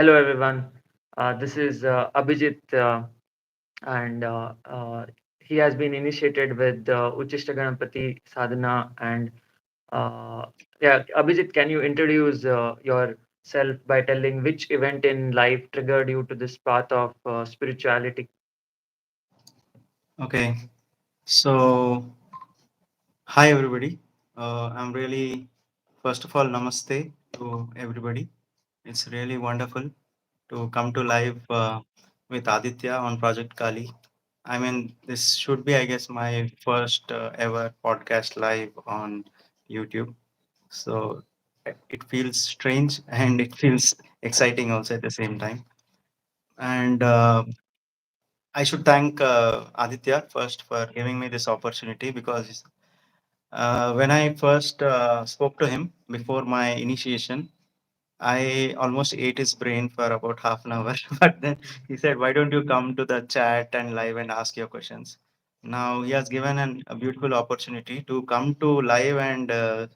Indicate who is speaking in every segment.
Speaker 1: Hello, everyone. This is Abhijith, and he has been initiated with Uchishta Ganapati Sadhana. And yeah, Abhijith, can you introduce yourself by telling which event in life triggered you to this path of spirituality?
Speaker 2: Okay, so hi everybody. I'm really, first of all, namaste to everybody. It's really wonderful to come to live with Aditya on Project Kali. I mean, this should be, I guess, my first ever podcast live on YouTube. So it feels strange and it feels exciting also at the same time. And I should thank Aditya first for giving me this opportunity because when I first spoke to him before my initiation, I almost ate his brain for about half an hour. But then he said, "Why don't you come to the chat and live and ask your questions?" Now he has given a beautiful opportunity to come to live and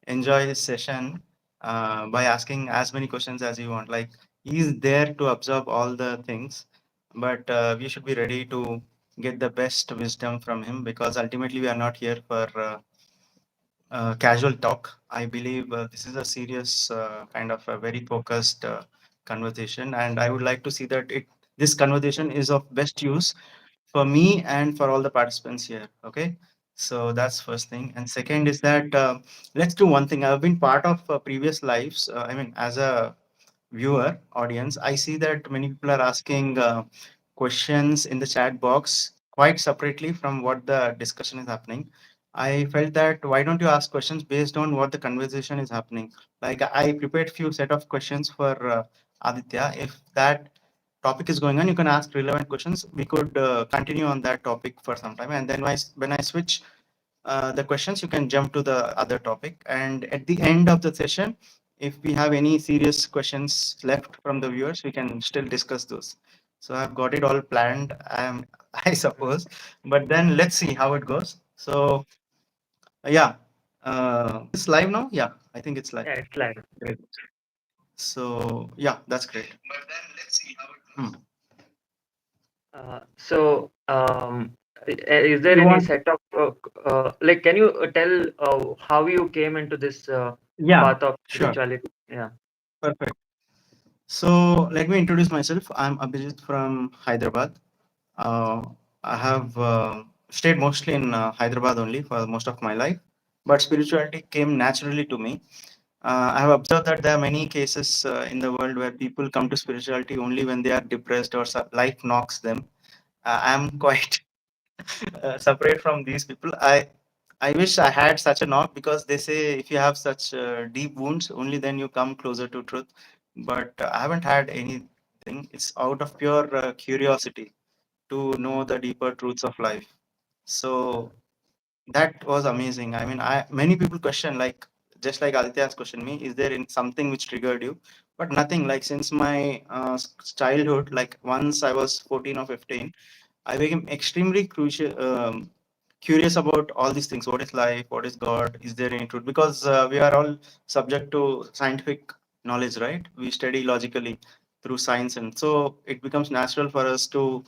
Speaker 2: enjoy his session by asking as many questions as you want. Like he's there to absorb all the things, but we should be ready to get the best wisdom from him because ultimately we are not here for casual talk. I believe this is a serious kind of a very focused conversation, and I would like to see that it this conversation is of best use for me and for all the participants here. Okay, so that's first thing, and second is that let's do one thing. I've been part of previous lives. I mean, as a viewer audience, I see that many people are asking questions in the chat box quite separately from what the discussion is happening. I felt that why don't you ask questions based on what the conversation is happening? Like I prepared few set of questions for Aditya. If that topic is going on, you can ask relevant questions. We could continue on that topic for some time, and then when I switch the questions, you can jump to the other topic. And at the end of the session, if we have any serious questions left from the viewers, we can still discuss those. So I've got it all planned, I
Speaker 1: Mhm.
Speaker 2: suppose. But then let's see how it goes. So yeah, it's live now. Yeah, I think it's live.
Speaker 1: Yeah, it's live.
Speaker 2: Great. So yeah, that's great. But then let's see how it goes.
Speaker 1: Is there
Speaker 2: You
Speaker 1: any
Speaker 2: want?
Speaker 1: set of like? Can you tell how you came into this
Speaker 2: Yeah,
Speaker 1: path of
Speaker 2: sure.
Speaker 1: spirituality? Yeah.
Speaker 2: Perfect. So let me introduce myself. I'm Abhijith from Hyderabad. Uh, I have stayed mostly in Hyderabad only for most of my life, but spirituality came naturally to me. I have observed that there are many cases in the world where people come to spirituality only when they are depressed or life knocks them. I'm quite separate from these people. I wish I had such a knock because they say if you have such deep wounds, only then you come closer to truth. But I haven't had anything. It's out of pure curiosity to know the deeper truths of life. So that was amazing. I mean, I many people question like just like Aditya's question me, is there in something which triggered you? But nothing. Like since my childhood, like once I was 14 or 15, I became extremely curious about all these things. What is life? What is God? Is there any truth? Because we are all subject to scientific knowledge, right? We study logically through science, and so it becomes natural for us to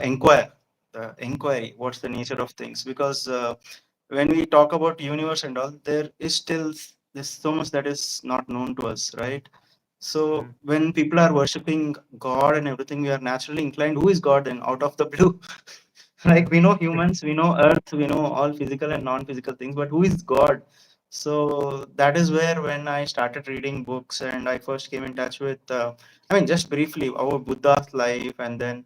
Speaker 2: inquire. The inquiry, what's the nature of things? Because when we talk about universe and all, there is still there's so much that is not known to us, right? So
Speaker 1: Mm,
Speaker 2: when people are worshiping God and everything, we are naturally inclined. Who is God? Then out of the blue, like we know humans, we know Earth, we know all physical and non-physical things, but who is God? So that is where when I started reading books and I first came in touch with, I mean, just briefly, our Buddha's life, and then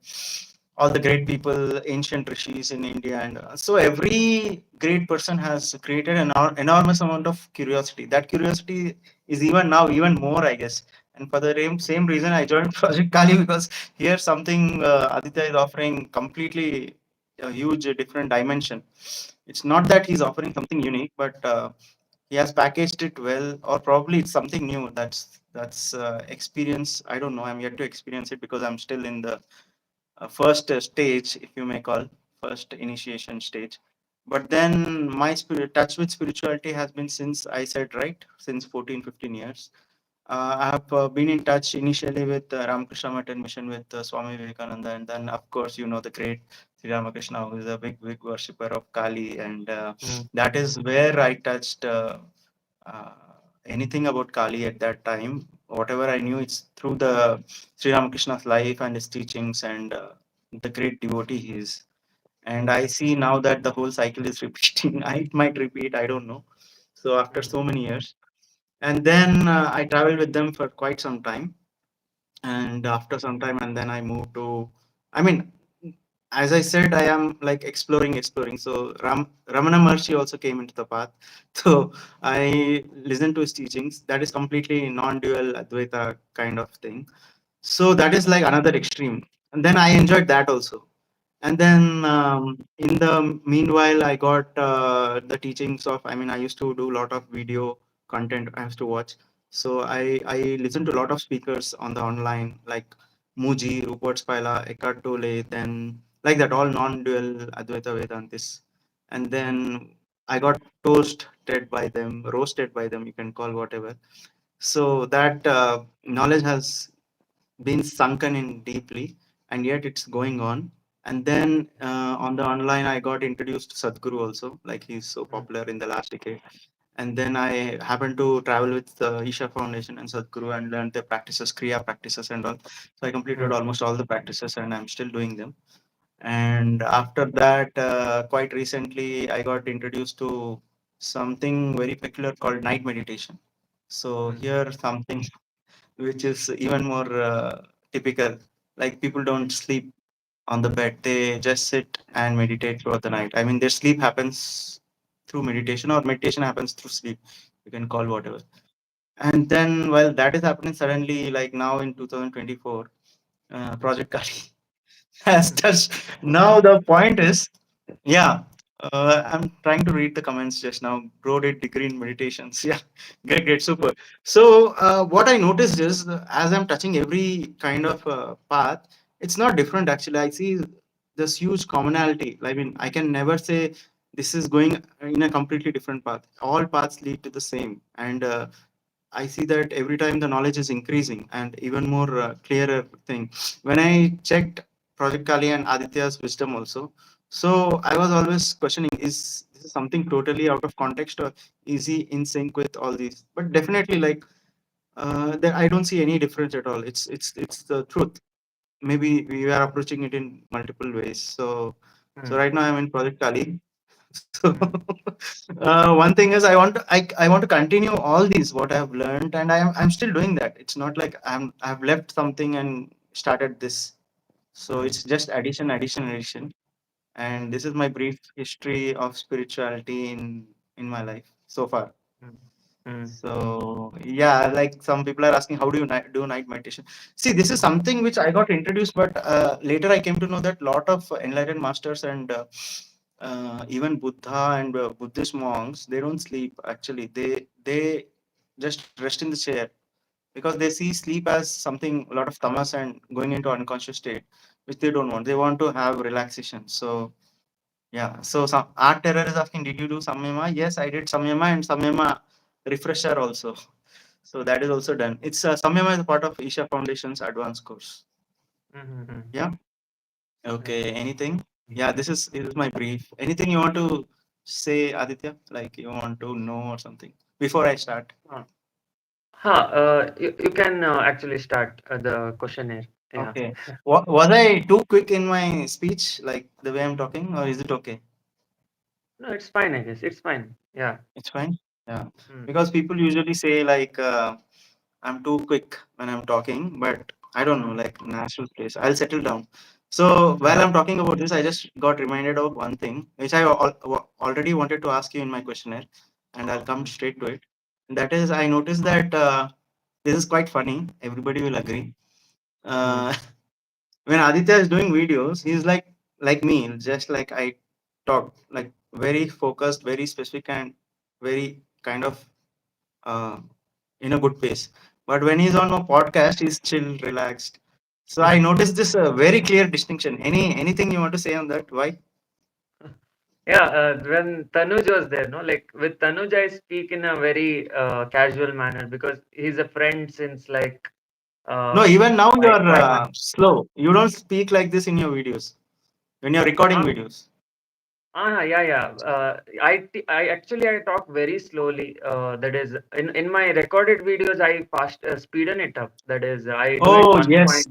Speaker 2: all the great people, ancient rishis in India, and so every great person has created an enormous amount of curiosity. That curiosity is even now even more, I guess. And for the same reason, I joined Project Kali because here something Aditya is offering completely a huge different dimension. It's not that he's offering something unique, but he has packaged it well, or probably it's something new. That's experience. I don't know. I'm yet to experience it because I'm still in the first stage, if you may call, first initiation stage. But then my spirit touch with spirituality has been since I said right since 14, 15 years. I have been in touch initially with Ramakrishna Matan Mission with Swami Vivekananda, and then of course you know the great Sri Ramakrishna, who is a big worshipper of Kali, and
Speaker 1: Mm,
Speaker 2: that is where I touched uh, anything about Kali at that time. Whatever I knew, it's through the Sri Ramakrishna's life and his teachings, and the great devotee he is. And I see now that the whole cycle is repeating. It might repeat, I don't know. So after
Speaker 1: mm,
Speaker 2: so many years, and then I traveled with them for quite some time, and after some time, and then I moved to, I mean, as I said, I am like exploring. So Ramana Maharshi also came into the path. So I listened to his teachings. That is completely non-dual Advaita kind of thing. So that is like another extreme, and then I enjoyed that also. And then in the meanwhile, I got the teachings of, I mean, I used to do a lot of video content I have to watch. So I listened to a lot of speakers on the online, like Muji, Rupert Spila, Eckhart Tolle, then like that, all non-dual Advaita Vedantis. And then I got toasted by them, roasted by them, you can call whatever. So that knowledge has been sunken in deeply, and yet it's going on. And then on the online, I got introduced to Sadhguru also, like he's so
Speaker 1: mm,
Speaker 2: popular in the last decade. And then I happened to travel with the Isha Foundation and Sadhguru and learned the practices, Kriya practices and all. So I completed
Speaker 1: mm,
Speaker 2: almost all the practices and I'm still doing them. And after that, quite recently, I got introduced to something very peculiar called night meditation. So
Speaker 1: mm,
Speaker 2: here something which is even more typical. Like people don't sleep on the bed; they just sit and meditate throughout the night. I mean, their sleep happens through meditation, or meditation happens through sleep. You can call whatever. And then, while that is happening, suddenly, like now in 2024, Project Kali has
Speaker 1: mm,
Speaker 2: touched. Now the point is, yeah, I'm trying to read the comments just now. Bro did degree in meditations. Yeah, great, super. So what I noticed is, as I'm touching every kind of path, it's not different actually. I see this huge commonality. I mean, I can never say this is going in a completely different path. All paths lead to the same, and I see that every time the knowledge is increasing and even more clearer thing. When I checked Project Kali and Aditya's wisdom also, so I was always questioning: is this is something totally out of context, or is he in sync with all these? But definitely, like there, I don't see any difference at all. It's the truth. Maybe we are approaching it in multiple ways. So
Speaker 1: mm,
Speaker 2: right now I'm in Project Kali. So
Speaker 1: mm,
Speaker 2: one thing is I want to continue all these what I have learned, and I'm still doing that. It's not like I've left something and started this. So
Speaker 1: mm,
Speaker 2: it's just addition, and this is my brief history of spirituality in my life so far.
Speaker 1: mm, mm,
Speaker 2: So yeah, like some people are asking, how do you do night meditation? See, this is
Speaker 1: mm,
Speaker 2: something which I got introduced, but later I came to know that lot of enlightened masters and even Buddha and Buddhist monks, they don't sleep. Actually, they just rest in the chair because they see sleep as something a lot of tamas and going into unconscious state, which they don't want. They want to have relaxation. So yeah, so some art terror is asking, did you do samyama? Yes, I did samyama and samyama refresher also. So that is also done. It's samyama is a part of Isha Foundation's advanced course.
Speaker 1: mm, mm,
Speaker 2: Yeah.
Speaker 1: mm.
Speaker 2: Okay. Anything? Yeah. This is my brief. Anything you want to say, Aditya? Like you want to know or something before I start?
Speaker 1: You can actually start the questionnaire. Yeah.
Speaker 2: Okay. Was I too quick in my speech, like the way I'm talking, or is it okay?
Speaker 1: No, it's fine, I guess. It's fine. Yeah.
Speaker 2: It's fine. Yeah.
Speaker 1: Mm,
Speaker 2: Because people usually say like. I'm too quick when I'm talking, but I don't know,
Speaker 1: mm,
Speaker 2: like natural place. I'll settle down. So while
Speaker 1: mm,
Speaker 2: I'm talking about this, I just got reminded of one thing, which I already wanted to ask you in my questionnaire, and I'll come
Speaker 1: mm,
Speaker 2: straight to it. And that is, I noticed that this is quite funny. Everybody will agree.
Speaker 1: mm,
Speaker 2: Uh, when Aditya is doing videos, he's like me, just like I talk, like very focused, very specific, and very kind of uh, in a good pace. But when he's on a podcast, he's chill, relaxed. So I noticed this very clear distinction. Anything you want to say on that? Why?
Speaker 1: Yeah, when Tanuj was there, no, like with Tanuj, I speak in a very casual manner because he's a friend since like uh,
Speaker 2: No, even now you
Speaker 1: five
Speaker 2: are
Speaker 1: 5 months.
Speaker 2: slow. You don't speak like this in your videos when you're recording
Speaker 1: Ah,
Speaker 2: videos.
Speaker 1: yeah, yeah. I actually I talk very slowly. That is in my recorded videos, I fast speeden it up. That is, I do it
Speaker 2: Oh yes,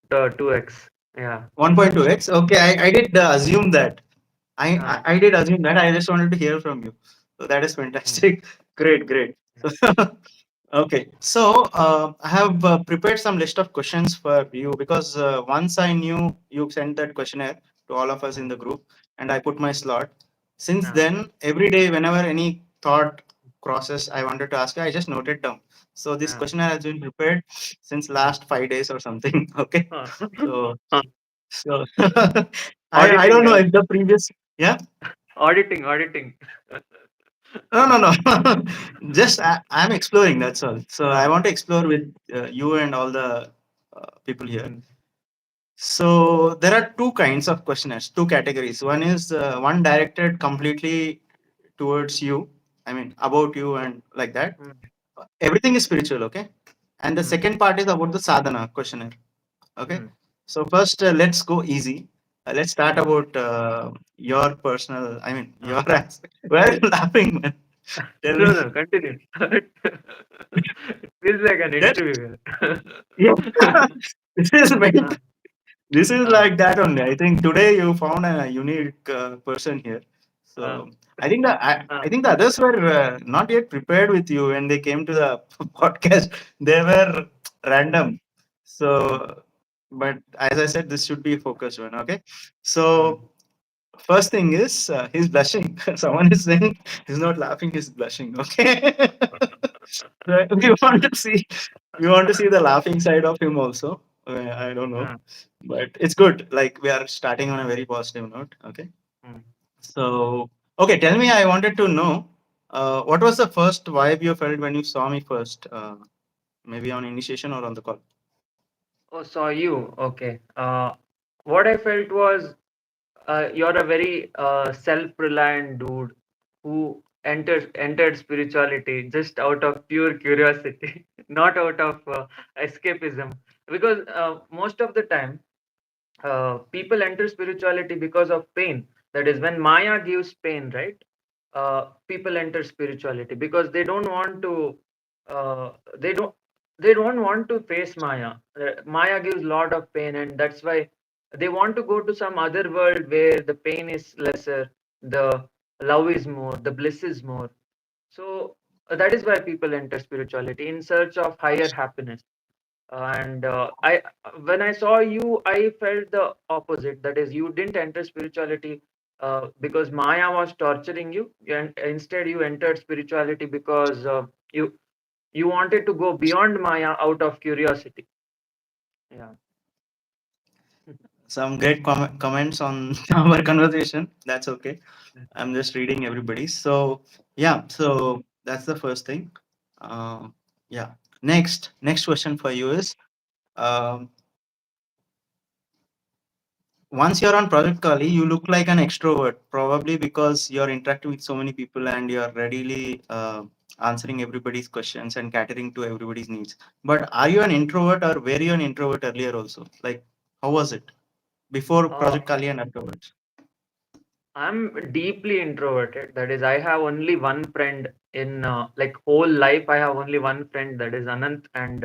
Speaker 1: 1.2x. Yeah.
Speaker 2: 1.2x. Okay, I did assume that.
Speaker 1: Uh,
Speaker 2: I did assume that. I just wanted to hear from you. So that is
Speaker 1: mm,
Speaker 2: fantastic. Great, great. Okay, so I have prepared some list of questions for you because once I knew you sent that questionnaire to all of us in
Speaker 1: mm,
Speaker 2: the group, and I put my slot. Since
Speaker 1: uh,
Speaker 2: then, every day, whenever any thought crosses, I wanted to ask you, I just note it down. So this
Speaker 1: uh,
Speaker 2: questionnaire has been prepared since last 5 days or something. Okay,
Speaker 1: uh,
Speaker 2: so
Speaker 1: uh,
Speaker 2: so I
Speaker 1: auditing,
Speaker 2: don't know
Speaker 1: right?
Speaker 2: if the previous, yeah.
Speaker 1: Auditing.
Speaker 2: No, no, no. Just I'm exploring. That's all. So I
Speaker 1: Uh,
Speaker 2: want to explore with you and all the people here.
Speaker 1: mm,
Speaker 2: So there are two kinds of questionnaires, two categories. One is one directed completely towards you. I mean, about you and like that.
Speaker 1: mm,
Speaker 2: Everything is spiritual, okay? And the
Speaker 1: mm,
Speaker 2: second part is about the sadhana questionnaire, okay?
Speaker 1: mm,
Speaker 2: So first, let's go easy. Let's start
Speaker 1: mm,
Speaker 2: about your personal. I mean,
Speaker 1: uh.
Speaker 2: your aspect. Why are you laughing, man? Tell
Speaker 1: No,
Speaker 2: me.
Speaker 1: no, continue. It feels like an
Speaker 2: That
Speaker 1: interview here.
Speaker 2: yeah, this is
Speaker 1: Uh,
Speaker 2: meant. This is
Speaker 1: uh,
Speaker 2: like that only. I think today you found a unique person here.
Speaker 1: uh,
Speaker 2: So I think that
Speaker 1: uh,
Speaker 2: I think the others were not yet prepared with you when they came to the podcast. They were random.
Speaker 1: mm,
Speaker 2: So, but as I said, this should be a focused one. Okay.
Speaker 1: mm.
Speaker 2: So first thing is he's blushing. Someone is saying he's not laughing. He's blushing. Okay. So we want to see the laughing side of him also. I don't know,
Speaker 1: Uh,
Speaker 2: but it's good. Like we are starting on a very positive note. Okay.
Speaker 1: mm.
Speaker 2: So okay, tell me. I wanted to know what was the first vibe you felt when you saw me first? Maybe on initiation or on the call.
Speaker 1: Oh, saw you. Okay. What I felt was you're a very self-reliant dude who entered spirituality just out of pure curiosity, not out of escapism. Because most of the time, people enter spirituality because of pain. That is, when Maya gives pain, right? People enter spirituality because they don't want to. Uh, they don't. They don't want to face Maya. Maya gives a lot of pain, and that's why they want to go to some other world where the pain is lesser, the love is more, the bliss is more. So that is why people enter spirituality in search of higher happiness. And I when I saw you, I felt the opposite. That is, you didn't enter spirituality because Maya was torturing you, and instead you entered spirituality because you wanted to go beyond Maya out of curiosity. Yeah.
Speaker 2: Some great comments on our conversation. That's okay. I'm just reading everybody. So yeah, so that's the first thing. Uh, yeah. Next question for you is um, once you're on Project Kali, you look like an extrovert, probably because you're interacting with so many people and you're readily answering everybody's questions and catering to everybody's needs. But are you an introvert or were you an introvert earlier also? Like, how was it before
Speaker 1: Uh,
Speaker 2: Project Kali and afterwards?
Speaker 1: I'm deeply introverted. That is, I have only one friend in like whole life. I have only one friend, that is Anant, and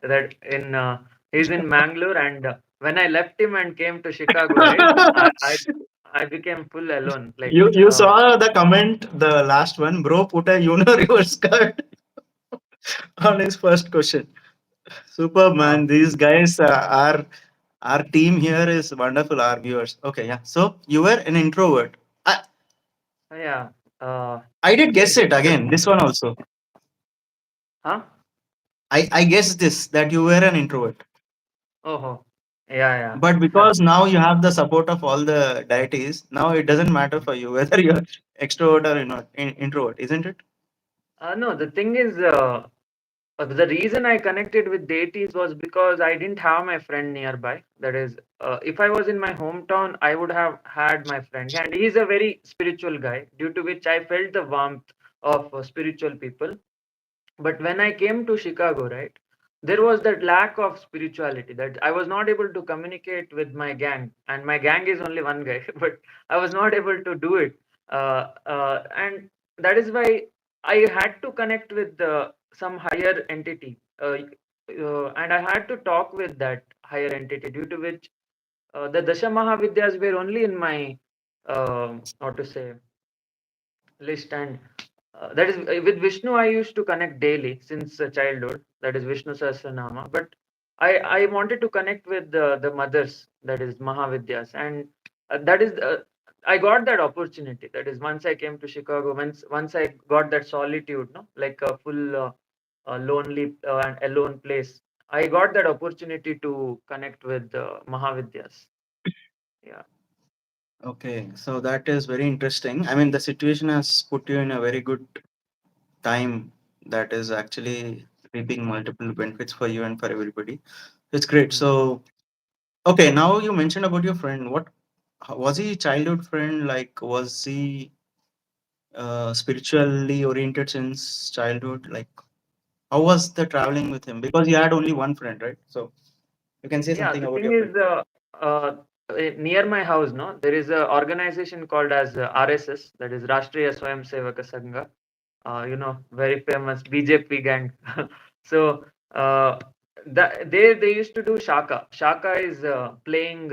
Speaker 1: that in he's in Mangalore. And when I left him and came to Chicago, right, I became full alone. Like
Speaker 2: You saw the comment, the last one, bro put a reverse card on his first question. Superb
Speaker 1: uh,
Speaker 2: man. These guys are our team here is wonderful. Our viewers. Okay, yeah. So you were an introvert.
Speaker 1: yeah, uh,
Speaker 2: I did guess
Speaker 1: just
Speaker 2: it again. This one also.
Speaker 1: huh?
Speaker 2: I guessed this that you were an introvert.
Speaker 1: Oh, yeah,
Speaker 2: But
Speaker 1: yeah.
Speaker 2: because now you have the support of all the deities, now it doesn't matter for you whether you're extrovert or not introvert, isn't it?
Speaker 1: No, the thing is. The reason I connected with deities was because I didn't have my friend nearby. That is, if I was in my hometown, I would have had my friend, and he's a very spiritual guy, due to which I felt the warmth of spiritual people. But when I came to Chicago, right, there was that lack of spirituality that I was not able to communicate with my gang, and my gang is only one guy, but I was not able to do it. And that is why I had to connect with some higher entity, and I had to talk with that higher entity, due to which the Dasha Mahavidyas were only in my, how to say, list. And that is with Vishnu I used to connect daily since childhood, that is Vishnu Sahasranama. But I wanted to connect with the mothers, that is Mahavidyas. And that is I got that opportunity, that is once I came to Chicago, once I got that solitude, no, like a full lonely and alone place. I got that opportunity to connect with Mahavidyas. Yeah.
Speaker 2: Okay, so that is very interesting. I mean, the situation has put you in a very good time that is actually reaping multiple benefits for you and for everybody. It's great.
Speaker 1: Mhm.
Speaker 2: So, okay, now you mentioned about your friend. What was he childhood friend? Like, was he spiritually oriented since childhood? Like, how was the traveling with him? Because you had only one friend, right? So you can say
Speaker 1: Yeah,
Speaker 2: something
Speaker 1: the
Speaker 2: about
Speaker 1: thing
Speaker 2: your friend.
Speaker 1: is, near my house, no, there is a organization called as RSS, that is Rashtriya Swayamsevaka Sangha. Very famous BJP gang. So uh, they used to do Shaka. Shaka is playing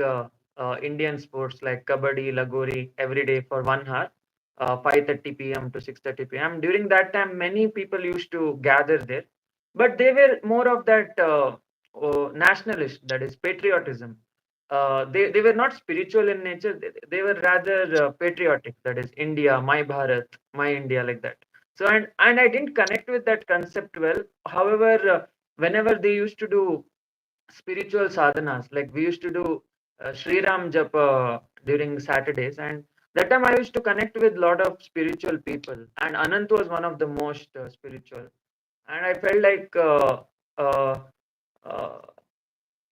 Speaker 1: Indian sports like Kabaddi, Lagori every day for 1 hour, 5:30 p.m. to 6:30 p.m. During that time, many people used to gather there, but they were more of that nationalist, that is patriotism. They were not spiritual in nature. They were rather patriotic. That is India, my Bharat, my India, like that. So and I didn't connect with that concept well. However, whenever they used to do spiritual sadhanas, like we used to do Sri Ram Japa during Saturdays, and that time I used to connect with a lot of spiritual people, and Anant was one of the most spiritual, and I felt uh, uh,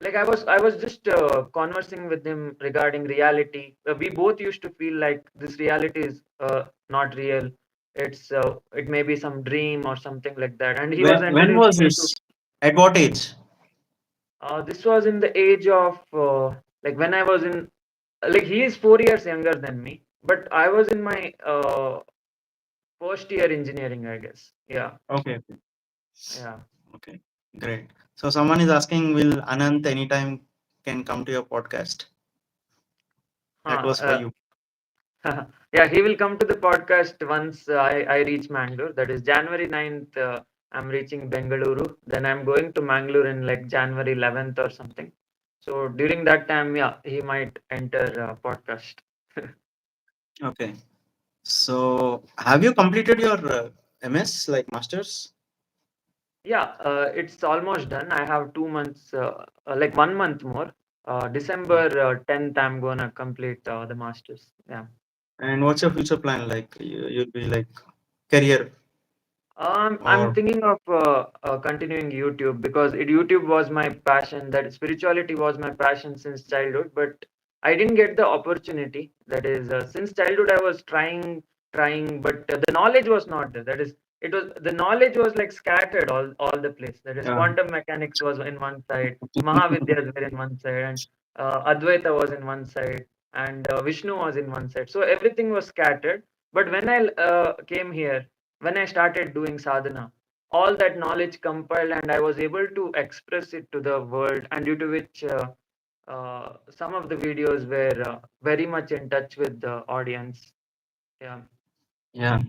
Speaker 1: like I was just conversing with him regarding reality. We both used to feel like this reality is not real. It may be some dream or something like that. And he was
Speaker 2: When was
Speaker 1: introducing me to.
Speaker 2: this? At what age?
Speaker 1: This was in the age of like when I was in, like he is 4 years younger than me, but I was in my first year engineering, I guess. Yeah,
Speaker 2: Okay.
Speaker 1: yeah.
Speaker 2: Okay, great. So someone is asking, will Anant anytime can come to your podcast? That
Speaker 1: Huh,
Speaker 2: was for you.
Speaker 1: yeah, he will come to the podcast once I reach Mangalore. That is January 9th. I'm reaching Bengaluru. Then I'm going to Mangalore in like January 11th or something. So during that time, yeah, he might enter podcast.
Speaker 2: Okay. So have you completed your MS, like masters?
Speaker 1: Yeah, it's almost done. I have 2 months, like 1 month more. December
Speaker 2: Mm.
Speaker 1: 10th, I'm gonna complete the masters. Yeah.
Speaker 2: And what's your future plan? Like you'll be like career
Speaker 1: I'm
Speaker 2: or
Speaker 1: thinking of continuing YouTube because YouTube was my passion. That spirituality was my passion since childhood, but I didn't get the opportunity. That is, since childhood I was trying, but the knowledge was not there. That is, it was the knowledge was like scattered all the place. That is,
Speaker 2: yeah.
Speaker 1: quantum mechanics was in one side, Mahavidyas were in one side, and Advaita was in one side, and Vishnu was in one side. So everything was scattered. But when I came here, when I started doing sadhana, all that knowledge compiled and I was able to express it to the world, and due to which some of the videos were very much in touch with the audience. Yeah,
Speaker 2: Yeah.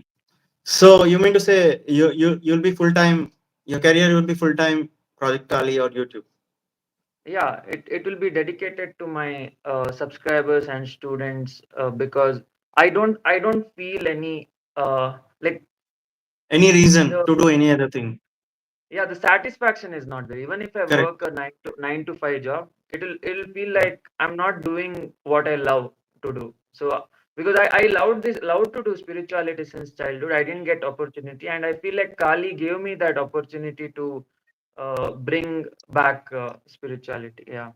Speaker 2: So you mean to say you'll be full time, your career will be full time Project Kali or YouTube?
Speaker 1: yeah, it will be dedicated to my subscribers and students because I don't feel any like
Speaker 2: Any reason
Speaker 1: the
Speaker 2: to do any other thing?
Speaker 1: yeah, the satisfaction is not there. Even if I
Speaker 2: Correct.
Speaker 1: work a nine to five job, it'll feel like I'm not doing what I love to do. So because I loved to do spirituality since childhood, I didn't get opportunity, and I feel like Kali gave me that opportunity to bring back spirituality. Yeah.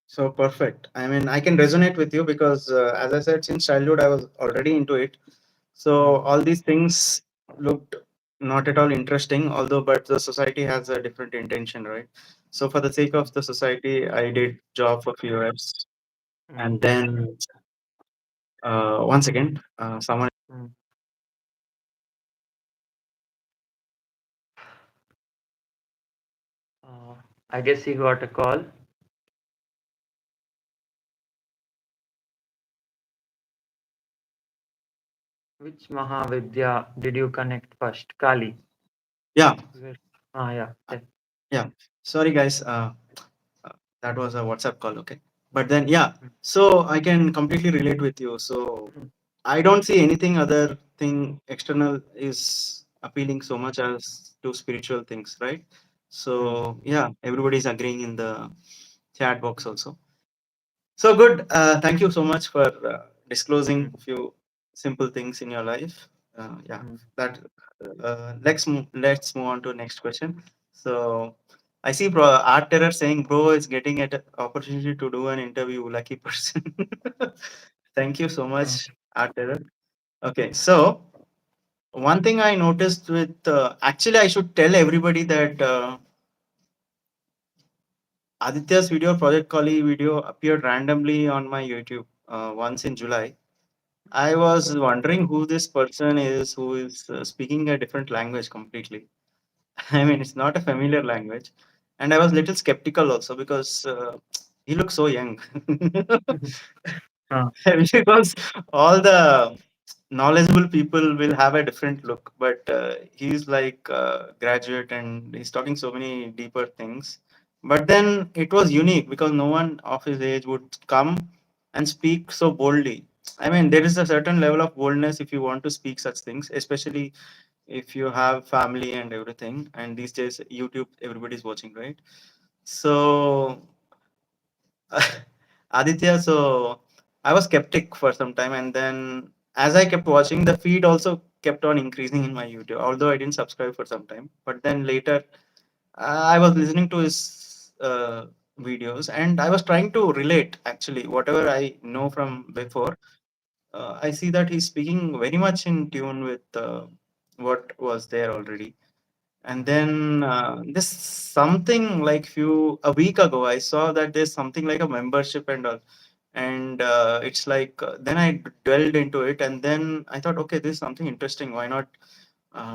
Speaker 2: So perfect. I mean, I can resonate with you because, as I said, since childhood, I was already into it. So
Speaker 1: Mm,
Speaker 2: all these things looked not at all interesting, although, but the society has a different intention, right? So for the sake
Speaker 1: mm,
Speaker 2: of the society, I did job for few years,
Speaker 1: mm,
Speaker 2: and then once again, someone.
Speaker 1: mm. Uh, I guess he got a call. Which Mahavidya did you connect first? Kali.
Speaker 2: Yeah,
Speaker 1: Where- Ah, yeah.
Speaker 2: uh, yeah. Sorry, guys. Uh, that was a WhatsApp call. Okay, but then yeah.
Speaker 1: Mm,
Speaker 2: So I can completely relate with you. So
Speaker 1: mm,
Speaker 2: I don't see anything other thing external is appealing so much as to spiritual things, right?
Speaker 1: mm,
Speaker 2: So yeah, everybody's agreeing in the chat box also. So good. Thank you so much for disclosing
Speaker 1: mm,
Speaker 2: a few simple things in your life. Yeah,
Speaker 1: mm.
Speaker 2: that. Let's move on to next question. So I see Art Terror saying, "Bro is getting an opportunity to do an interview. Lucky person." Thank you so
Speaker 1: Uh,
Speaker 2: much, Art Terror. Okay, so one thing I noticed with actually, I should tell everybody that Aditya's video, Project Kali video, appeared randomly on my YouTube once in July. I was wondering who this person is who is speaking a different language completely. I mean, it's not a familiar language. And I was little skeptical also because he looks so young.
Speaker 1: uh,
Speaker 2: Because all the knowledgeable people will have a different look, but he's like graduate and he's talking so many deeper things. But then it was unique because no one of his age would come and speak so boldly. I mean, there is a certain level of boldness if you want to speak such things, especially if you have family and everything. And these days, YouTube, everybody's watching, right? So Aditya, so I was skeptic for some time, and then as I kept watching, the feed also kept on increasing in my YouTube, although I didn't subscribe for some time. But then later, I was listening to his videos, and I was trying to relate actually whatever I know from before. I see that he's speaking very much in tune with what was there already. And
Speaker 1: mm,
Speaker 2: then this something like few a week ago, I saw that there's something like a membership and all, and it's like then I dwelled into it, and then I thought, okay, this is something interesting. Why not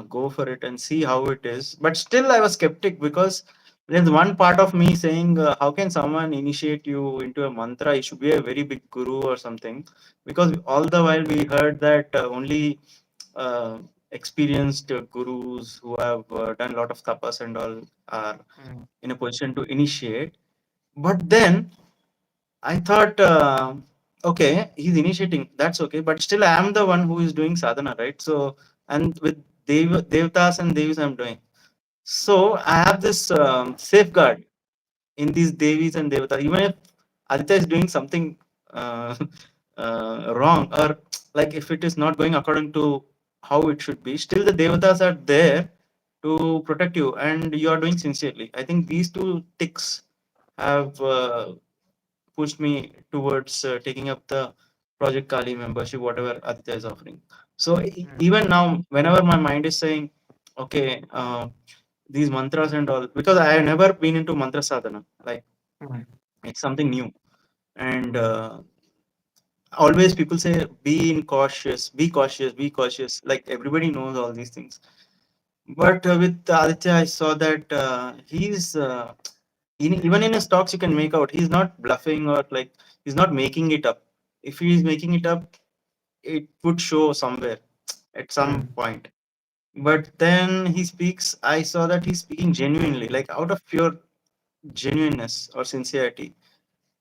Speaker 2: go for it and see how it is? But still, I was skeptic because there's one part of me saying, how can someone initiate you into a mantra? He should be a very big guru or something, because all the while we heard that only uh, experienced gurus who have done a lot of tapas and all are
Speaker 1: mm,
Speaker 2: in a position to initiate. But then I thought, okay, he's initiating, that's okay, but still I am the one who is doing sadhana, right? So, and with devtas and devis, I'm doing. So I have this safeguard in these devis and devatas. Even if Aditya is doing something uh, wrong, or like if it is not going according to how it should be, still the devatas are there to protect you, and you are doing sincerely. I think these two ticks have pushed me towards taking up the Project Kali membership, whatever Aditya is offering. So
Speaker 1: mm,
Speaker 2: even now, whenever my mind is saying, okay, these mantras and all, because I have never been into mantra sadhana, like
Speaker 1: mm,
Speaker 2: it's something new. And always people say, be cautious, be cautious. Like everybody knows all these things. But with Aditya, I saw that he's even in his talks, you can make out he's not bluffing or like he's not making it up. If he's making it up, it would show somewhere at some
Speaker 1: mm,
Speaker 2: point. But then he speaks, I saw that he's speaking genuinely, like out of pure genuineness or sincerity.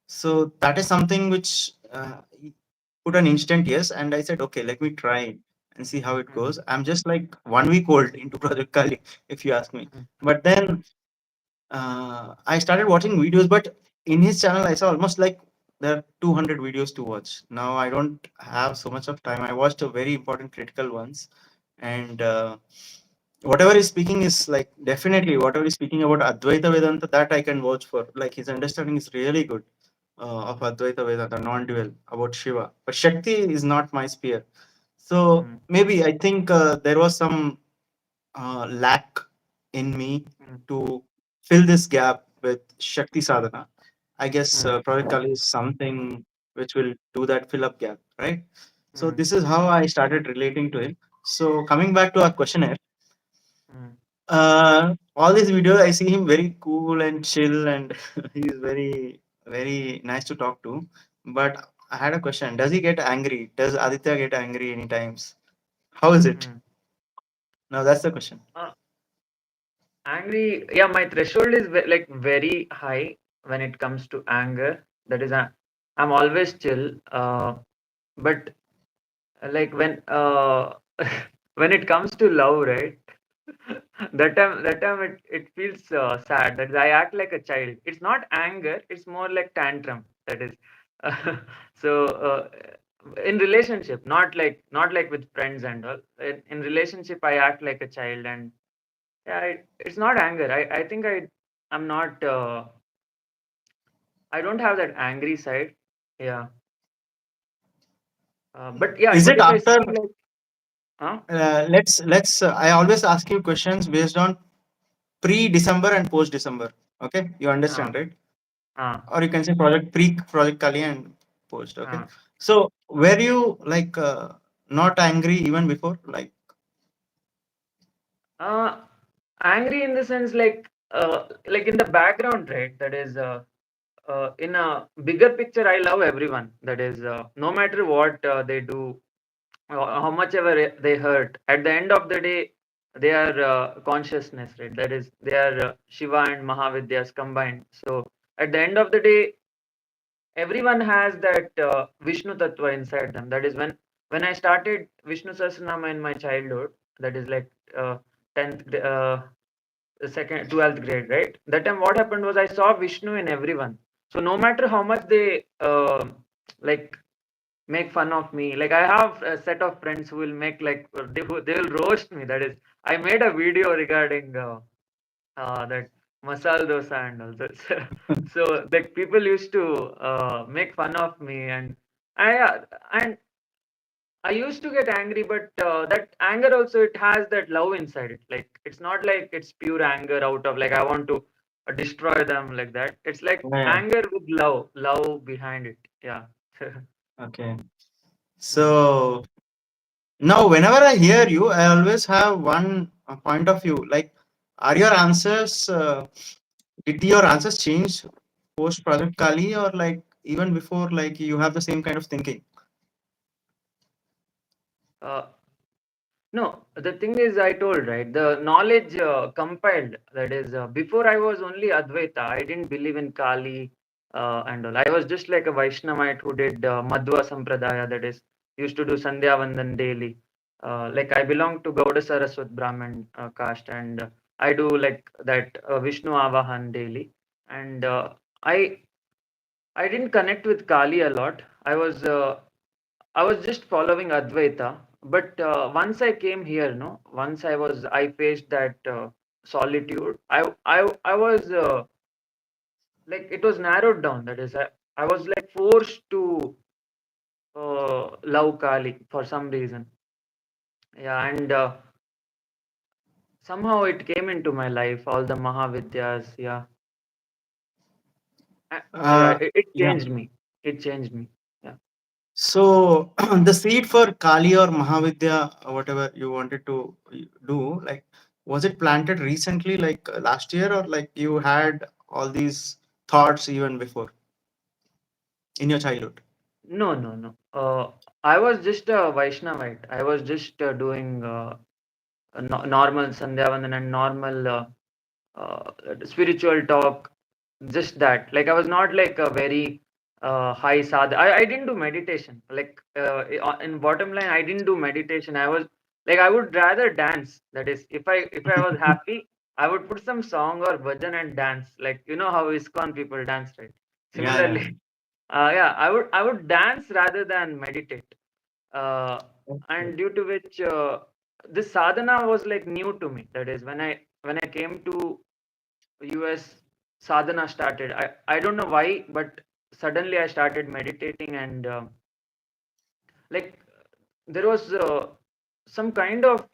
Speaker 2: So that is something which put an instant yes, and I said, okay, let me try and see how it
Speaker 1: mm,
Speaker 2: goes. I'm just like 1 week old into Project Kali, if you ask me.
Speaker 1: mm,
Speaker 2: But then I started watching videos, but in his channel, I saw almost like there are 200 videos to watch. Now I don't have so much of time. I watched a very important critical ones, and whatever he's speaking is like definitely whatever he's speaking about Advaita Vedanta, that I can vouch for. Like his understanding is really good of Advaita Vedanta, non-dual, about Shiva. But Shakti is not my sphere. So
Speaker 1: Mm,
Speaker 2: maybe I think there was some lack in me
Speaker 1: mm,
Speaker 2: to fill this gap with Shakti sadhana. I guess
Speaker 1: mm,
Speaker 2: Project Kali is something which will do that fill up gap, right? So
Speaker 1: mm,
Speaker 2: this is how I started relating to him. So coming back to our questionnaire,
Speaker 1: mm.
Speaker 2: all these videos I see him very cool and chill, and he's very nice to talk to. But I had a question: does he get angry? Does Aditya get angry any times? How is it?
Speaker 1: Mm.
Speaker 2: Now that's the question.
Speaker 1: Uh, Angry, yeah, my threshold is like very high when it comes to anger. That is, I'm always chill. But like when it comes to love, right? That time it feels sad. That is, I act like a child. It's not anger. It's more like tantrum. That is, so in relationship, not like with friends and all. In relationship, I act like a child, and yeah, it's not anger. I think I'm not. I don't have that angry side. Yeah. But yeah.
Speaker 2: Is
Speaker 1: But
Speaker 2: it
Speaker 1: if I
Speaker 2: after?
Speaker 1: see like, huh?
Speaker 2: Let's. I always ask you questions based on pre-December and post-December. Okay, you
Speaker 1: Uh,
Speaker 2: understand, right?
Speaker 1: uh,
Speaker 2: Or you can say Project Kali and post. Okay,
Speaker 1: uh.
Speaker 2: so were you like not angry even before?
Speaker 1: Uh, Angry in the sense like in the background, right? That is in a bigger picture. I love everyone. That is no matter what they do, how much ever they hurt. At the end of the day, they are consciousness, right? That is they are Shiva and Mahavidyas combined. So at the end of the day, everyone has that Vishnu Tattva inside them. That is when I started Vishnu Sahasranama in my childhood. That is like 10th. The second 12th grade, right? That time what happened was I saw Vishnu in everyone. So no matter how much they like make fun of me, like I have a set of friends who will make like they will roast me. That is, I made a video regarding that masala dosa and all that. So like people used to make fun of me, and and I used to get angry, but that anger also it has that love inside it. Like it's not like it's pure anger out of like I want to destroy them like that. It's like
Speaker 2: Yeah.
Speaker 1: anger with love behind it. Yeah.
Speaker 2: Okay.
Speaker 1: Mm.
Speaker 2: So now, whenever I hear you, I always have one point of view. Like, are your answers? Did your answers change post Project Kali, or like even before? Like, you have the same kind of thinking?
Speaker 1: Uh, No, the thing is, I told, right? The knowledge compiled, that is, before I was only Advaita. I didn't believe in Kali and all. I was just like a Vaishnavite who did Madhva Sampradaya, that is, used to do Sandhya Vandan daily. Like, I belong to Gauda Saraswat Brahmin caste, and I do like that Vishnu Avahan daily. And I didn't connect with Kali a lot. I was just following Advaita, but once I came here, no, once I faced that solitude. I was like it was narrowed down. That is, I was like forced to love Kali for some reason. Yeah, and somehow it came into my life. All the Mahavidyas, yeah, yeah,
Speaker 2: Uh,
Speaker 1: it
Speaker 2: yeah.
Speaker 1: changed me. It changed me. Yeah.
Speaker 2: So the seed for Kali or Mahavidya, whatever you wanted to do, like, was it planted recently, like last year, or like you had all these thoughts even before in your childhood?
Speaker 1: No, no, no. I was just a Vaishnavite. I was just doing normal Sandhyavandan and normal spiritual talk, just that. Like I was not like a very high sadh. I didn't do meditation. Like in bottom line, I didn't do meditation. I was like I would rather dance. That is, if I was happy, I would put some song or bhajan and dance. Like you know how ISKCON people dance, right?
Speaker 2: Yeah, yeah.
Speaker 1: Similarly, yeah, I would dance rather than meditate. Uh, and due to which this sadhana was like new to me. That is when I came to US, sadhana started. I don't know why, but suddenly I started meditating, and like there was some kind of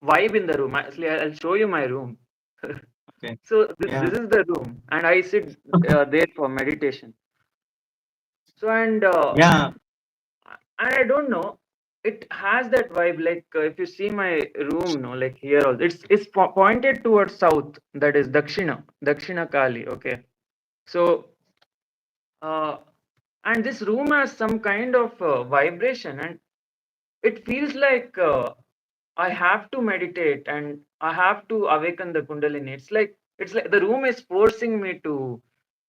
Speaker 1: vibe in the room. Actually, I'll show you my room.
Speaker 2: Okay.
Speaker 1: So
Speaker 2: Yeah.
Speaker 1: this is the room, and I sit there for meditation. So
Speaker 2: Yeah.
Speaker 1: and I don't know, it has that vibe. Like if you see my room, no, like here also, it's pointed towards south. That is Dakshina Kali. Okay, so uh, and this room has some kind of vibration, and it feels like I have to meditate and I have to awaken the Kundalini. It's like the room is forcing me to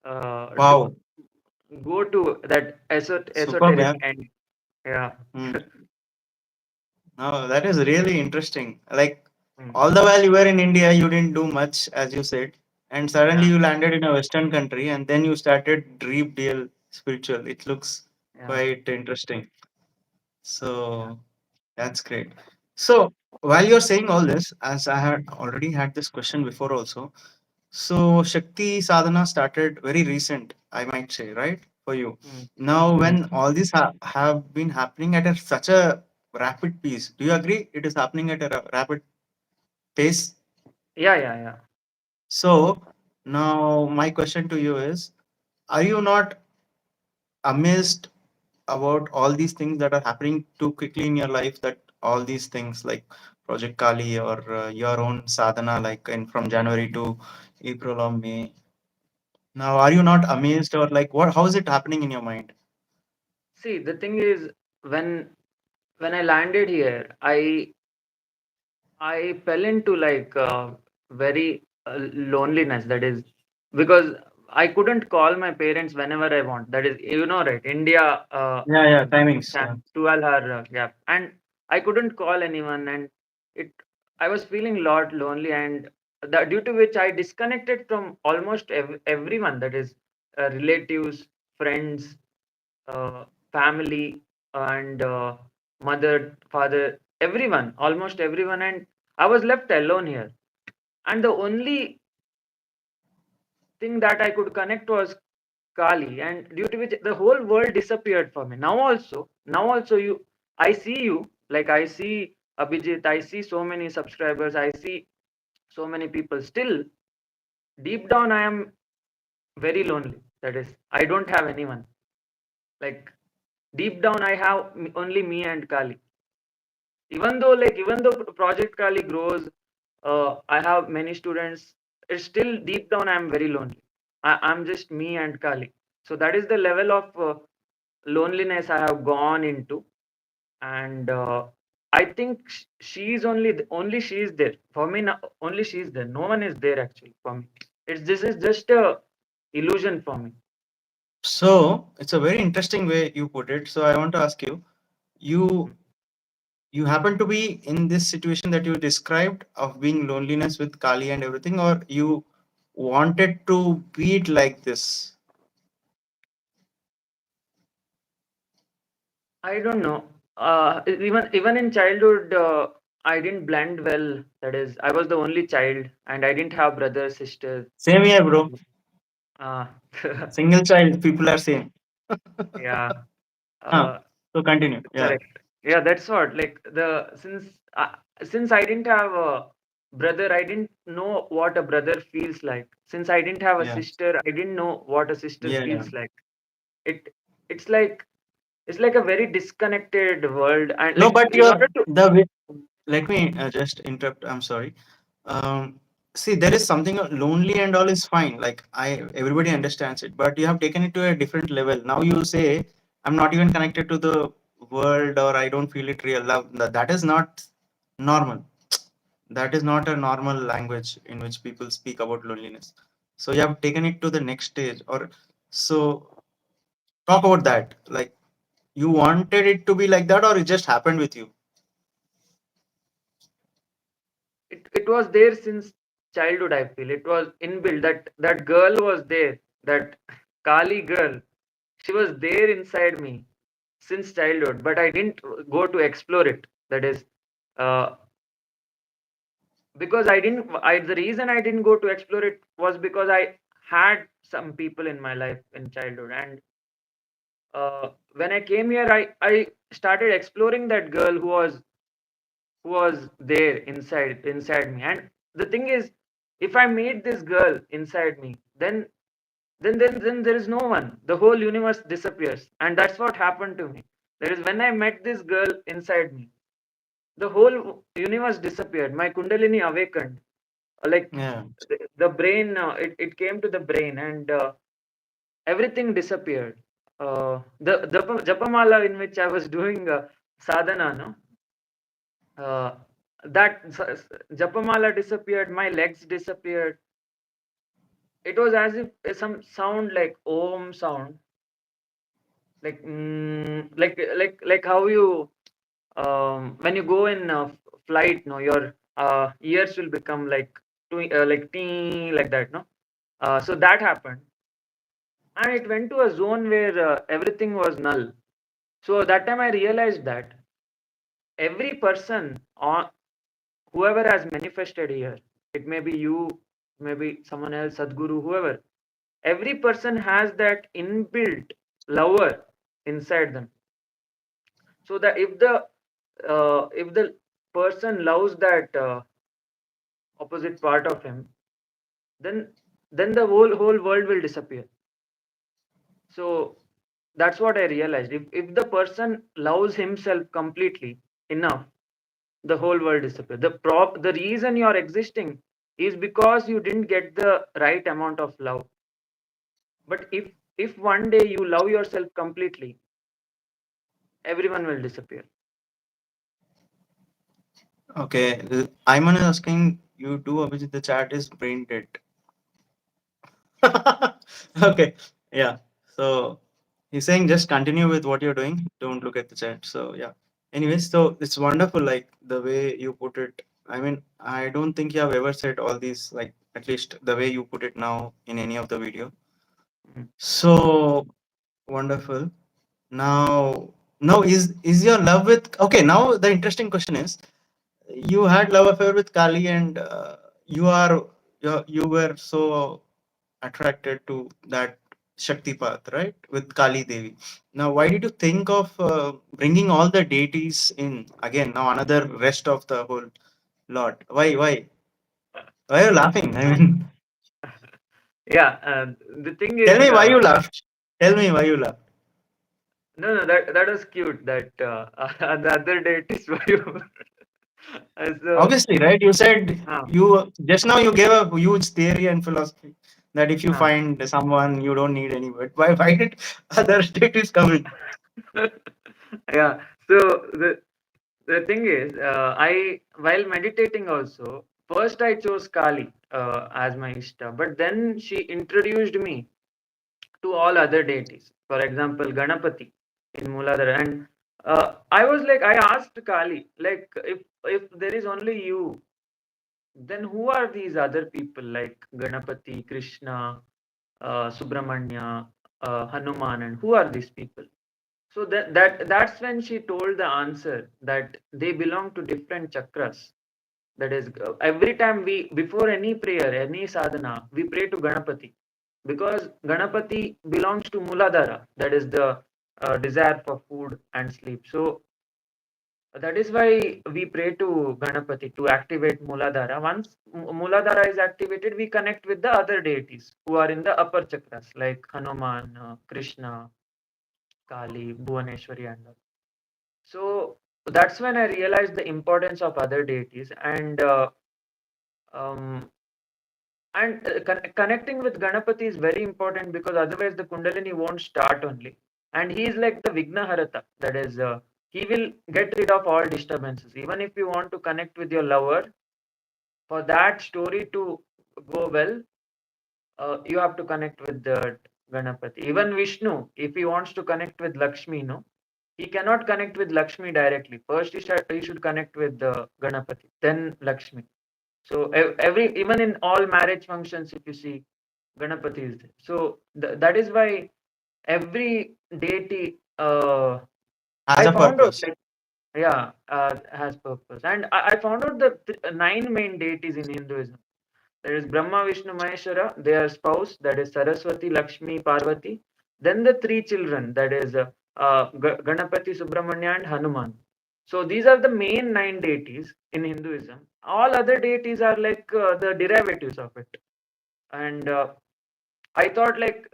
Speaker 2: Wow.
Speaker 1: go to that
Speaker 2: Superb,
Speaker 1: esoteric
Speaker 2: man.
Speaker 1: end. Yeah.
Speaker 2: Mm. No, that is really interesting. Like
Speaker 1: Mm,
Speaker 2: all the while you were in India, you didn't do much, as you said, and suddenly
Speaker 1: yeah.
Speaker 2: you landed in a Western country, and then you started deep deal spiritual. It looks
Speaker 1: Yeah.
Speaker 2: quite interesting.
Speaker 1: Yeah.
Speaker 2: So that's great. So while you're saying all this, as I had already had this question before also, so Shakti sadhana started very recent, I might say, right? For you.
Speaker 1: Mm,
Speaker 2: Now,
Speaker 1: mm.
Speaker 2: when all these have been happening at such a rapid pace, do you agree it is happening at a rapid pace?
Speaker 1: Yeah, yeah, yeah.
Speaker 2: So now my question to you is, are you not amazed about all these things that are happening too quickly in your life, that all these things like Project Kali or your own sadhana, like in from January to April or May. Now, are you not amazed or like what? How is it happening in your mind?
Speaker 1: See, the thing is, when when I landed here, I fell into like very loneliness. That is because I couldn't call my parents whenever I want. That is, right? India,
Speaker 2: Yeah, yeah, timings. Yeah.
Speaker 1: 12-hour gap, and I couldn't call anyone, and it. I was feeling lot lonely, and due to which I disconnected from almost everyone. That is, relatives, friends, uh, family, and mother, father, everyone, almost everyone, and I was left alone here. And the only thing that I could connect was Kali, and due to which the whole world disappeared for me. Now also, I see you, like I see Abhijith, I see so many subscribers, I see so many people. Still, deep down, I am very lonely. That is, I don't have anyone. Like deep down, I have only me and Kali. Even though Project Kali grows, I have many students. It's still deep down I'm very lonely. I'm just me and Kali. So that is the level of loneliness I have gone into, and I think she's only she is there for me now. Only she is there. No one is there actually for me. It's This is just a illusion for me.
Speaker 2: So it's a very interesting way you put it. So I want to ask you, you
Speaker 1: Mm.
Speaker 2: you happen to be in this situation that you described of being loneliness with Kali and everything, or you wanted to be it like this?
Speaker 1: I don't know. Even in childhood, I didn't blend well. That is, I was the only child, and I didn't have brothers, sisters.
Speaker 2: Same here, bro.
Speaker 1: Uh,
Speaker 2: Single child, people are same.
Speaker 1: yeah.
Speaker 2: Huh.
Speaker 1: Uh,
Speaker 2: So continue. Yeah.
Speaker 1: Correct. Yeah, that's what. Like since I didn't have a brother, I didn't know what a brother feels like. Since I didn't have a
Speaker 2: Yeah.
Speaker 1: sister, I didn't know what a sister
Speaker 2: Yeah. Yeah.
Speaker 1: feels like. It it's like it's like a very disconnected world, and
Speaker 2: No,
Speaker 1: like
Speaker 2: but
Speaker 1: in
Speaker 2: you're
Speaker 1: order to.
Speaker 2: the way. Let me just interrupt. I'm sorry. See, there is something lonely and all is fine. Like everybody understands it, but you have taken it to a different level. Now you say, I'm not even connected to the world, or I don't feel it real. Love. That is not normal. That is not a normal language in which people speak about loneliness. So you have taken it to the next stage, or so talk about that. Like you wanted it to be like that, or it just happened with you.
Speaker 1: It was there since childhood. I feel it was inbuilt that girl was there. That Kali girl, she was there inside me since childhood, but I didn't go to explore it. That is, because the reason I didn't go to explore it was because I had some people in my life in childhood, and when I came here, I started exploring that girl who was there inside me. And the thing is, if I meet this girl inside me, then there is no one. The whole universe disappears, and that's what happened to me. That is when I met this girl inside me, the whole universe disappeared. My Kundalini awakened. Like
Speaker 2: Yeah.
Speaker 1: the brain, it came to the brain, and everything disappeared. The Japamala in which I was doing sadhana, no, uh, that Japamala disappeared. My legs disappeared. It was as if some sound like Om sound, like like how you when you go in flight, no, your ears will become like tee like that, no. So that happened, and it went to a zone where everything was null. So that time I realized that every person, or whoever has manifested here, it may be you, maybe someone else, Sadguru, whoever, every person has that inbuilt lover inside them. So that if the person loves that opposite part of him, then the whole world will disappear. So that's what I realized. If the person loves himself completely enough, the whole world disappears. The reason you are existing is because you didn't get the right amount of love. But if one day you love yourself completely, everyone will disappear.
Speaker 2: Okay. Ayman is asking you do Abhijit, the chat is brain dead. Okay. Yeah. So he's saying just continue with what you're doing. Don't look at the chat. So yeah. Anyways, so it's wonderful, like the way you put it. I mean, I don't think you have ever said all these, like at least the way you put it now in any of the video.
Speaker 1: Mhm.
Speaker 2: So wonderful. Now, now is your love with okay? Now the interesting question is, you had love affair with Kali, and you were so attracted to that Shakti path, right? With Kali Devi. Now, why did you think of bringing all the deities in again? Now, another rest of the whole lot. Why? Why are you laughing? I mean,
Speaker 1: Yeah, the thing
Speaker 2: tell
Speaker 1: is,
Speaker 2: me why you laughed. Tell me why you laughed.
Speaker 1: no, that was cute. That the other date is for you. So,
Speaker 2: Obviously, right? You said
Speaker 1: uh,
Speaker 2: you just now you gave a huge theory and philosophy that if you
Speaker 1: uh.
Speaker 2: find someone, you don't need anyone. Why did other deities come in?
Speaker 1: Yeah. So the thing is, I while meditating also, first I chose Kali as my Ishta, but then she introduced me to all other deities. For example, Ganapati in Muladhara, and I was like, I asked Kali, like, if there is only you, then who are these other people like Ganapati, Krishna, Subramanya, Hanuman, and who are these people? So that's when she told the answer that they belong to different chakras. That is, every time we before any prayer, any sadhana, we pray to Ganapati, because Ganapati belongs to Muladhara. That is the desire for food and sleep. So that is why we pray to Ganapati to activate Muladhara. Once Muladhara is activated, we connect with the other deities who are in the upper chakras like Hanuman, Krishna, Kali, Bhuvaneshwari, and all. So that's when I realized the importance of other deities, um, connecting with Ganapati is very important, because otherwise the Kundalini won't start only. And he is like the Vignaharata. That is, he will get rid of all disturbances. Even if you want to connect with your lover, for that story to go well, you have to connect with the Ganapati. Even Vishnu, if he wants to connect with Lakshmi, no, he cannot connect with Lakshmi directly. First, he should connect with the Ganapati, then Lakshmi. So every even in all marriage functions, if you see, Ganapati is there. So that is why every deity.
Speaker 2: Has
Speaker 1: I
Speaker 2: a
Speaker 1: found out
Speaker 2: purpose.
Speaker 1: like Yeah, has purpose. And I found out the nine main deities in Hinduism. There is Brahma, Vishnu, Maheshwara, their spouse, that is Saraswati, Lakshmi, Parvati. Then the three children, that is Ganapati, Subramanya, and Hanuman. So these are the main nine deities in Hinduism. All other deities are like the derivatives of it. And I thought like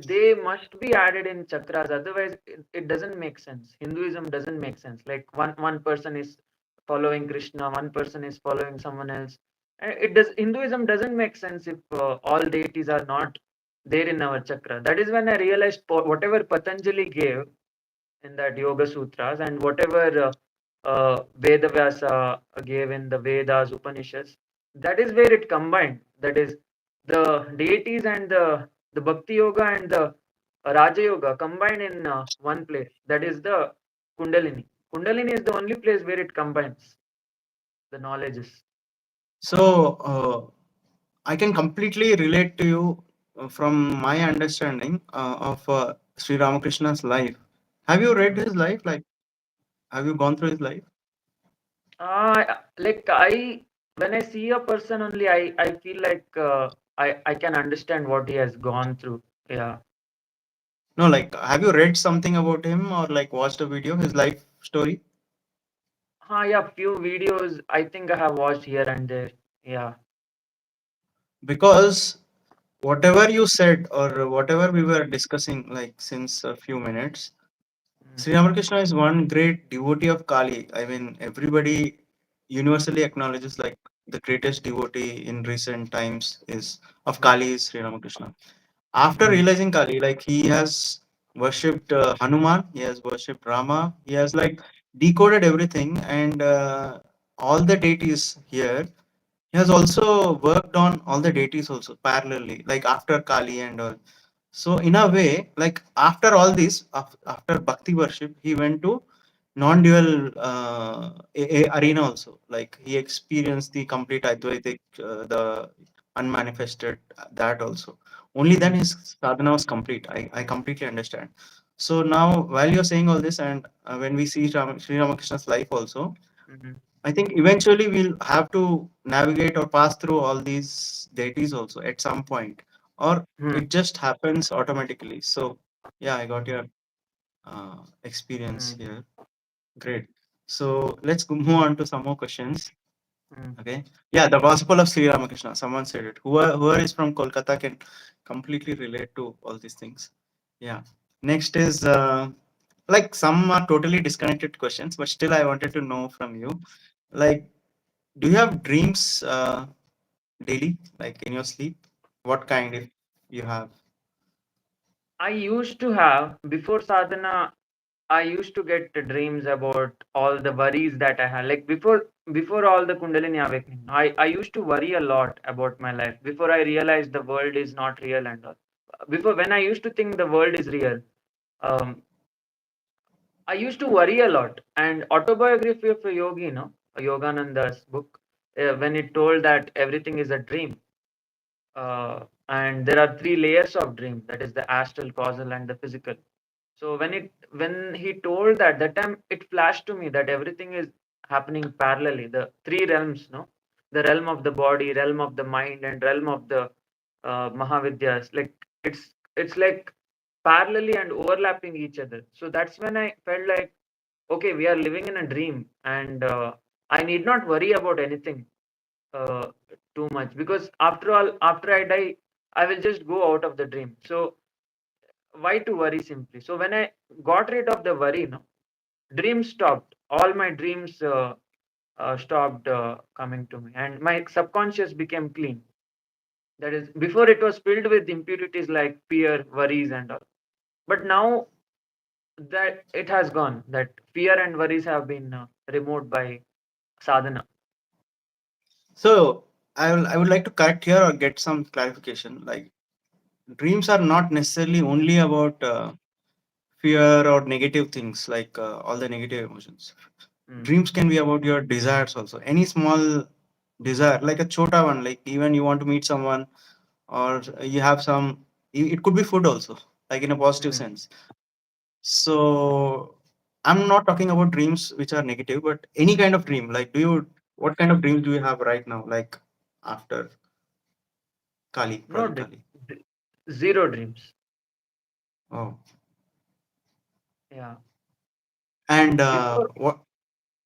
Speaker 1: they must be added in chakras, otherwise it doesn't make sense. Hinduism doesn't make sense. Like one person is following Krishna, one person is following someone else. It does Hinduism doesn't make sense if all deities are not there in our chakra. That is when I realized whatever Patanjali gave in that Yoga Sutras, and whatever Vedavyasa gave in the Vedas, Upanishads, that is where it combined. That is the deities and the Bhakti Yoga and the Raja Yoga combined in one place. That is the Kundalini. Kundalini is the only place where it combines the knowledges.
Speaker 2: So I can completely relate to you from my understanding of Sri Ramakrishna's life. Have you read
Speaker 1: Mm.
Speaker 2: his life? Like, have you gone through his life?
Speaker 1: Like I, when I see a person only, I feel like I can understand what he has gone through. Yeah.
Speaker 2: No, like, have you read something about him or like watched a video, his life story?
Speaker 1: Yeah, few videos I think I have watched here and there. Yeah.
Speaker 2: Because whatever you said or whatever we were discussing, like since a few minutes,
Speaker 1: Mm,
Speaker 2: Sri Ramakrishna is one great devotee of Kali. I mean, everybody universally acknowledges like the greatest devotee in recent times is of
Speaker 1: mm,
Speaker 2: Kali is Sri Ramakrishna. After
Speaker 1: mm,
Speaker 2: realizing Kali, like he has worshipped Hanuman, he has worshipped Rama, he has like decoded everything, and all the deities here. He has also worked on all the deities also parallelly, like after Kali and all. So in a way, like after all this, after bhakti worship, he went to non-dual arena also. Like he experienced the complete Advaitic, the unmanifested, that also. Only then
Speaker 1: mm,
Speaker 2: his sadhana was complete. I completely understand. So now, while you're saying all this, and when we see Sri Ramakrishna's life also,
Speaker 1: mhm,
Speaker 2: I think eventually we'll have to navigate or pass through all these deities also at some point, or
Speaker 1: mm,
Speaker 2: it just happens automatically. So, yeah, I got your experience
Speaker 1: mm,
Speaker 2: here. Great. So let's move on to some more questions.
Speaker 1: mm.
Speaker 2: Okay. Yeah, the Gospel of Sri Ramakrishna. Someone said it. Whoever is from Kolkata can completely relate to all these things. Yeah. Next is like some are totally disconnected questions, but still I wanted to know from you. Like, do you have dreams daily, like in your sleep? What kind, if you have?
Speaker 1: I used to have before sadhana. I used to get the dreams about all the worries that I had. Like before all the Kundalini awakening, I used to worry a lot about my life. Before I realized the world is not real and all. Before when I used to think the world is real, um, I used to worry a lot. And autobiography of a yogi, Yogananda's book, when it told that everything is a dream, and there are three layers of dream. That is the astral, causal, and the physical. So when he told that time it flashed to me that everything is happening parallelly. The three realms, no, the realm of the body, realm of the mind, and realm of the Mahavidyas. Like it's like parallelly and overlapping each other. So that's when I felt like, okay, we are living in a dream, and I need not worry about anything uh, too much, because after all, after I die, I will just go out of the dream. So why to worry simply? So when I got rid of the worry, no, dreams stopped. All my dreams stopped coming to me, and my subconscious became clean. That is, before it was filled with impurities like fear, worries, and all. But now that it has gone, that fear and worries have been removed by sadhana.
Speaker 2: So I would like to correct here or get some clarification. Like dreams are not necessarily only about fear or negative things, like all the negative emotions.
Speaker 1: Mm,
Speaker 2: Dreams can be about your desires also. Any small desire, like a chota one, like even you want to meet someone, or you have some. It could be food also, like in a positive
Speaker 1: mm,
Speaker 2: sense. So I'm not talking about dreams which are negative, but any kind of dream. Like, what kind of dreams do you have right now? Like after Kali,
Speaker 1: No,
Speaker 2: Project Kali.
Speaker 1: zero dreams.
Speaker 2: Oh,
Speaker 1: Yeah.
Speaker 2: and
Speaker 1: Before,
Speaker 2: what?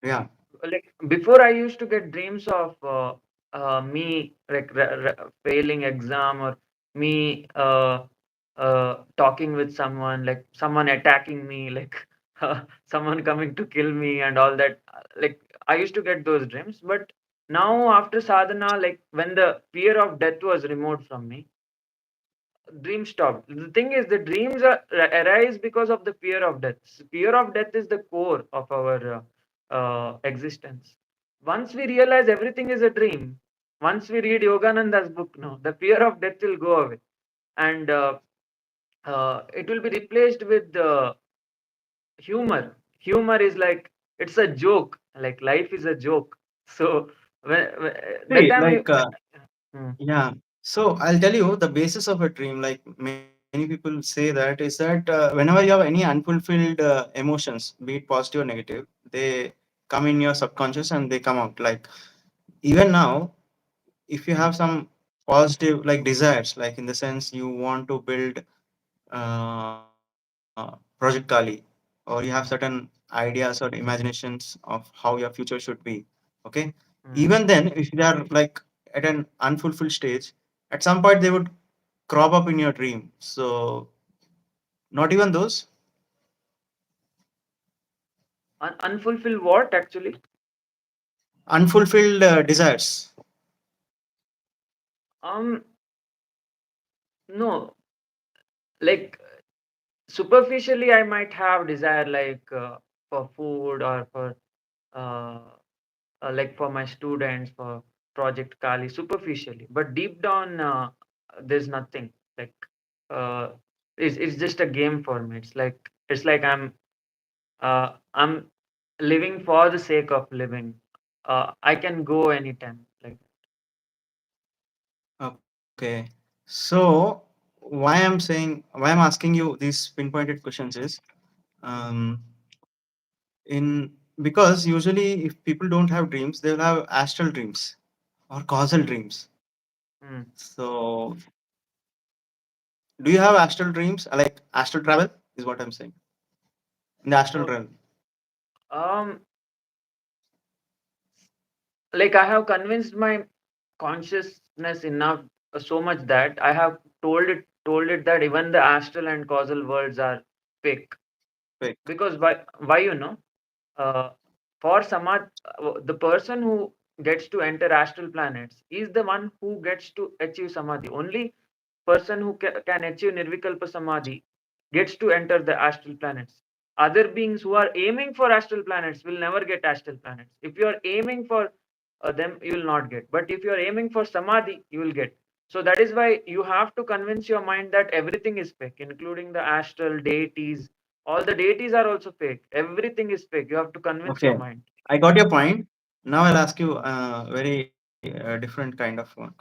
Speaker 2: Yeah.
Speaker 1: like before, I used to get dreams of me like failing exam, or me talking with someone, like someone attacking me, like someone coming to kill me and all that. Like I used to get those dreams, but now after sadhana, like when the fear of death was removed from me, dream stopped. The thing is, the dreams arise because of the fear of death. Fear of death is the core of our existence. Once we realize everything is a dream, once we read Yogananda's book, no, the fear of death will go away, and it will be replaced with humor. Humor is like it's a joke. Like life is a joke. So when that
Speaker 2: See,
Speaker 1: time you.
Speaker 2: like,
Speaker 1: Hmm,
Speaker 2: yeah. So I'll tell you the basis of a dream. Like many people say that is that whenever you have any unfulfilled emotions, be it positive or negative, they come in your subconscious and they come out. Like even now, if you have some positive like desires, like in the sense you want to build Project Kali, or you have certain ideas or imaginations of how your future should be. Okay,
Speaker 1: hmm.
Speaker 2: even then, if you are like at an unfulfilled stage, at some point they would crop up in your dream. So not even those
Speaker 1: Unfulfilled what actually?
Speaker 2: unfulfilled desires.
Speaker 1: Um, no, like superficially, I might have desire like for food, or for uh, like for my students, for Project Kali, superficially. But deep down, there's nothing. Like uh, it's just a game for me. It's like I'm living for the sake of living. I can go anytime. Like
Speaker 2: Okay, so why I'm asking you these pinpointed questions is um, in because usually if people don't have dreams, they'll have astral dreams or causal
Speaker 1: mm,
Speaker 2: dreams.
Speaker 1: mm.
Speaker 2: So do you have astral dreams? Like astral travel is what I'm saying. In the astral
Speaker 1: Oh,
Speaker 2: realm.
Speaker 1: um, like I have convinced my consciousness enough, so much that I have told it that even the astral and causal worlds are fake.
Speaker 2: Fake.
Speaker 1: Because why uh, for Samad, the person who gets to enter astral planets is the one who gets to achieve Samadhi. Only person who can achieve Nirvikalpa Samadhi gets to enter the astral planets. Other beings who are aiming for astral planets will never get astral planets. If you are aiming for them, you will not get. But if you are aiming for Samadhi, you will get. So that is why you have to convince your mind that everything is fake, including the astral deities. All the deities are also fake. Everything is fake. You have to convince your
Speaker 2: Okay.
Speaker 1: mind.
Speaker 2: I got your point. Now I'll ask you a very different kind of question.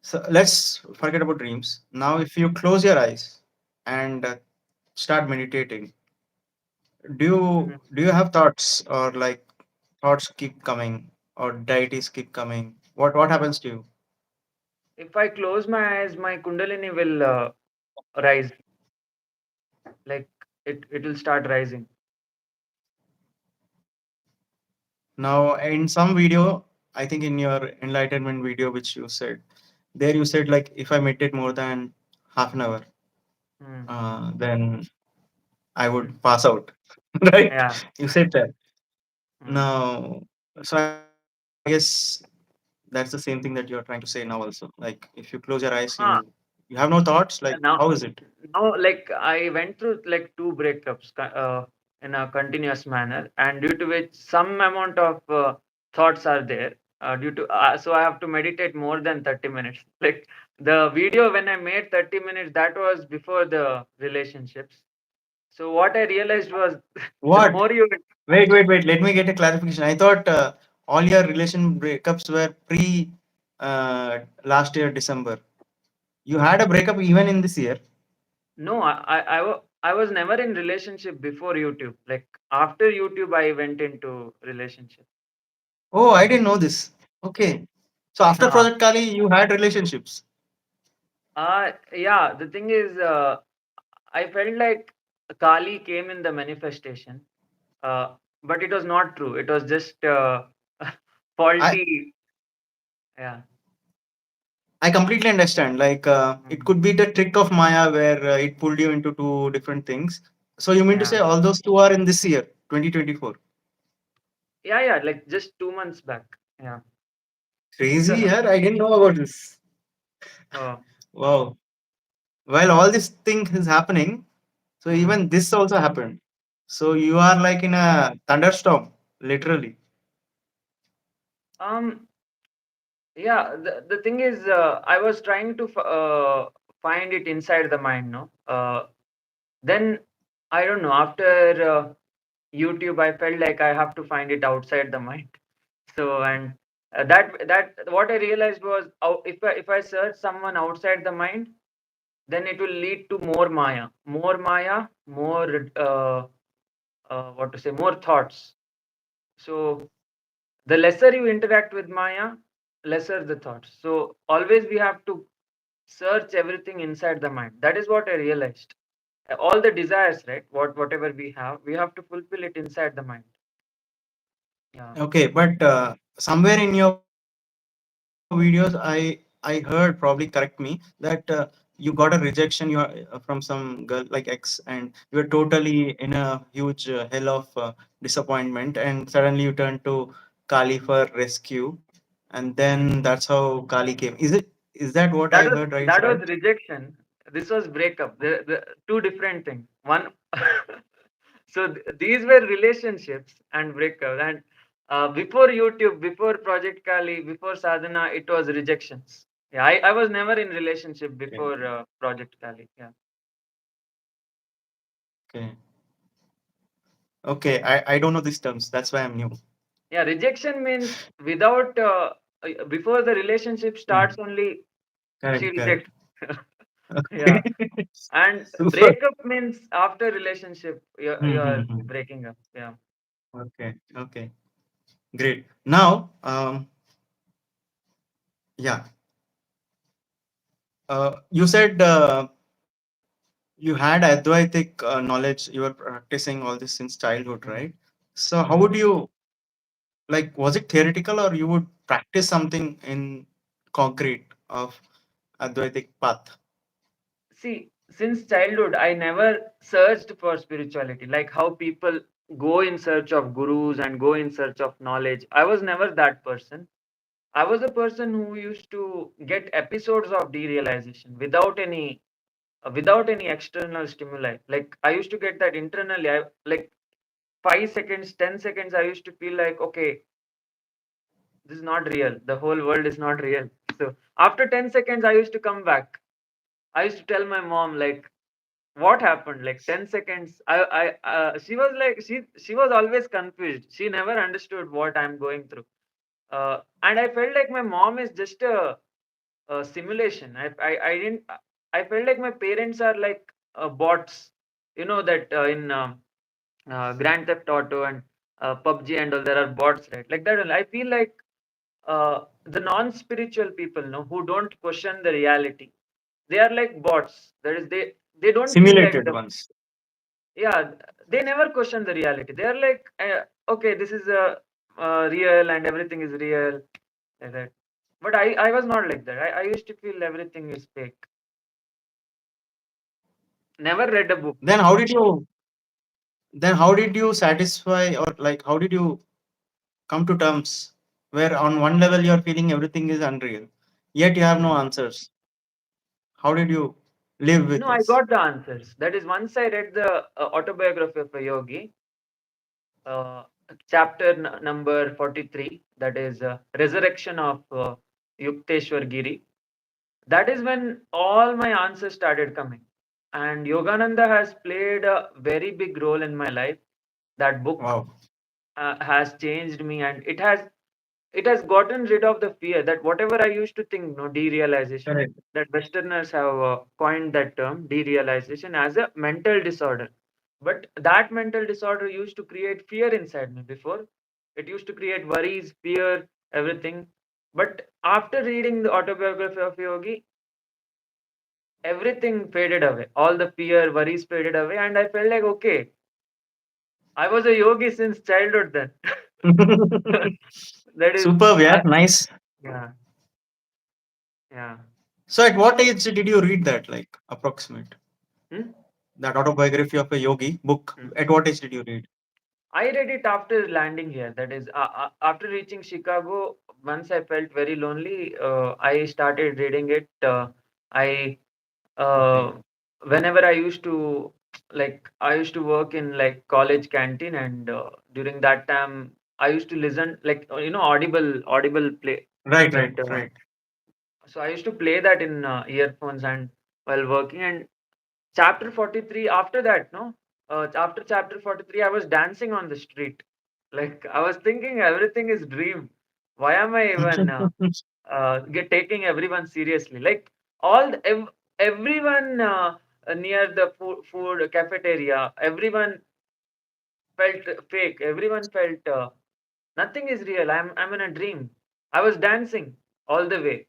Speaker 2: So let's forget about dreams. Now, if you close your eyes and start meditating,
Speaker 1: Mhm.
Speaker 2: do you have thoughts or like thoughts keep coming or deities keep coming? What happens to you?
Speaker 1: If I close my eyes, my Kundalini will rise. Like it will start rising.
Speaker 2: Now, in some video, I think in your enlightenment video, which you said, there you said like if I meditate more than half an hour,
Speaker 1: Hmm.
Speaker 2: then I
Speaker 1: Hmm.
Speaker 2: would pass out. Right?
Speaker 1: Yeah.
Speaker 2: You said that.
Speaker 1: Hmm.
Speaker 2: Now, so I guess that's the same thing that you're trying to say now also. Like if you close your eyes,
Speaker 1: Huh.
Speaker 2: you have no thoughts. Like how is
Speaker 1: Now,
Speaker 2: it?
Speaker 1: like I went through like two breakups in a continuous manner, and due to which some amount of thoughts are there. Due to so I have to meditate more than 30 minutes. Like the video when I made 30 minutes, that was before the relationships. So what I realized was the
Speaker 2: What?
Speaker 1: more you.
Speaker 2: Wait. Let me get a clarification. I thought all your relation breakups were pre last year December. You had a breakup even in this year.
Speaker 1: No, I was never in relationship before YouTube. Like after YouTube, I went into relationship.
Speaker 2: Oh, I didn't know this. Okay. So after
Speaker 1: Uh,
Speaker 2: Project Kali, you had relationships.
Speaker 1: yeah. The thing is, I felt like Kali came in the manifestation, uh, but it was not true. It was just
Speaker 2: I
Speaker 1: faulty. Yeah.
Speaker 2: I completely understand. Like it
Speaker 1: Mhm.
Speaker 2: could be the trick of Maya where it pulled you into two different things. So you mean to
Speaker 1: Yeah.
Speaker 2: say all those two are in this year, 2024?
Speaker 1: Yeah. Yeah. Like just 2 months back. Yeah.
Speaker 2: Crazy,
Speaker 1: So,
Speaker 2: yeah. I didn't know about this.
Speaker 1: uh,
Speaker 2: Wow. While all this thing is happening, so
Speaker 1: mhm.
Speaker 2: even this also happened. So you are like in a thunderstorm, literally.
Speaker 1: um. Yeah. The thing is, I was trying to find it inside the mind. No. Then I don't know. After YouTube, I felt like I have to find it outside the mind. So and that what I realized was, if I search someone outside the mind, then it will lead to more Maya, more what to say, more thoughts. So the lesser you interact with Maya, lesser the thoughts. So always we have to search everything inside the mind. That is what I realized. All the desires, right? Whatever we have to fulfill it inside the mind. Yeah.
Speaker 2: Okay, but somewhere in your videos, I heard, probably correct me, that you got a rejection from some girl like X, and you were totally in a huge hell of disappointment, and suddenly you turned to Kali for rescue, and then that's how Kali came. Is that what I
Speaker 1: That
Speaker 2: heard
Speaker 1: was
Speaker 2: right?
Speaker 1: that was rejection. This was breakup. The two different things. One, so these were relationships and breakup. And before YouTube, before Project Kali, before Sadhana, it was rejections. Yeah, I was never in relationship
Speaker 2: Okay.
Speaker 1: before Project Kali. Yeah,
Speaker 2: Okay. Okay. I don't know these terms. That's why I'm new.
Speaker 1: yeah. Rejection means without before the relationship starts
Speaker 2: Mm.
Speaker 1: only she
Speaker 2: Correct. Correct.
Speaker 1: rejects. Yeah,
Speaker 2: Okay.
Speaker 1: and
Speaker 2: Super.
Speaker 1: breakup means after relationship you're
Speaker 2: Mm-hmm.
Speaker 1: breaking up. Yeah.
Speaker 2: Okay. Okay. Great. Now, yeah, you said you had Advaitic knowledge. You were practicing all this since childhood, right?
Speaker 1: Mhm.
Speaker 2: So, how would you like? Was it theoretical, or you would practice something in concrete of Advaitic path?
Speaker 1: See, since childhood, I never searched for spirituality, like how people go in search of gurus and go in search of knowledge. I was never that person. I was a person who used to get episodes of derealization without any external stimuli. Like I used to get that internally. Like 5 seconds, 10 seconds. I used to feel like, okay, this is not real. The whole world is not real. So after 10 seconds, I used to come back. I used to tell my mom like what happened like 10 seconds. She was like she was always confused. She never understood what I'm going through. And I felt like my mom is just a simulation. I didn't. I felt like my parents are like bots. You know that in Grand Theft Auto and PUBG and all, there are bots, right? Like that. I feel like the non-spiritual people, no, who don't question the reality, they are like bots. That is, they don't feel like
Speaker 2: Simulated
Speaker 1: the,
Speaker 2: ones.
Speaker 1: yeah, they never question the reality. They are like, okay, this is real and everything is real, like that. But I was not like that. I used to feel everything is fake. Never read a book.
Speaker 2: Then how did you? Then how did you satisfy, or like how did you come to terms where on one level you're feeling everything is unreal, yet you have no
Speaker 1: Hmm.
Speaker 2: answers? How did you live with
Speaker 1: No, I
Speaker 2: this?
Speaker 1: got the answers. That is, once I read the autobiography of a yogi, uh, chapter number 43, that is resurrection of Yukteswar Giri. That is when all my answers started coming. And Yogananda has played a very big role in my life. That book
Speaker 2: Wow.
Speaker 1: has changed me, and it has. it has gotten rid of the fear that whatever I used to think, no, derealization,
Speaker 2: Correct.
Speaker 1: that Westerners have coined that term, derealization, as a mental disorder. But that mental disorder used to create fear inside me before. It used to create worries, fear, everything. But after reading the autobiography of Yogi, everything faded away. All the fear, worries faded away. And I felt like, okay, I was a yogi since childhood then. That is,
Speaker 2: Superb,
Speaker 1: I,
Speaker 2: yeah, nice.
Speaker 1: yeah, yeah.
Speaker 2: So at what age did you read that, like approximate?
Speaker 1: Hmm?
Speaker 2: That autobiography of a yogi book.
Speaker 1: Hmm.
Speaker 2: At what age did you read?
Speaker 1: I read it after landing here. That is, after reaching Chicago, once I felt very lonely, I started reading it. I
Speaker 2: Okay.
Speaker 1: uh, Whenever I used to, like, I used to work in like college canteen, and during that time, I used to listen, like, audible play
Speaker 2: Right, right,
Speaker 1: that.
Speaker 2: right.
Speaker 1: So I used to play that in earphones and while working. And chapter 43, after that, no, after chapter 43, I was dancing on the street. Like, I was thinking everything is dream. Why am I even taking everyone seriously? Like, everyone near the food cafeteria, everyone felt fake. Everyone felt nothing is real. I'm in a dream. I was dancing all the way.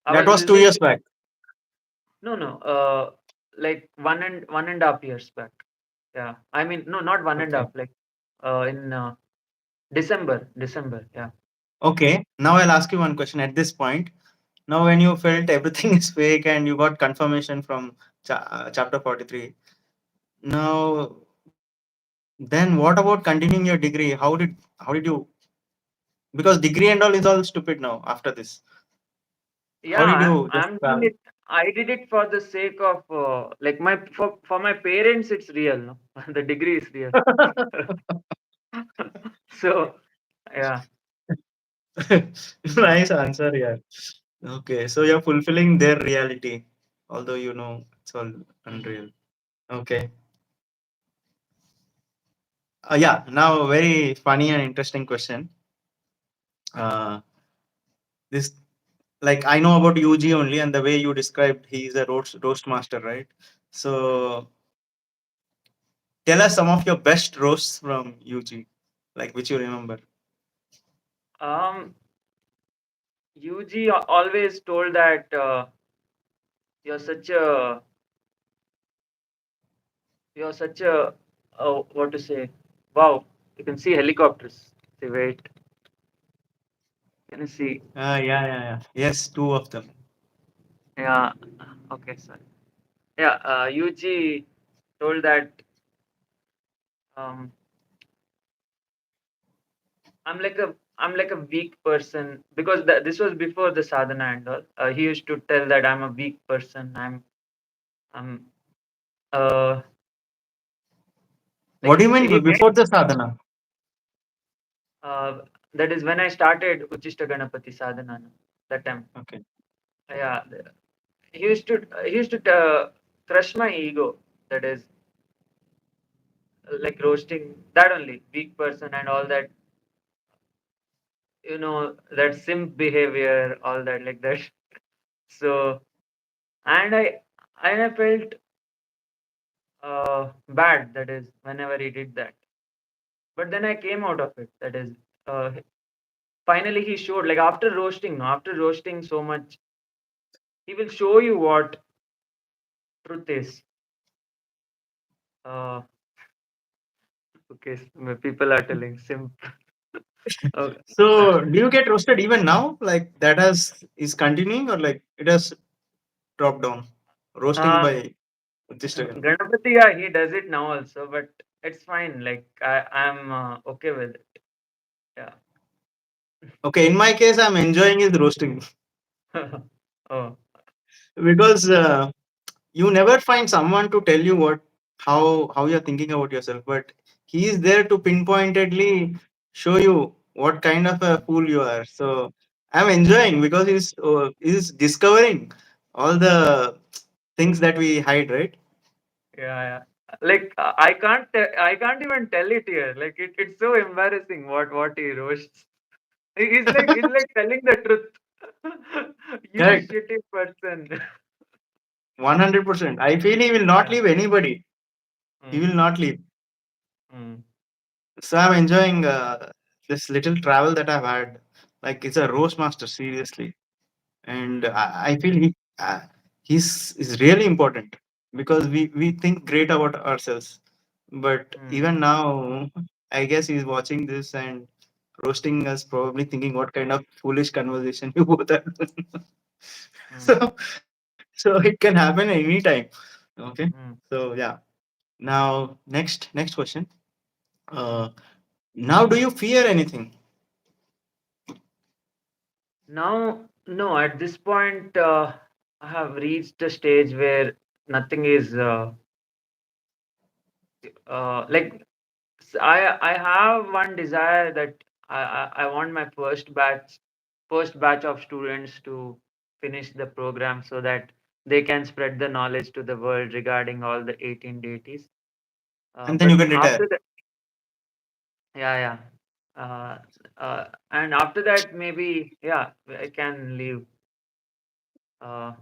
Speaker 1: I
Speaker 2: That
Speaker 1: was
Speaker 2: was two
Speaker 1: listening
Speaker 2: years
Speaker 1: to,
Speaker 2: back.
Speaker 1: no, no, like one and a half years back. Yeah, I mean, no, not one and a
Speaker 2: Okay.
Speaker 1: half. Like, in December. Yeah.
Speaker 2: Okay. Now I'll ask you one question at this point. Now, when you felt everything is fake and you got confirmation from chapter 43, now then what about continuing your degree? How did you, because degree and all is all stupid now after this.
Speaker 1: Yeah,
Speaker 2: How did
Speaker 1: I'm
Speaker 2: you just
Speaker 1: I'm doing it. I did it for the sake of like for my parents. It's real. No, the degree is real. So yeah.
Speaker 2: nice answer, yeah. Okay, so you're fulfilling their reality, although you know it's all
Speaker 1: Mhm.
Speaker 2: unreal. Okay. Yeah, now a very funny and interesting question. Uh, this, like, I know about UG only, and the way you described, he's a roast master, right?
Speaker 1: Mm.
Speaker 2: So tell us some of your best roasts from UG, like which you remember.
Speaker 1: Um, UG always told that you're such a you're such a what to say? Wow, you can see helicopters. See, wait, can you see?
Speaker 2: Yeah, yeah, yeah. Yes, two of them.
Speaker 1: Yeah. Okay, sorry. Yeah, UG told that um, I'm like a weak person because this was before the sadhana and all. He used to tell that I'm a weak person. I'm uh
Speaker 2: What do
Speaker 1: like
Speaker 2: you mean
Speaker 1: he made
Speaker 2: before the sadhana?
Speaker 1: uh that is when I started Uchishta Ganapati sadhana. No, that time,
Speaker 2: Okay.
Speaker 1: yeah, he used to crush my ego. That is like roasting that only weak person and all that. That simp behavior, all that like that. So and I felt bad, that is whenever he did that, but then I came out of it. That is finally he showed, like, after roasting, no, after roasting so much, he will show you what truth is. uh okay, people are telling simp. Okay.
Speaker 2: So do you get roasted even now? Like that has is continuing, or like it has dropped down? Roasting
Speaker 1: uh
Speaker 2: by Uttishtagan.
Speaker 1: Ganapati, yeah, he does it now also, but it's fine. Like, I'm okay with it. Yeah.
Speaker 2: Okay, in my case, I'm enjoying his roasting
Speaker 1: Oh,
Speaker 2: because you never find someone to tell you how you're thinking about yourself, but he is there to pinpointedly show you what kind of a fool you are. So I'm enjoying because he's discovering all the things that we hide, right?
Speaker 1: yeah, yeah. Like, I can't even tell it here. Like, it's so embarrassing what he roasts. He's like telling the truth. You
Speaker 2: Correct.
Speaker 1: shitty person.
Speaker 2: 100%. I feel he will not
Speaker 1: Yeah.
Speaker 2: leave anybody. He
Speaker 1: Mm,
Speaker 2: will not leave.
Speaker 1: mm,
Speaker 2: So I'm enjoying this little travel that I've had. Like it's a roast master, seriously. And
Speaker 1: mm,
Speaker 2: I feel he's is really important because we think great about ourselves. But
Speaker 1: mm,
Speaker 2: even now, I guess he's watching this and roasting us, probably thinking what kind of foolish conversation you both are doing.
Speaker 1: mm,
Speaker 2: So so it can happen anytime. Okay.
Speaker 1: mm,
Speaker 2: So yeah. Now next question.
Speaker 1: mm.
Speaker 2: Uh, now do you fear anything?
Speaker 1: Now, no, at this point, I have reached a stage where nothing is like I have one desire that I want my first batch of students to finish the program so that they can spread the knowledge to the world regarding all the 18 deities.
Speaker 2: And then you
Speaker 1: But
Speaker 2: can retire.
Speaker 1: after that, yeah, yeah. Uh, and after that, maybe, yeah, I can leave. Uh,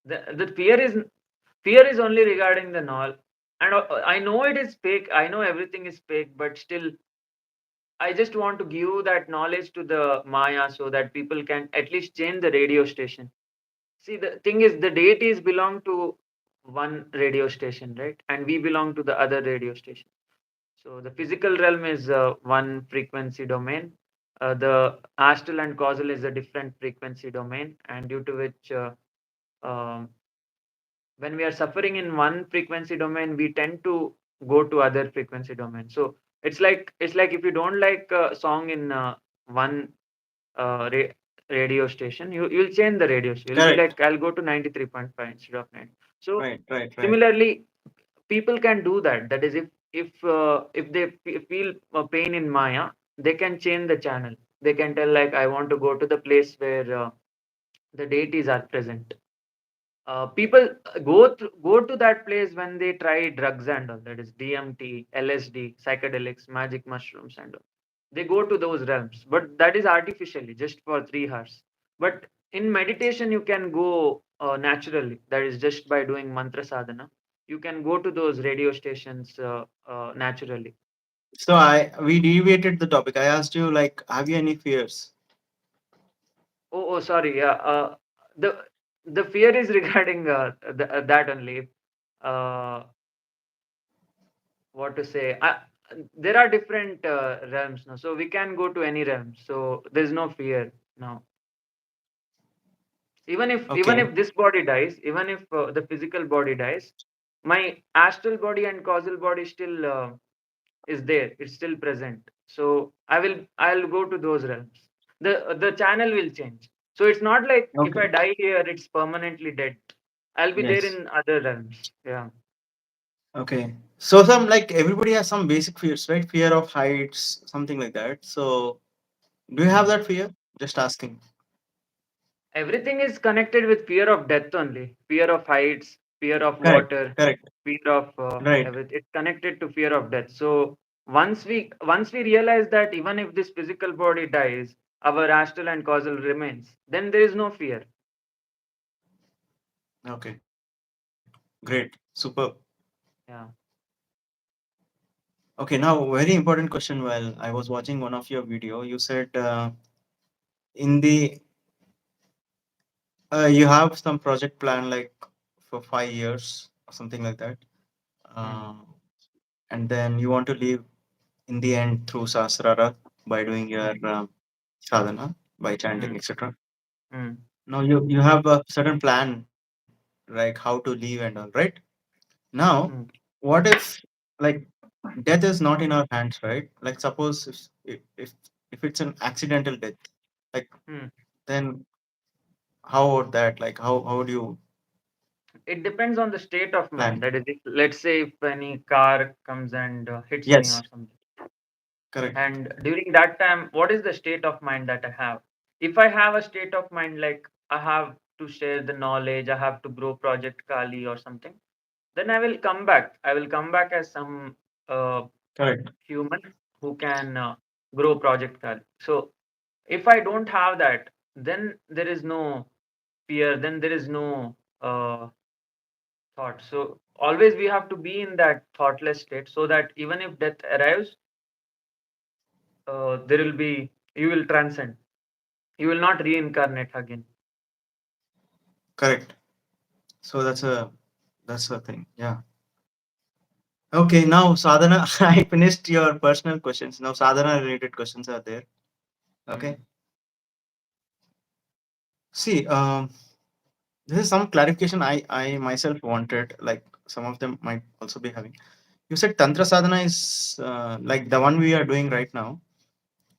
Speaker 1: the fear is only regarding the null, and I know it is fake. I know everything is fake, but still, I just want to give that knowledge to the Maya so that people can at least change the radio station. See, the thing is, the deities belong to one radio station, right? And we belong to the other radio station. So the physical realm is one frequency domain. The astral and causal is a different frequency domain, and due to which um, when we are suffering in one frequency domain, we tend to go to other frequency domain. So it's like if you don't like a song in one uh, ra- radio station, you'll change the radios. You'll be
Speaker 2: Correct.
Speaker 1: like, I'll go to 93.5 instead of 90. So
Speaker 2: Right, right, right.
Speaker 1: similarly, people can do that. That is, if they feel pain in Maya, they can change the channel. They can tell like, I want to go to the place where the deities are present. People go to that place when they try drugs and all, that is DMT, LSD, psychedelics, magic mushrooms and all. They go to those realms, but that is artificially just for 3 hours. But in meditation, you can go naturally. That is just by doing mantra sadhana. You can go to those radio stations naturally.
Speaker 2: So we deviated the topic. I asked you like, have you any fears?
Speaker 1: Oh, sorry. Yeah. The the fear is regarding that only. Uh, what to say, there are different realms now, so we can go to any realm, so there's no fear now. Even if
Speaker 2: Okay.
Speaker 1: this body dies, even if the physical body dies, my astral body and causal body still is there, it's still present. So I'll go to those realms. The channel will change, so it's not like if I
Speaker 2: Okay.
Speaker 1: die here it's permanently dead. I'll be there
Speaker 2: Yes.
Speaker 1: in other realms. Yeah.
Speaker 2: Okay. So some like everybody has some basic fears, right? Fear of heights, something like that. So do you have
Speaker 1: Hmm.
Speaker 2: that fear? Just asking.
Speaker 1: Everything is connected with fear of death only. Fear of heights, fear of
Speaker 2: Correct.
Speaker 1: water,
Speaker 2: Correct.
Speaker 1: fear of
Speaker 2: Right.
Speaker 1: everything. It's connected to fear of death. So once we realize that even if this physical body dies, our astral and causal remains, then there is no fear.
Speaker 2: Okay. Great. Super.
Speaker 1: Yeah.
Speaker 2: Okay. Now, very important question. While I was watching one of your video, you said in the you have some project plan like for 5 years or something like that.
Speaker 1: Hmm.
Speaker 2: Uh, and then you want to leave in the end through Sahasrara by doing your
Speaker 1: Hmm.
Speaker 2: sadhana, by chanting,
Speaker 1: Hmm.
Speaker 2: etc.
Speaker 1: Hmm.
Speaker 2: Now you have a certain plan, like how to leave and all, right? Now,
Speaker 1: Hmm.
Speaker 2: what if like death is not in our hands, right? Like suppose if it's an accidental death, like
Speaker 1: Hmm.
Speaker 2: then how about that? Like how do you
Speaker 1: It depends on the state of
Speaker 2: plan?
Speaker 1: mind. That is, if, let's say if any car comes and hits me or
Speaker 2: Yes,
Speaker 1: something.
Speaker 2: correct.
Speaker 1: And during that time, what is the state of mind that I have? If I have a state of mind like I have to share the knowledge, I have to grow Project Kali or something, then I will come back. I will come back as some uh,
Speaker 2: Correct.
Speaker 1: human who can. grow project Kali. So if I don't have that, then there is no fear, then there is no thought. So always we have to be in that thoughtless state, so that even if death arrives, there will be, you will transcend, you will not reincarnate again.
Speaker 2: Correct. So that's a thing. Yeah. Okay, now sadhana, I finished your personal questions. Now sadhana related questions are there.
Speaker 1: Hmm.
Speaker 2: Okay. See, this is some clarification I myself wanted. Like some of them might also be having. You said tantra sadhana is like the one we are doing right now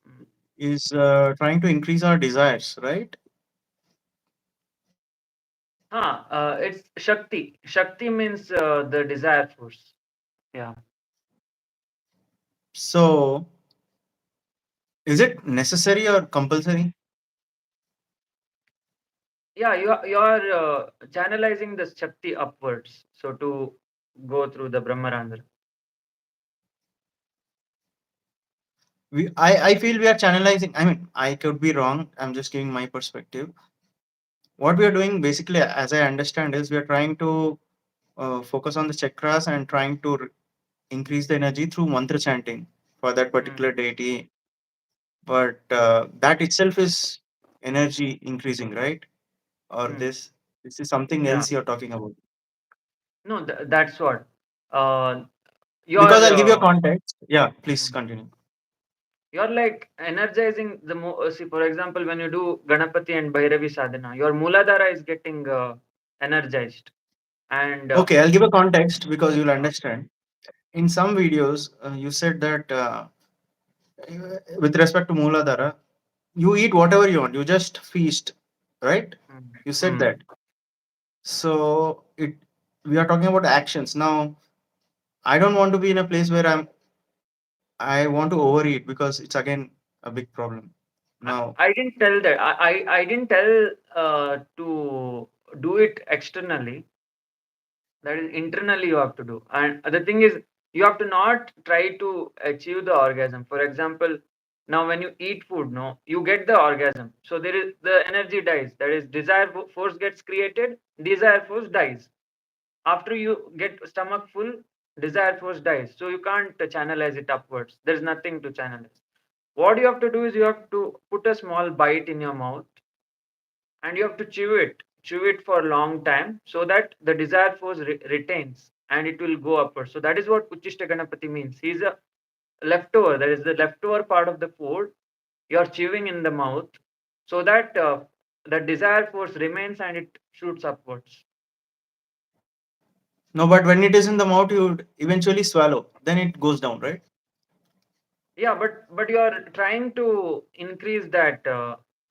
Speaker 1: Mm.
Speaker 2: is trying to increase our desires, right?
Speaker 1: It's Shakti. Shakti means the desire force. Yeah.
Speaker 2: So is it necessary or compulsory?
Speaker 1: Yeah, you are channelizing the Shakti upwards. So to go through the Brahmarandra.
Speaker 2: I feel we are channelizing. I mean, I could be wrong. I'm just giving my perspective. What we are doing basically, as I understand, is we are trying to focus on the chakras and trying to increase the energy through mantra chanting for that
Speaker 1: Hmm.
Speaker 2: particular deity. But that itself is energy increasing, right? Or
Speaker 1: Hmm.
Speaker 2: this is something
Speaker 1: Yeah.
Speaker 2: else you're talking about.
Speaker 1: No, that's what. Uh,
Speaker 2: Because
Speaker 1: you're
Speaker 2: I'll give you a
Speaker 1: uh,
Speaker 2: context. Yeah, please
Speaker 1: mhm.
Speaker 2: continue.
Speaker 1: You're like energizing the see, for example, when you do Ganapati and Bhairavi sadhana, your Muladhara is getting energized. And
Speaker 2: Okay, I'll give a context because you'll
Speaker 1: uh,
Speaker 2: understand. In some videos, you said that with respect to Mooladhara, you eat whatever you want, you just feast, right?
Speaker 1: mm,
Speaker 2: You said
Speaker 1: mm.
Speaker 2: that. So we are talking about actions. Now, I don't want to be in a place where I want to overeat because it's again a big problem. Now,
Speaker 1: I didn't tell that. I didn't tell to do it externally. That is internally you have to do. And the thing is, you have to not try to achieve the orgasm. For example, now when you eat food, no, you get the orgasm. So there is the energy dies. That is desire force gets created, desire force dies. After you get stomach full, desire force dies. So you can't channelize it upwards. There's nothing to channelize. What you have to do is you have to put a small bite in your mouth, and you have to chew it for a long time, so that the desire force retains and it will go upwards. So that is what Uchishta Ganapati means. He's a leftover. That is the leftover part of the food you are chewing in the mouth, so that the desire force remains and it shoots upwards.
Speaker 2: no, but when it is in the mouth, you would eventually swallow. Then it goes down, right?
Speaker 1: Yeah, but you are trying to increase that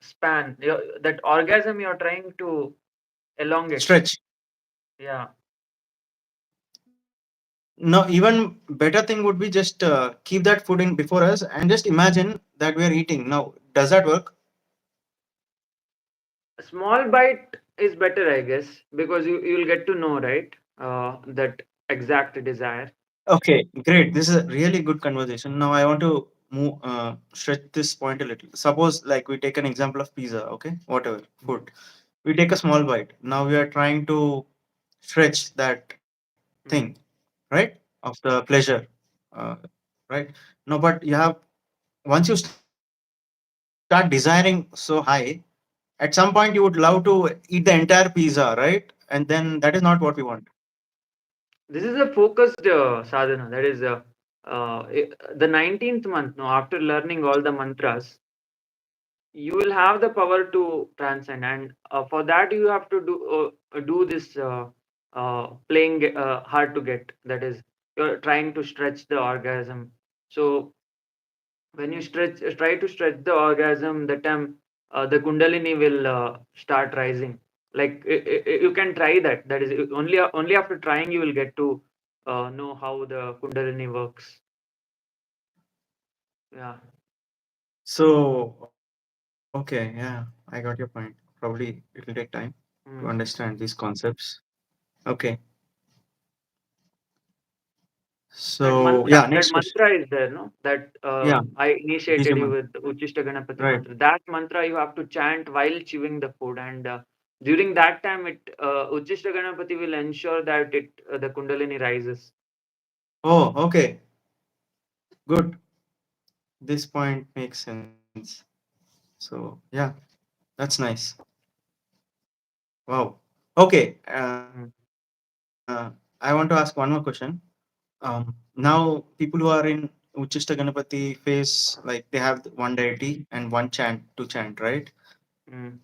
Speaker 1: span, that orgasm you are trying to elongate.
Speaker 2: Stretch.
Speaker 1: Yeah.
Speaker 2: No, even better thing would be just keep that food in before us and just imagine that we are eating. Now, does that work?
Speaker 1: A small bite is better, I guess, because you'll get to know, right, that exact desire.
Speaker 2: Okay, great. This is a really good conversation. Now I want to stretch this point a little. Suppose, like, we take an example of pizza, okay, whatever
Speaker 1: Mm,
Speaker 2: food. We take a small bite. Now we are trying to stretch that thing,
Speaker 1: mm.
Speaker 2: right, of the pleasure, uh, right? No, but you have once you start desiring so high, at some point you would love to eat the entire pizza, right? And then that is not what we want.
Speaker 1: This is a focused sadhana. That is the 19th month. No, after learning all the mantras, you will have the power to transcend, and for that you have to do this playing hard to get. That is, you're trying to stretch the orgasm. So when you try to stretch the orgasm, the time the kundalini will start rising. Like you can try that. That is only after trying you will get to know how the kundalini works. Yeah.
Speaker 2: So, okay, yeah, I got your point. Probably it will take time to
Speaker 1: Mm.
Speaker 2: understand these concepts. Okay. So yeah,
Speaker 1: That
Speaker 2: next question.
Speaker 1: mantra is there, no? That
Speaker 2: Yeah,
Speaker 1: I initiated you
Speaker 2: Bijaman.
Speaker 1: with Uchishta Ganapati
Speaker 2: Right.
Speaker 1: mantra. That mantra you have to chant while chewing the food, and during that time, Uchishta Ganapati will ensure that the Kundalini rises.
Speaker 2: Oh, okay. Good. This point makes sense. So yeah, that's nice. Wow. Okay.
Speaker 1: Mm,
Speaker 2: I want to ask one more question. Now, people who are in Uchishta Ganapati face like they have one deity and one chant to chant, right?
Speaker 1: mm,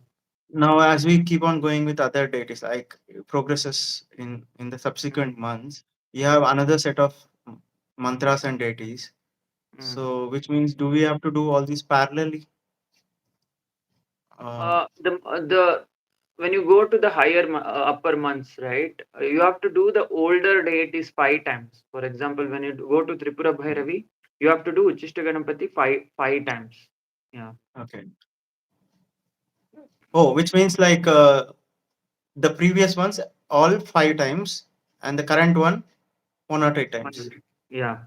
Speaker 2: Now, as we keep on going with other deities, like progresses in the
Speaker 1: mm,
Speaker 2: subsequent months, you have another set of mantras and deities.
Speaker 1: mm.
Speaker 2: So, which means, do we have to do all these parallelly? Uh,
Speaker 1: The when you go to the upper months, right? You have to do the older deities 5 times. For example, when you go to Tripura Bhairavi, you have to do Uchishta Ganapati five times. Yeah,
Speaker 2: okay. Oh, which means like the previous ones all 5 times, and the current one 1 or 2 times.
Speaker 1: yeah.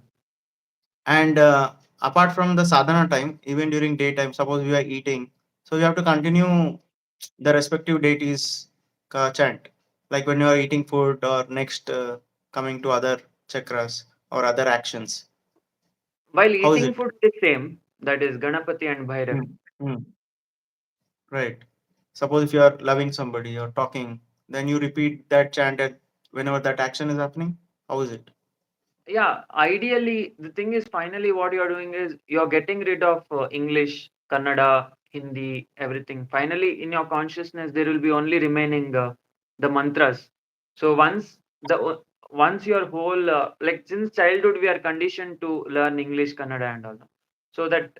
Speaker 2: And apart from the sadhana time, even during daytime, suppose we are eating, so you have to continue the respective deities chant, like when you are eating food or next coming to other chakras or other actions.
Speaker 1: While
Speaker 2: How is
Speaker 1: eating
Speaker 2: it?
Speaker 1: food is same, that is Ganapati and Bhairavi.
Speaker 2: Mm, mm, right. Suppose if you are loving somebody or talking, then you repeat that chant at whenever that action is happening. How is it?
Speaker 1: Yeah, ideally, the thing is, finally, what you're doing is you're getting rid of English, Kannada, Hindi, everything. Finally, in your consciousness, there will be only remaining the mantras. So once your whole like since childhood, we are conditioned to learn English, Kannada, and all that. So that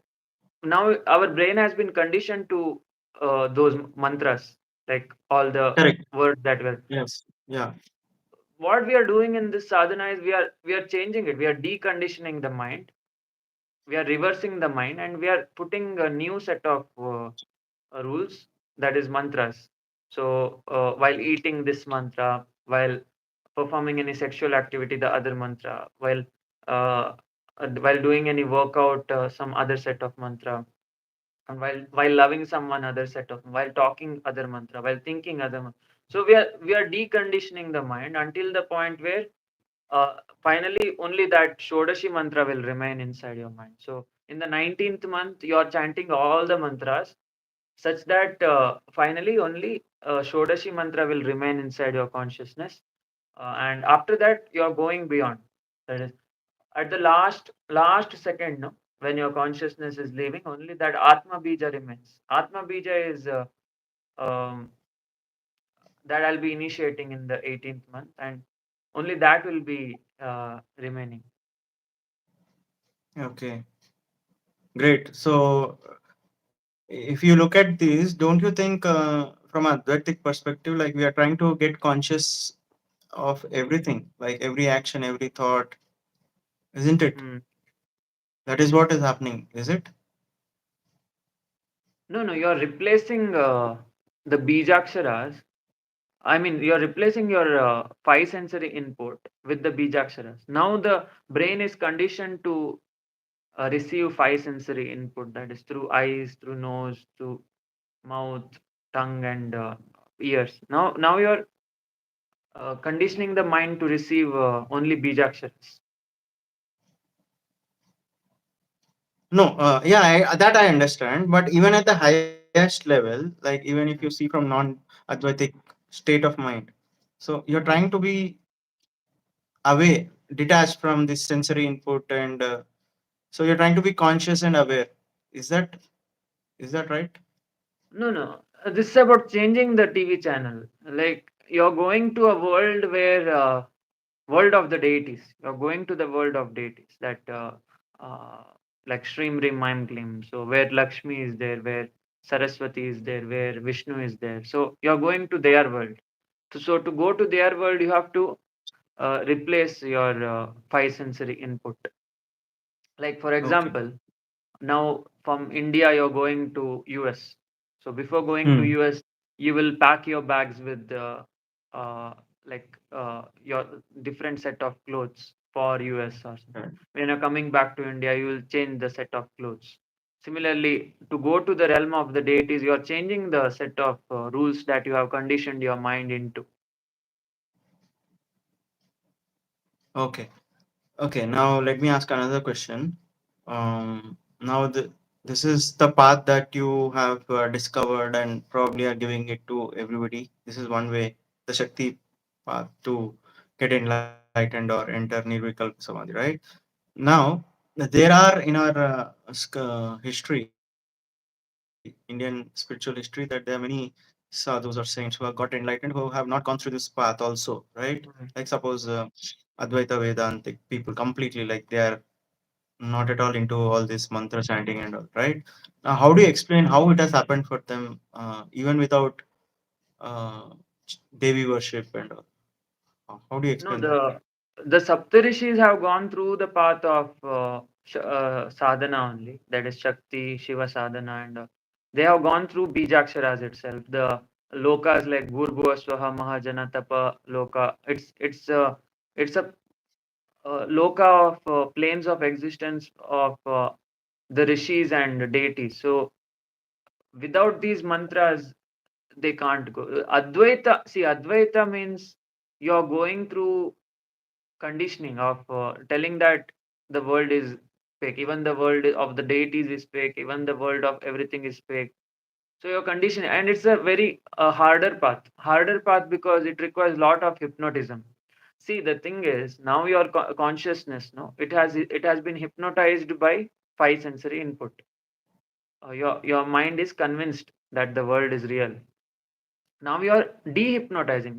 Speaker 1: now our brain has been conditioned to those mantras, like all the
Speaker 2: Correct.
Speaker 1: words that were.
Speaker 2: Yes. Yeah.
Speaker 1: What we are doing in this sadhana is we are changing it. We are deconditioning the mind, we are reversing the mind, and we are putting a new set of rules, that is mantras. So while eating this mantra, while performing any sexual activity the other mantra, uh, while doing any workout some other set of mantra, and while loving someone other set of, while talking other mantra, while thinking so we are deconditioning the mind until the point where uh, finally only that Shodashi mantra will remain inside your mind. So in the 19th month, you are chanting all the mantras such that finally only Shodashi mantra will remain inside your consciousness. And after that, you are going beyond. That is, at the last second, no, when your consciousness is leaving, only that Atma Bija remains. Atma Bija is um, that I'll be initiating in the 18th month, and only that will be remaining.
Speaker 2: Okay. Great. So, if you look at these, don't you think, from a Advaitic perspective, like we are trying to get conscious of everything, like every action, every thought, isn't it?
Speaker 1: Hmm.
Speaker 2: That is what is happening, is it?
Speaker 1: No, no, you're replacing the bijaksharas. I mean, you're replacing your five sensory input with the bijaksharas. Now the brain is conditioned to receive five sensory input, that is through eyes, through nose, through mouth, tongue, and ears. Now you're conditioning the mind to receive only bijaksharas.
Speaker 2: No, yeah, that I understand. But even at the highest level, like even if you see from non-Advaitic state of mind, so you're trying to be away, detached from this sensory input, and so you're trying to be conscious and aware. Is that is that right?
Speaker 1: No, no. This is about changing the TV channel. Like you're going to a world where world of the deities. You're going to the world of deities that uh, like Shrim Rim Mime Klim. So where Lakshmi is there, where Saraswati is there, where Vishnu is there. So you're going to their world. So to go to their world, you have to replace your five sensory input. Like for
Speaker 2: Okay.
Speaker 1: example, now from India you're going to US. So before going to
Speaker 2: Hmm.
Speaker 1: US, you will pack your bags with uh, like your different set of clothes for US or something.
Speaker 2: Right.
Speaker 1: When you're coming back to India, you will change the set of clothes. Similarly, to go to the realm of the deities, you are changing the set of rules that you have conditioned your mind into.
Speaker 2: Okay. Okay. Now let me ask another question. Now this is the path that you have discovered and probably are giving it to everybody. This is one way, the Shakti path to get enlightened or enter Nirvikalpa Samadhi, right? Now, there are in our history, Indian spiritual history, that there are many sadhus or saints who have got enlightened who have not gone through this path also, right? Like suppose Advaita Vedantic people completely, like they are not at all into all this mantra chanting and all, right? Now, how do you explain how it has happened for them, even without uh, Devi worship and all? How do you
Speaker 1: No,
Speaker 2: explain that?
Speaker 1: the Saptarishis have gone through the path of sadhana only. That is Shakti, Shiva sadhana, and they have gone through Bijaksharas itself. The lokas like Bhurbhuva Swaha Mahajana Tapa Loka. It's a loka of planes of existence of the rishis and deities. So without these mantras, they can't go. Advaita, see, Advaita means you're going through conditioning of telling that the world is fake, even the world of the deities is fake, even the world of everything is fake. So you're conditioning, and it's a very harder path because it requires a lot of hypnotism. See, the thing is, now your consciousness, no, it has been hypnotized by five sensory input. Your mind is convinced that the world is real. Now you're dehypnotizing.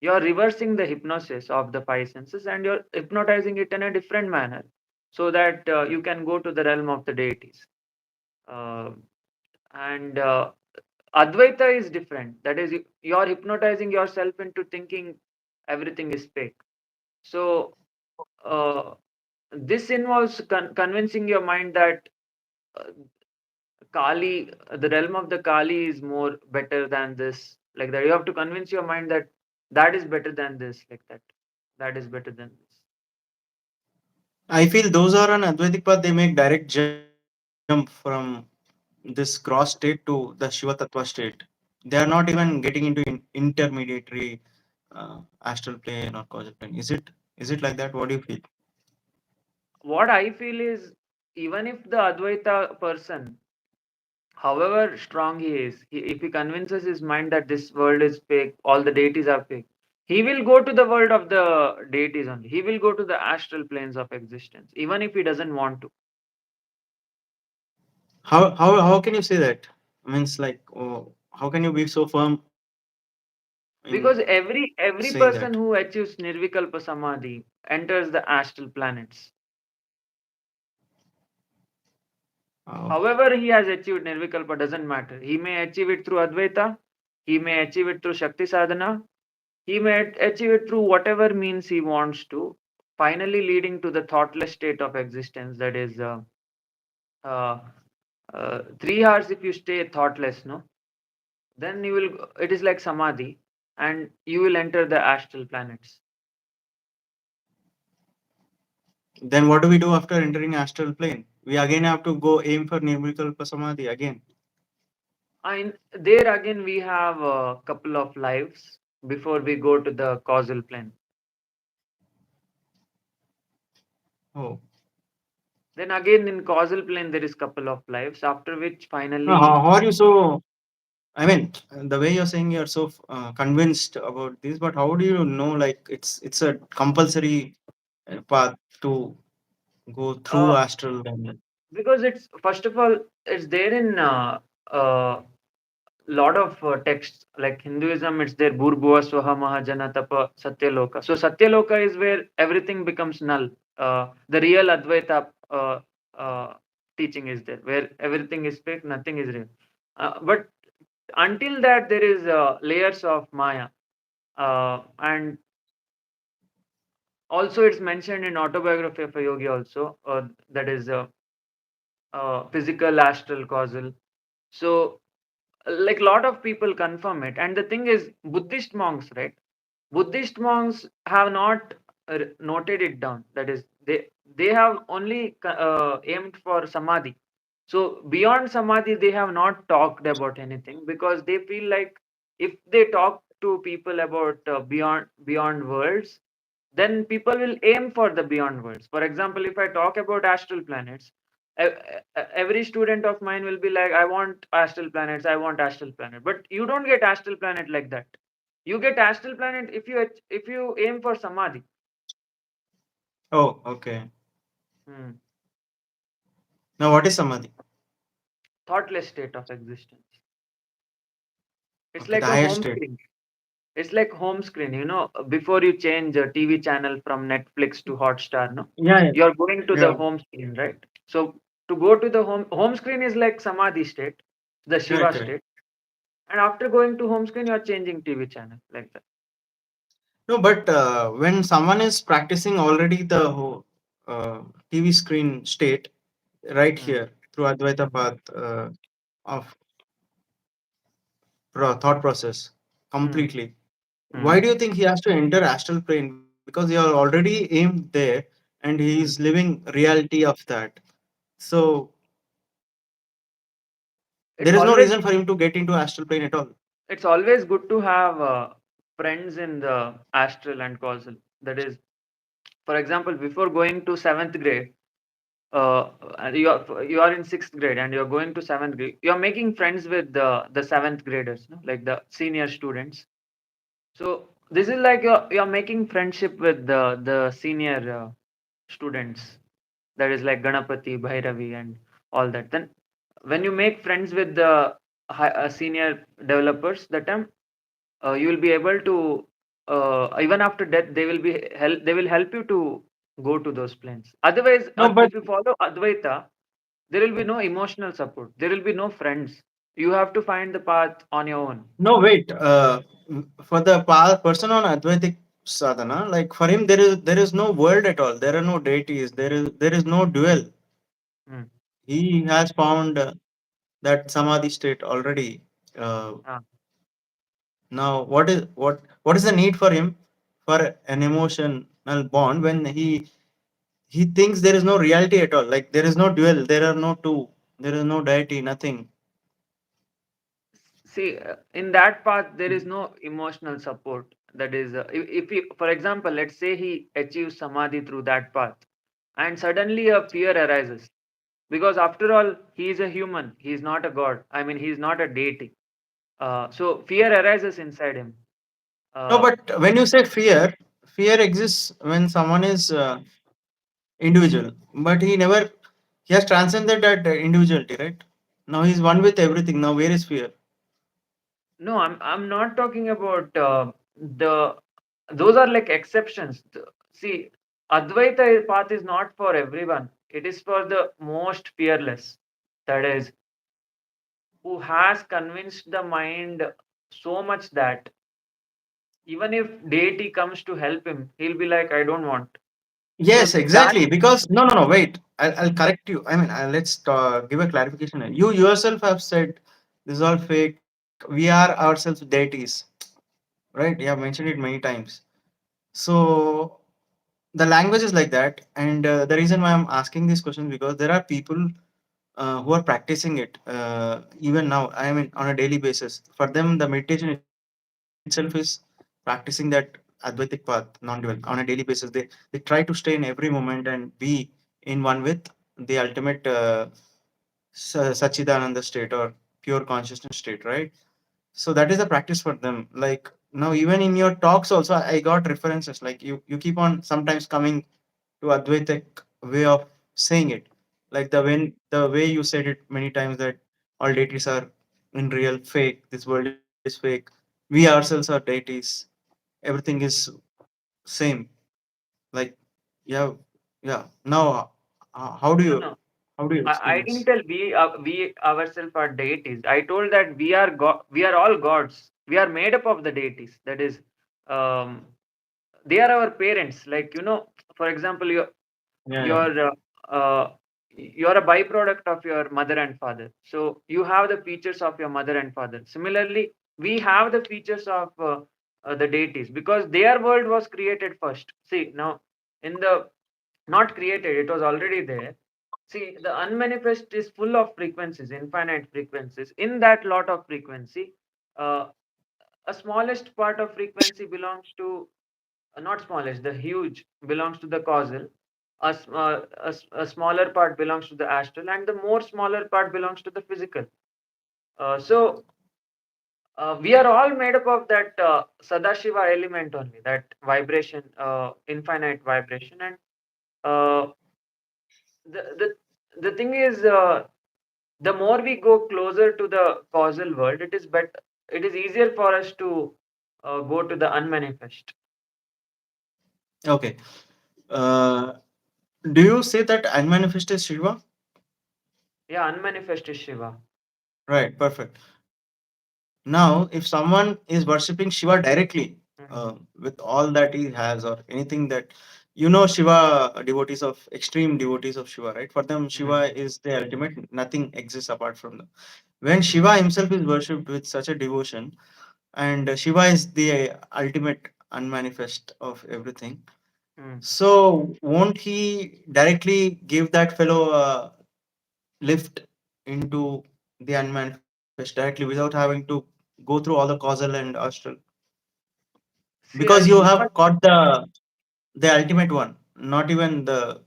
Speaker 1: You're reversing the hypnosis of the five senses, and you're hypnotizing it in a different manner, so that you can go to the realm of the deities. Uh, and Advaita is different. That is, you're hypnotizing yourself into thinking everything is fake. So uh, this involves convincing your mind that uh, Kali, the realm of the Kali is more better than this. Like that, you have to convince your mind that that is better than this. Like that, that is better than this.
Speaker 2: I feel those are on Advaitic path, they make direct jump from this gross state to the Shiva Tattva state. They are not even getting into intermediary astral plane or causal plane. Is it like that? What do you feel?
Speaker 1: What I feel is, even if the Advaita person, however strong he is, if he convinces his mind that this world is fake, all the deities are fake, he will go to the world of the deities only. He will go to the astral planes of existence, even if he doesn't want to.
Speaker 2: How can you say that? I mean, it's like, oh, how can you be so firm in
Speaker 1: Because
Speaker 2: saying that?
Speaker 1: every person who achieves Nirvikalpa Samadhi enters the astral planets.
Speaker 2: Oh,
Speaker 1: However, he has achieved Nirvikalpa doesn't matter. He may achieve it through Advaita, he may achieve it through Shakti Sadhana, he may achieve it through whatever means he wants to, finally leading to the thoughtless state of existence. That is, uh, 3 hours if you stay thoughtless, no, then you will. It is like Samadhi, and you will enter the astral planets.
Speaker 2: then what do we do after entering astral plane? We again have to go aim for numerical samadhi again.
Speaker 1: And there again, we have a couple of lives before we go to the causal plane.
Speaker 2: Oh,
Speaker 1: Then again, in causal plane, there is couple of lives. After which,
Speaker 2: now,
Speaker 1: finally,
Speaker 2: how are you so? I mean, the way you're saying you're so convinced about this, but how do you know? Like, it's a compulsory path to go through
Speaker 1: uh,
Speaker 2: astral. And,
Speaker 1: because it's first of all, it's there in lot of texts like Hinduism. It's there Bhurbhuva Swaha Mahajana Tapa Satyaloka. So Satyaloka is where everything becomes null. The real Advaita uh, teaching is there, where everything is fake, nothing is real. But until that, there is layers of Maya, and also it's mentioned in autobiography of a yogi also, that is physical, astral, causal. So like lot of people confirm it, and the thing is, Buddhist monks, right, Buddhist monks have not noted it down. That is, they have only aimed for samadhi. So beyond samadhi, they have not talked about anything because they feel like if they talk to people about beyond worlds, then people will aim for the beyond worlds. For example, if I talk about astral planets, every student of mine will be like, I want astral planets, I want astral planet. But you don't get astral planet like that. You get astral planet if you aim for samadhi.
Speaker 2: Oh, okay.
Speaker 1: Hmm.
Speaker 2: Now, what is samadhi?
Speaker 1: Thoughtless state of existence. It's
Speaker 2: Okay,
Speaker 1: like
Speaker 2: the
Speaker 1: a
Speaker 2: highest
Speaker 1: home
Speaker 2: state.
Speaker 1: screen. It's like home screen, before you change a TV channel from Netflix to Hotstar, no?
Speaker 2: Yeah, yeah,
Speaker 1: You're going to the
Speaker 2: yeah.
Speaker 1: home screen, right? So to go to the home screen is like samadhi state, the
Speaker 2: Correct,
Speaker 1: Shiva
Speaker 2: correct.
Speaker 1: state. And after going to home screen, you're changing TV channel like that.
Speaker 2: No, but when someone is practicing already the whole TV screen state right
Speaker 1: Hmm.
Speaker 2: here through Advaita
Speaker 1: Hmm.
Speaker 2: path of thought process
Speaker 1: Hmm.
Speaker 2: completely,
Speaker 1: Hmm.
Speaker 2: why do you think he has to enter astral plane? Because he are already aimed there and he is
Speaker 1: Hmm.
Speaker 2: living reality of that. So there
Speaker 1: It's
Speaker 2: is no
Speaker 1: always
Speaker 2: reason for him to get into astral plane at all.
Speaker 1: it's always good to have friends in the astral and causal. That is, for example, before going to seventh grade, and you are in sixth grade and you're going to seventh grade, you're making friends with the seventh graders, no? Like the senior students. So this is like you're making friendship with the senior students. That is like Ganapati, Bhairavi, and all that. Then when you make friends with the senior developers, that time you will be able to even after death they will help you to go to those planes. Otherwise,
Speaker 2: No, but
Speaker 1: if you follow Advaita, there will be no emotional support. There will be no friends. You have to find the path on your own.
Speaker 2: no, wait. For the person on Advaitic sadhana, like for him, there is no world at all. There are no deities. There is no dual.
Speaker 1: Hmm.
Speaker 2: He has found that samadhi state already. Uh,
Speaker 1: Ah.
Speaker 2: Now, what is the need for him for an emotional bond when he thinks there is no reality at all? Like there is no dual, there are no two, there is no deity, nothing.
Speaker 1: See, in that path, there is no emotional support. That is, if he, for example, let's say he achieves samadhi through that path, and suddenly a fear arises. Because after all, he is a human. He is not a god. I mean, he is not a deity. So fear arises inside him.
Speaker 2: No,
Speaker 1: Uh,
Speaker 2: but when you say fear exists when someone is individual, but he has transcended that individuality, right? Now he's one with everything. Now where is fear?
Speaker 1: no, I'm not talking about the. Those are like exceptions. See, Advaita path is not for everyone. It is for the most fearless. That is, who has convinced the mind so much that even if deity comes to help him, he'll be like, I don't want. So
Speaker 2: Yes,
Speaker 1: that
Speaker 2: exactly. Because no. Wait, I'll correct you. I mean, let's give a clarification here. You yourself have said this is all fake. We are ourselves deities, right? You have mentioned it many times. So the language is like that, and the reason why I'm asking this question because there are people who are practicing it even now. I mean, on a daily basis. For them, the meditation itself is practicing that Advaitic path, non-dual, on a daily basis. They try to stay in every moment and be in one with the ultimate Sachidananda state or pure consciousness state, right? So that is the practice for them. Like now, even in your talks, also, I got references. Like you keep on sometimes coming to Advaitic way of saying it, like the way you said it many times that all deities are in real fake. This world is fake. We ourselves are deities. Everything is same. Like yeah, yeah. Now, how do
Speaker 1: no,
Speaker 2: you
Speaker 1: no. I didn't
Speaker 2: experience?
Speaker 1: tell we ourselves are deities. I told that we are all gods. We are made up of the deities. That is, um, they are our parents. Like for example,
Speaker 2: Yeah, yeah.
Speaker 1: you're you're a byproduct of your mother and father. So you have the features of your mother and father. Similarly, we have the features of the deities, because their world was created first. See, now, in the, not created, it was already there. See, the unmanifest is full of frequencies, infinite frequencies. In that lot of frequency, uh, a smallest part of frequency belongs to, not smallest, the huge belongs to the causal. A smaller part belongs to the astral, and the more smaller part belongs to the physical. So we are all made up of that Sadashiva element only, that vibration, infinite vibration. And uh, the, the, the thing is, the more we go closer to the causal world, it is easier for us to go to the unmanifest.
Speaker 2: Okay. Uh, do you say that unmanifest is Shiva?
Speaker 1: Yeah, unmanifest is Shiva.
Speaker 2: Right, perfect. Now, if someone is worshipping Shiva directly,
Speaker 1: Mhm,
Speaker 2: with all that he has, or anything that, Shiva devotees of extreme devotees of Shiva, right? For them,
Speaker 1: mhm,
Speaker 2: Shiva is the ultimate, nothing exists apart from them. When
Speaker 1: mhm,
Speaker 2: Shiva himself is worshipped with such a devotion, and Shiva is the ultimate unmanifest of everything,
Speaker 1: mhm.
Speaker 2: so won't he directly give that fellow lift into the unmanifest directly without having to go through all the causal and astral?
Speaker 1: See,
Speaker 2: Because
Speaker 1: I
Speaker 2: you
Speaker 1: think
Speaker 2: have
Speaker 1: what,
Speaker 2: got the ultimate one, not even the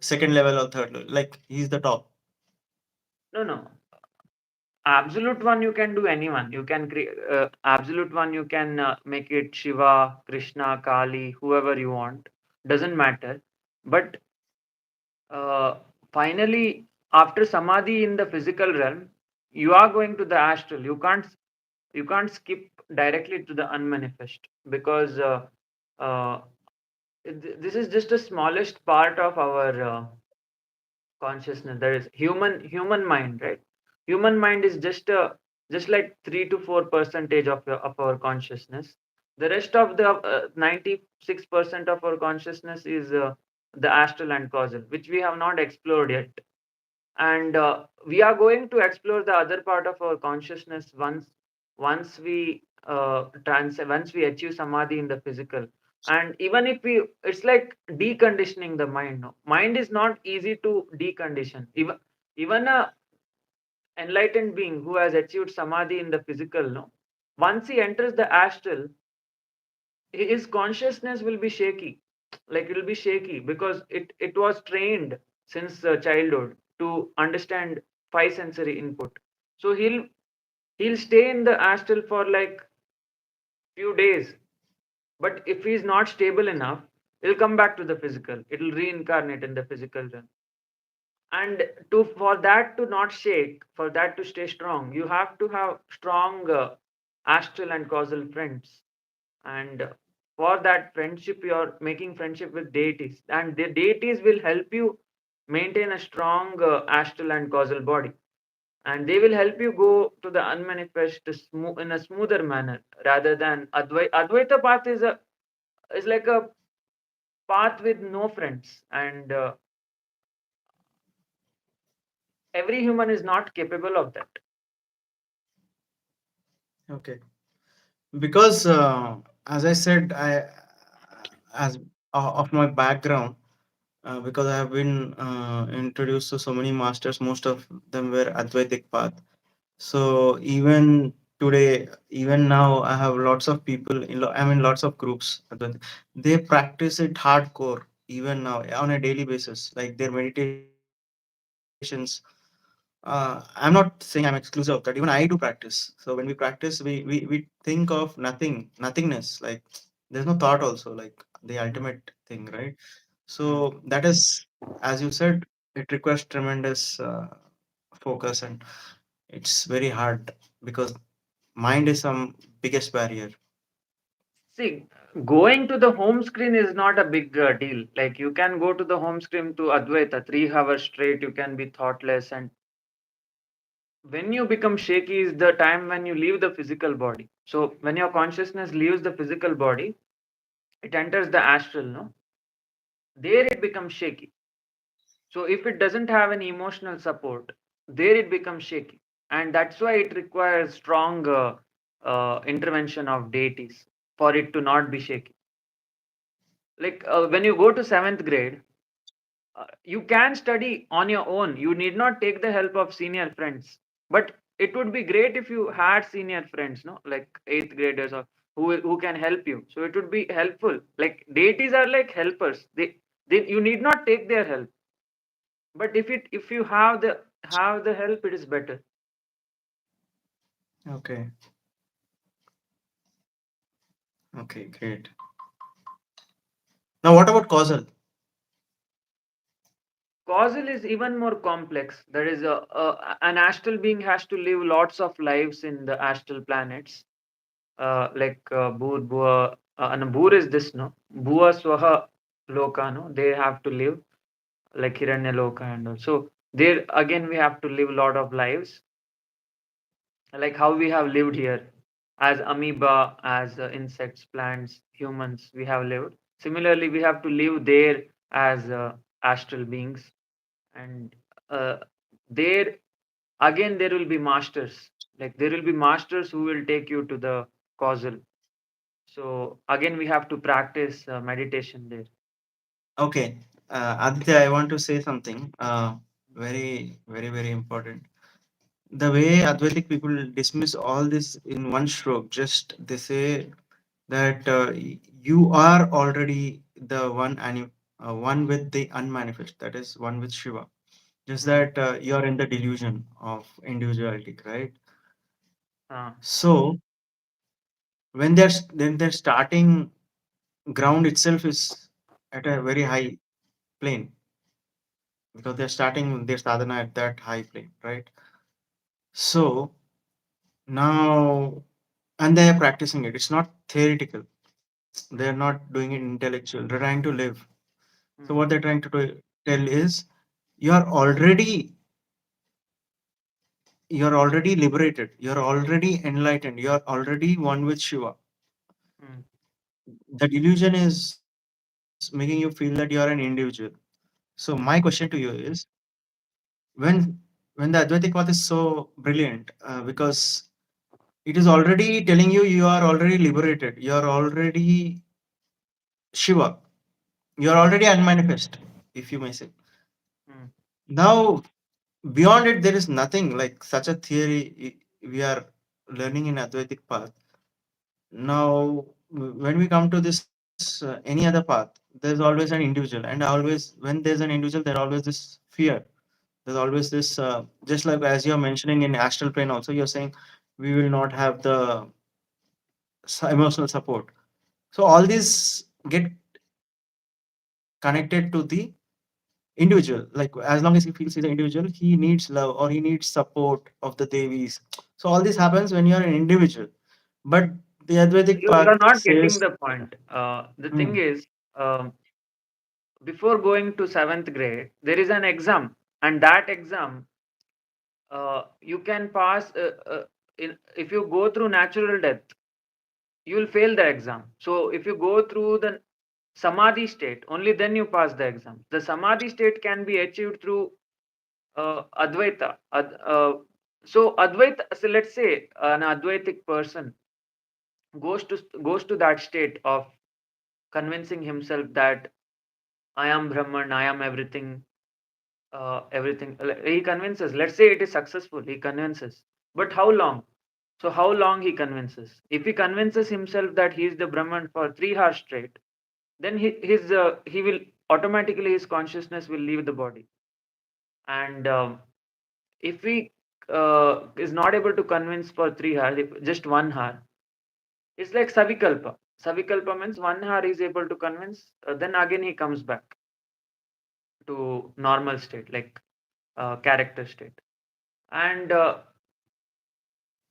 Speaker 2: second level or third level. Like he's the top.
Speaker 1: no, no. Absolute one, you can do anyone. You can create absolute one. You can make it Shiva, Krishna, Kali, whoever you want. Doesn't matter. But uh, finally, after samadhi in the physical realm, you are going to the astral. You can't skip directly to the unmanifest, because uh, this is just the smallest part of our consciousness. There is human mind, right? Human mind is just like 3 to 4 percentage of our consciousness. The rest of the 96% of our consciousness is the astral and causal, which we have not explored yet. And we are going to explore the other part of our consciousness once we achieve samadhi in the physical. And even if we, it's like deconditioning the mind. No, mind is not easy to decondition. Even a enlightened being who has achieved samadhi in the physical, no, once he enters the astral, his consciousness will be shaky. Like, it will be shaky because it was trained since childhood to understand five sensory input. So he'll stay in the astral for like few days, but if he's not stable enough, he'll come back to the physical. It'll reincarnate in the physical realm. And to for that to not shake, for that to stay strong, you have to have strong astral and causal friends. And for that friendship, you're making friendship with deities, and the deities will help you maintain a strong astral and causal body, and they will help you go to the unmanifest in a smoother manner, rather than Advaita path is like a path with no friends. And every human is not capable of that.
Speaker 2: Okay. Because as I said, I as of my background, because I have been introduced to so many masters, most of them were Advaitic path. So even today, even now, I have lots of people I mean, lots of groups. They practice it hardcore even now on a daily basis, like their meditations. I'm not saying I'm exclusive of that. Even I do practice. So when we practice, we think of nothingness. Like there's no thought also, like the ultimate
Speaker 1: Mm,
Speaker 2: thing, right? So
Speaker 1: mm.
Speaker 2: that is, as you said, it requires tremendous focus, and it's very hard because mind is some biggest barrier.
Speaker 1: See, going to the home screen is not a big deal. Like, you can go to the home screen to Advaita 3 hours straight. You can be thoughtless, and when you become shaky is the time when you leave the physical body. So when your consciousness leaves the physical body, it enters the astral. No, there it becomes shaky. So if it doesn't have any emotional support, there it becomes shaky, and that's why it requires strong intervention of deities. for it to not be shaky. Like when you go to seventh grade, you can study on your own. You need not take the help of senior friends. But it would be great if you had senior friends, no, like eighth graders or who can help you. So it would be helpful. Like deities are like helpers. They you need not take their help. But if you have the help, it is better.
Speaker 2: Okay. Okay, great. Now, what about causal?
Speaker 1: Causal is even more complex. There is an astral being has to live lots of lives in the astral planets. Like Bhur, Bhua, and Bhur is this, no? Bhua Swaha Loka, no? They have to live like Hiranya Loka and all. So there again we have to live a lot of lives, like how we have lived here as amoeba, as insects, plants, humans. We have lived. Similarly, we have to live there as astral beings, and uh, there again there will be masters. Like there will be masters who will take you to the causal. So again, we have to practice meditation there.
Speaker 2: Okay, Aditya, I want to say something very, very, very important. The way Advaitic people dismiss all this in one stroke, just they say that you are already the one with the unmanifest, that is one with Shiva. Just
Speaker 1: Hmm.
Speaker 2: that you're in the delusion of individuality, right?
Speaker 1: Uh,
Speaker 2: So when they're starting, ground itself is at a very high plane because they're starting their sadhana at that high plane, right? So now, and they are practicing it. It's not theoretical. They're not doing it intellectual. They're trying to live. So
Speaker 1: hmm,
Speaker 2: what they're trying to tell is, you're already you're already liberated. You're already enlightened. You're already one with Shiva.
Speaker 1: hmm.
Speaker 2: The delusion is making you feel that you're an individual. So my question to you is, when when the Advaitic path is so brilliant, because it is already telling you you are already liberated. You are already Shiva. You are already unmanifest, if you may say.
Speaker 1: Hmm.
Speaker 2: Now, beyond it, there is nothing like such a theory we are learning in Advaitic path. Now, when we come to this any other path, there's always an individual, and always when there's an individual, there always this fear. There's always this, just like as you're mentioning in astral plane, also you're saying we will not have the emotional support. So all these get connected to the individual. Like as long as he feels he's an individual, he needs love or he needs support of the devis. So all this happens when you're an individual. But the Advaitic
Speaker 1: You are
Speaker 2: path
Speaker 1: not getting
Speaker 2: says,
Speaker 1: the point. The thing
Speaker 2: hmm,
Speaker 1: is, before going to seventh grade, there is an exam, and that exam you can pass. If you go through natural death, you will fail the exam. So if you go through the samadhi state, only then you pass the exam. The samadhi state can be achieved through advaita. So advaita. So let's say an advaitic person goes to that state of convincing himself that I am Brahman, I am everything, everything. He convinces. Let's say it is successful. He convinces. But how long? So how long he convinces? If he convinces himself that he is the Brahman for 3 hours straight, then he will automatically his consciousness will leave the body. And if he is not able to convince for 3 hours, if just 1 hour, it's like Savikalpa. Savikalpa means 1 hour is able to convince, then again he comes back to normal state, like character state. And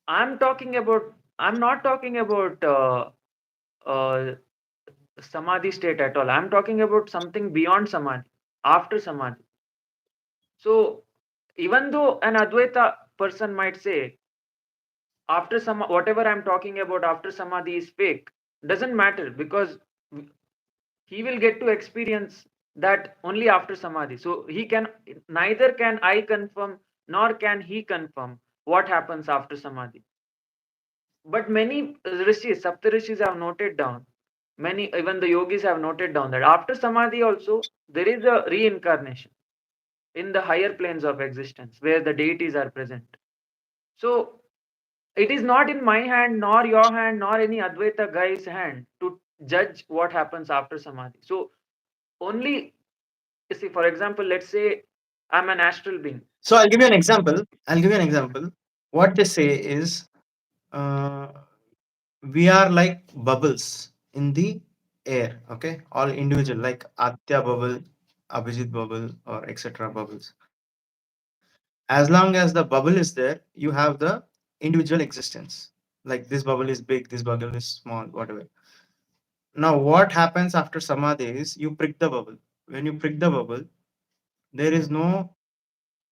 Speaker 1: I'm not talking about uh, samadhi state at all. I'm talking about something beyond samadhi, after samadhi. So even though an Advaita person might say, after some whatever I'm talking about after samadhi is fake, doesn't matter because he will get to experience that only after samadhi. So he can neither can I confirm nor can he confirm what happens after samadhi. But many rishis, saptarishis have noted down. Many, even the yogis have noted down that after samadhi also there is a reincarnation in the higher planes of existence where the deities are present. So it is not in my hand, nor your hand, nor any Advaita guy's hand to judge what happens after samadhi. So only, you see, for example, let's say I'm an astral being.
Speaker 2: So I'll give you an example. I'll give you an example. What they say is, uh, we are like bubbles in the air. Okay, all individual,
Speaker 1: Mm,
Speaker 2: like Atya bubble, Abhijit bubble, or etc. bubbles. As long as the bubble is there, you have the individual existence. Like this bubble is big, this bubble is small, whatever. Now, what happens after samadhi is you prick the bubble. When you prick the bubble, there is no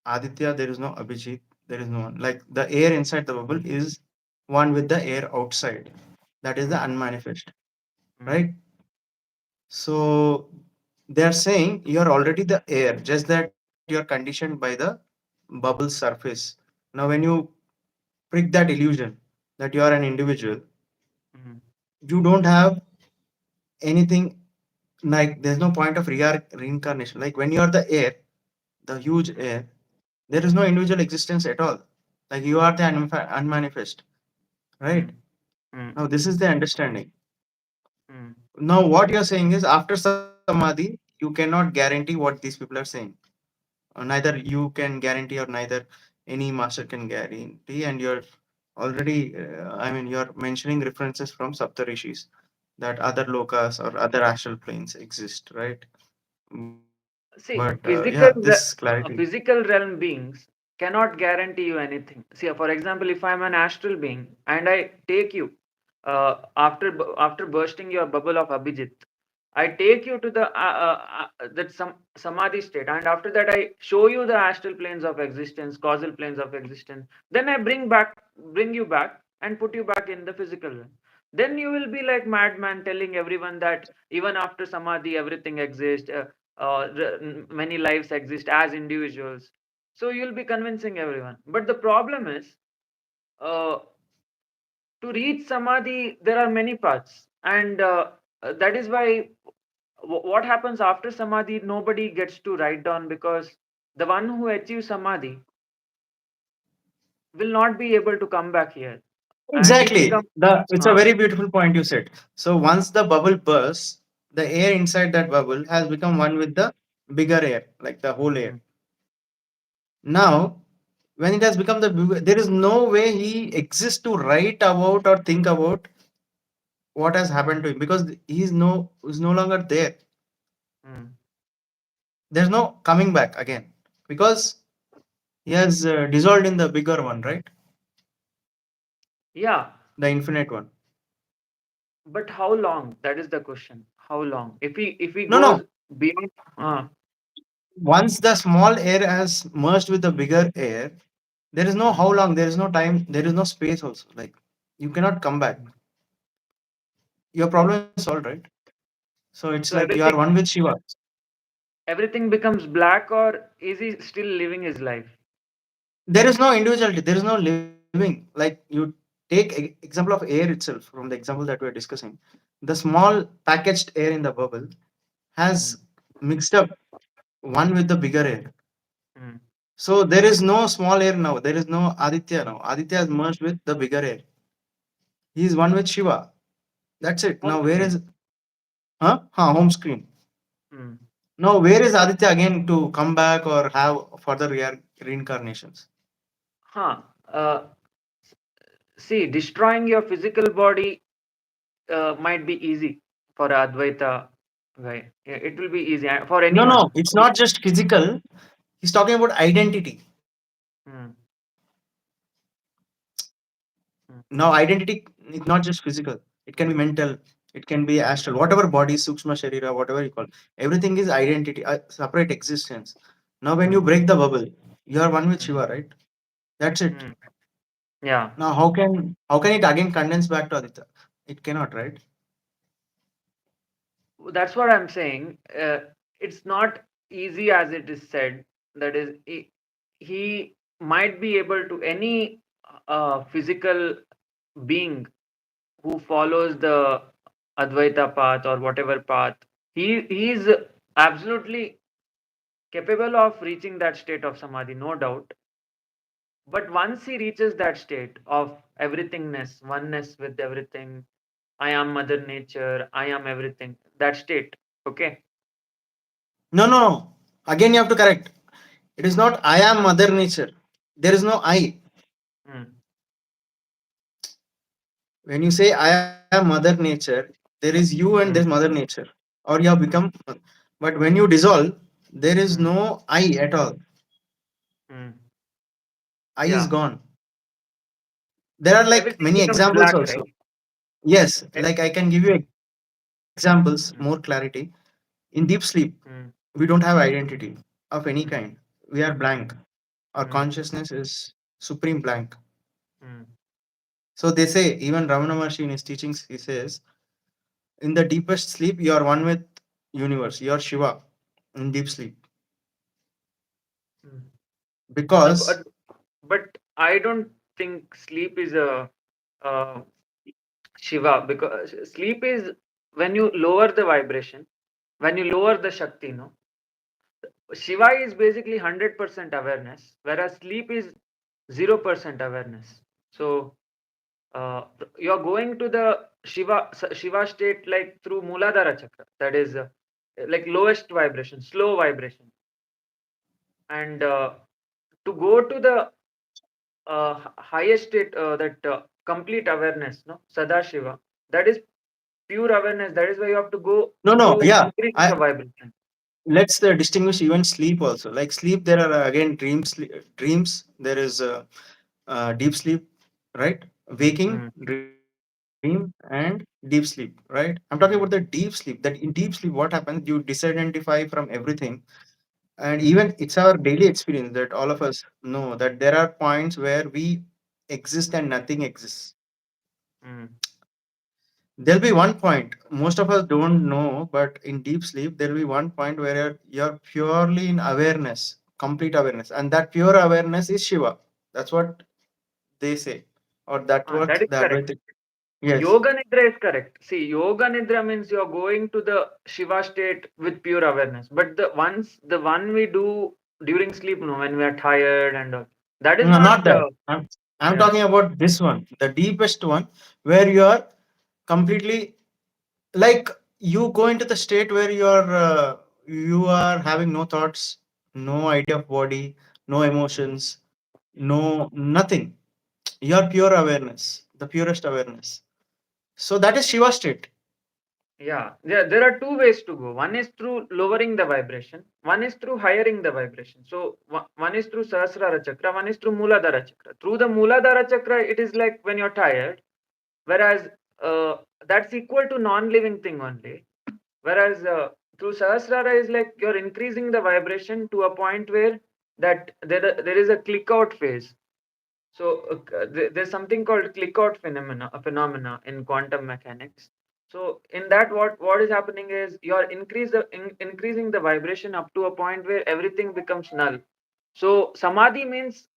Speaker 2: Aditya, there is no Abhijit, there is no one. Like the air inside the bubble is one with the air outside. That is the
Speaker 1: mm,
Speaker 2: unmanifest,
Speaker 1: mm,
Speaker 2: right? So they are saying you are already the air, just that you are conditioned by the bubble surface. Now, when you prick that illusion that you are an individual,
Speaker 1: mm,
Speaker 2: you don't have anything, like there's no point of reincarnation. Like when you are the air, the huge air, there is no individual existence at all. Like you are the unmanifest, right?
Speaker 1: mm, mm,
Speaker 2: Now, this is the understanding.
Speaker 1: mm.
Speaker 2: Now, what you're saying is after samadhi, you cannot guarantee what these people are saying. Neither you can guarantee, or neither any master can guarantee. And you're already, I mean, you're mentioning references from Saptarishis that other lokas or other astral planes exist, right? But yeah,
Speaker 1: See,
Speaker 2: this clarity.
Speaker 1: physical realm beings cannot guarantee you anything. See, for example, if I'm an astral being and I take you after bursting your bubble of Abhijit, I take you to the that some samadhi state, and after that I show you the astral planes of existence, causal planes of existence. Then I bring you back, and put you back in the physical realm. Then you will be like madman telling everyone that even after samadhi everything exists. Many lives exist as individuals. So you'll be convincing everyone. But the problem is, uh, to reach samadhi, there are many paths, and that is why what happens after samadhi, nobody gets to write down, because the one who achieves samadhi will not be able to come back here, and he will
Speaker 2: Exactly.
Speaker 1: come.
Speaker 2: It's a
Speaker 1: Uh,
Speaker 2: very beautiful point you said. So once the bubble bursts, the air inside that bubble has become one with the bigger air, like the whole air.
Speaker 1: mm,
Speaker 2: Now, when it has become there is no way he exists to write about or think about what has happened to him, because he's no longer there.
Speaker 1: mm.
Speaker 2: There's no coming back again, because he has dissolved in the bigger one, right?
Speaker 1: Yeah,
Speaker 2: The infinite one.
Speaker 1: but how long? That is the question. How long? If he
Speaker 2: No, no.
Speaker 1: goes beyond,
Speaker 2: Once the small air has merged with the bigger air, there is no
Speaker 1: mm,
Speaker 2: how long, there is no time, there is no space also. Like you cannot come back.
Speaker 1: mm.
Speaker 2: Your problem is solved, right? So it's
Speaker 1: So
Speaker 2: like you are one with Shiva.
Speaker 1: everything becomes black, or is he still living his life?
Speaker 2: There is no individuality, there is no living. Like you take example of air itself, from the example that we are discussing. The small packaged air in the bubble has
Speaker 1: Mm,
Speaker 2: mixed up one with the bigger air.
Speaker 1: mm.
Speaker 2: So there is no small air now. There is no Aditya now. Aditya has merged with the bigger air. He is one with Shiva. That's it.
Speaker 1: Home
Speaker 2: Now where
Speaker 1: screen.
Speaker 2: is, home screen.
Speaker 1: Mm.
Speaker 2: Now where is Aditya again to come back or have further reincarnations?
Speaker 1: Huh. See, destroying your physical body might be easy for a Advaita guy. Yeah, it will be easy for
Speaker 2: No, no,
Speaker 1: anyone.
Speaker 2: it's not just physical. He's talking about identity.
Speaker 1: Mm, mm,
Speaker 2: Now identity is not just physical. It can be mental. It can be astral. Whatever body, sukshma sharira, whatever you call. Everything is identity, separate existence. Now when you
Speaker 1: mm,
Speaker 2: break the bubble, you are one with
Speaker 1: mm,
Speaker 2: Shiva, right? That's it.
Speaker 1: mm. Yeah,
Speaker 2: Now how can it again condense back to Aditya? It cannot, right?
Speaker 1: that's what I'm saying. It's not easy as it is said. That is, he might be able to any physical being who follows the Advaita path or whatever path, he is absolutely capable of reaching that state of samadhi, no doubt. But once he reaches that state of everythingness, oneness with everything, I am Mother Nature, I am everything, that state, okay?
Speaker 2: No, no, no. Again, you have to correct. It is not I am Mother Nature. There is no I.
Speaker 1: Mm,
Speaker 2: When you say I am Mother Nature, there is you and there is
Speaker 1: mm,
Speaker 2: Mother Nature, or you have become. But when you dissolve, there is
Speaker 1: mm,
Speaker 2: no I at all.
Speaker 1: mm.
Speaker 2: I is
Speaker 1: Yeah,
Speaker 2: gone. There are like
Speaker 1: everything
Speaker 2: many
Speaker 1: becomes
Speaker 2: examples
Speaker 1: black,
Speaker 2: also.
Speaker 1: right?
Speaker 2: Yes,
Speaker 1: Eh,
Speaker 2: like I can give you examples, more clarity.
Speaker 1: mm,
Speaker 2: In deep sleep, we
Speaker 1: mm,
Speaker 2: don't have identity of any kind.
Speaker 1: mm,
Speaker 2: We are blank. Our
Speaker 1: mm,
Speaker 2: consciousness is supreme blank.
Speaker 1: mm,
Speaker 2: So they say, even Ramana Maharshi in his teachings, he says, in the deepest sleep, you are one with universe. You are Shiva in deep sleep.
Speaker 1: mm.
Speaker 2: Because,
Speaker 1: But I don't think sleep is a uh, Shiva, because sleep is when you lower the vibration, when you lower the Shakti, no? Shiva is basically 100% awareness, whereas sleep is 0% awareness. So uh, you're going to the Shiva state like through Muladhara chakra, that is like lowest vibration, slow vibration, and to go to the highest state, that complete awareness, no, Sada Shiva, that is pure awareness. That is why you have to go
Speaker 2: no, no,
Speaker 1: through
Speaker 2: yeah.
Speaker 1: increasing the
Speaker 2: I
Speaker 1: vibration.
Speaker 2: Let's distinguish even sleep also. Like sleep, there are again dreams. There is deep sleep, right? Waking,
Speaker 1: Mm,
Speaker 2: dream, and deep sleep, right? I'm talking about the deep sleep. That in deep sleep, what happens? You disidentify from everything, and even
Speaker 1: mm,
Speaker 2: it's our daily experience that all of us know that there are points where we exist and nothing exists.
Speaker 1: mm.
Speaker 2: There'll be one point most of us don't know, but in deep sleep there'll be one point where you're purely in awareness, complete awareness, and that pure awareness is Shiva. That's what they say, or that what
Speaker 1: That is
Speaker 2: the
Speaker 1: correct.
Speaker 2: Advaita. Yes.
Speaker 1: Yoga Nidra is correct. See, Yoga Nidra means you're going to the Shiva state with pure awareness. But the one we do during sleep, no, when we are tired and all, that is
Speaker 2: No,
Speaker 1: not.
Speaker 2: not that. I'm
Speaker 1: Yeah.
Speaker 2: talking about this one, the deepest one, where you are completely like you go into the state where you are having no thoughts, no idea of body, no emotions, no nothing. Your pure awareness, the purest awareness. So that is Shiva state.
Speaker 1: Yeah, there are two ways to go. One is through lowering the vibration, one is through highering the vibration. So one is through Sahasrara chakra, one is through Muladhara chakra. Through the Muladhara chakra, it is like when you're tired, whereas uh, that's equal to non-living thing only. Whereas through Sahasrara is like you're increasing the vibration to a point where that there is a click out phase. So there's something called click out phenomena in quantum mechanics. So in that, what is happening is you're increasing the vibration up to a point where everything becomes null. So samadhi means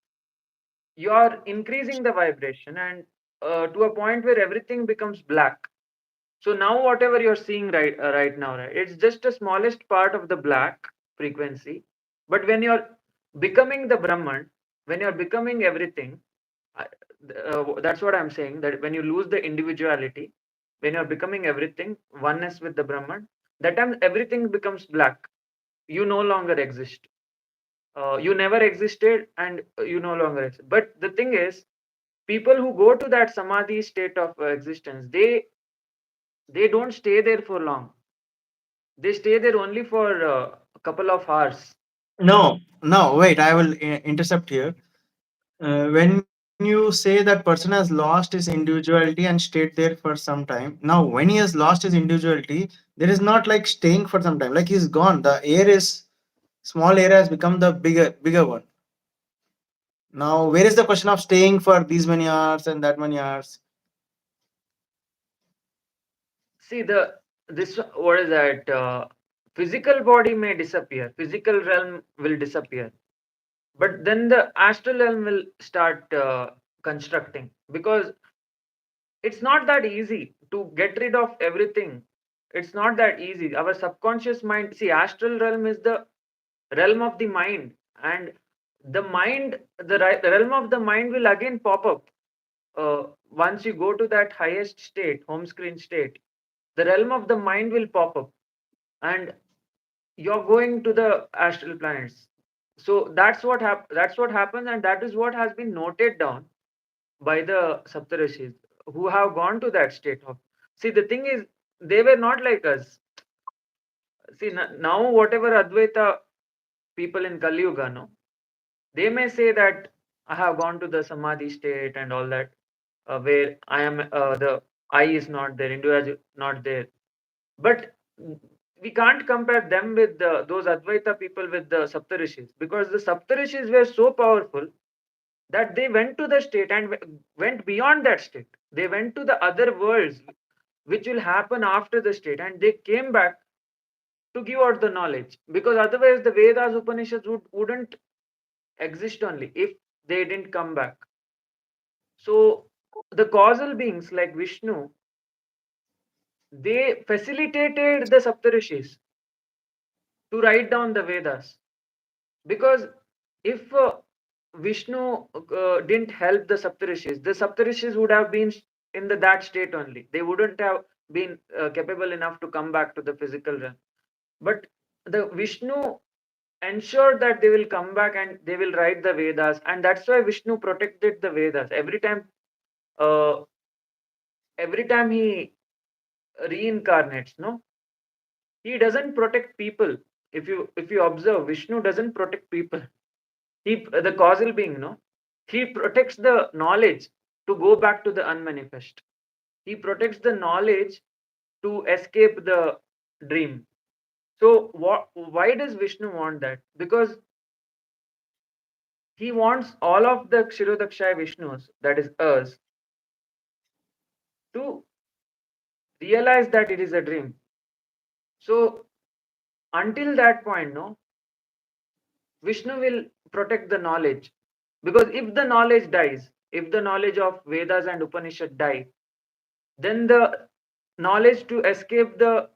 Speaker 1: you're increasing the vibration and to a point where everything becomes black. So now whatever you're seeing right now, right, it's just the smallest part of the black frequency. But when you're becoming the Brahman, when you're becoming everything, I- that's what I'm saying. That when you lose the individuality, when you're becoming everything, oneness with the Brahman, that time everything becomes black. You no longer exist. You never existed, and you no longer exist. But the thing is, people who go to that samadhi state of existence, they don't stay there for long. They stay there only for a couple of hours.
Speaker 2: No, no, wait, I will intercept here. When you say that person has lost his individuality and stayed there for some time, now when he has lost his individuality, there is not like staying for some time. Like he's gone. The air is small area has become the bigger one. Now, where is the question of staying for these many hours and that many hours?
Speaker 1: See, the this what is that? Physical body may disappear. Physical realm will disappear, but then the astral realm will start constructing, because it's not that easy to get rid of everything. It's not that easy. Our subconscious mind, see, astral realm is the realm of the mind, and the mind, the realm of the mind will again pop up. Once you go to that highest state, home screen state, the realm of the mind will pop up, and you're going to the astral planets. So that's what happens, and that is what has been noted down by the Saptarishis who have gone to that state of. See, the thing is, they were not like us. See, now whatever Advaita people in Kali Yuga, no, they may say that I have gone to the Samadhi state and all that, where I am, the I is not there, individual not there. But we can't compare them with those Advaita people with the Saptarishis, because the Saptarishis were so powerful that they went to the state and went beyond that state. They went to the other worlds which will happen after the state, and they came back to give out the knowledge, because otherwise the Vedas, Upanishads wouldn't exist only if they didn't come back. So the causal beings like Vishnu, they facilitated the Saptarishis to write down the Vedas, because if Vishnu didn't help the Saptarishis would have been in that state only. They wouldn't have been capable enough to come back to the physical realm. But the Vishnu ensured that they will come back and they will write the Vedas, and that's why Vishnu protected the Vedas uh, every time he reincarnates. No, he doesn't protect people. If you observe, Vishnu doesn't protect people. He, the causal being, no, he protects the knowledge to go back to the unmanifest. He protects the knowledge to escape the dream. So what, why does Vishnu want that? Because he wants all of the Kshirodakshaya Vishnus, that is us, to realize that it is a dream. So until that point, no, Vishnu will protect the knowledge. Because if the knowledge dies, if the knowledge of Vedas and Upanishad die, then the knowledge to escape the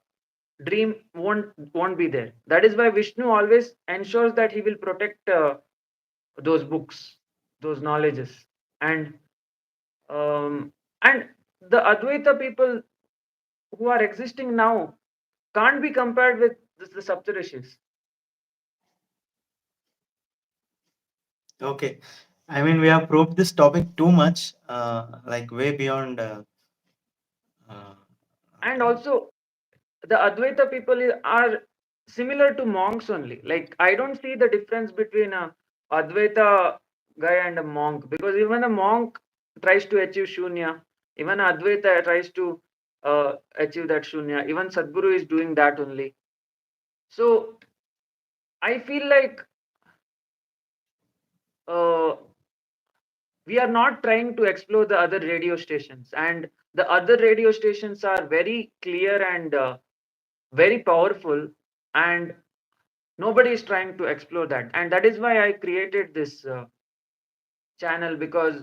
Speaker 1: dream won't be there. That is why Vishnu always ensures that he will protect those books, those knowledges, um, and the Advaita people who are existing now can't be compared with the Saptarishis.
Speaker 2: Okay. I mean, we have probed this topic too much, like way beyond. Uh,
Speaker 1: And
Speaker 2: okay.
Speaker 1: also, the Advaita people are similar to monks only. Like, I don't see the difference between a Advaita guy and a monk, because even a monk tries to achieve Shunya, even Advaita tries to achieve that Shunya, even Sadguru is doing that only. So I feel like uh, we are not trying to explore the other radio stations, and the other radio stations are very clear and very powerful, and nobody is trying to explore that. And that is why I created this channel, because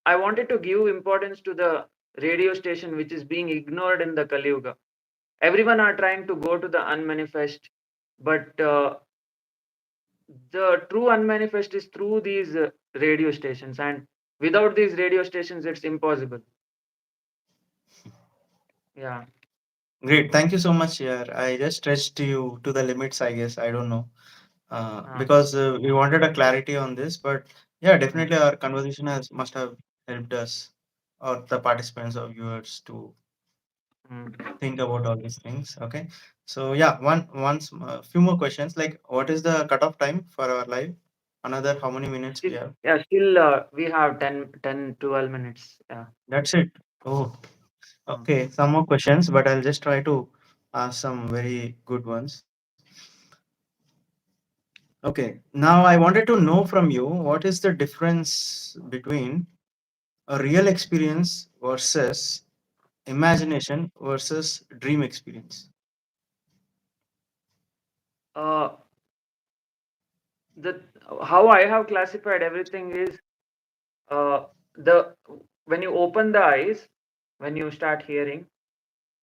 Speaker 1: I wanted to give importance to the radio station which is being ignored in the Kali Yuga. Everyone are trying to go to the unmanifest, but the true unmanifest is through these radio stations, and without these radio stations it's impossible. Yeah.
Speaker 2: Great. Thank you so much, yeah. I just stretched you to the limits, I guess. I don't know.
Speaker 1: uh,
Speaker 2: Because we wanted a clarity on this, but yeah,
Speaker 1: mm,
Speaker 2: definitely our conversation has must have helped us or the participants or viewers to
Speaker 1: mm.
Speaker 2: think about all these things. Okay. So yeah, few more questions. Like, what is the cutoff time for our live? Another how many minutes we
Speaker 1: Still,
Speaker 2: have?
Speaker 1: yeah, still we have 10, 12 minutes. Yeah.
Speaker 2: That's it. Oh,
Speaker 1: Mm.
Speaker 2: okay. Some more questions, but I'll just try to ask some very good ones. Okay. Now I wanted to know from you what is the difference between a real experience versus imagination versus dream experience.
Speaker 1: uh, the how I have classified everything is, uh, the when you open the eyes, when you start hearing,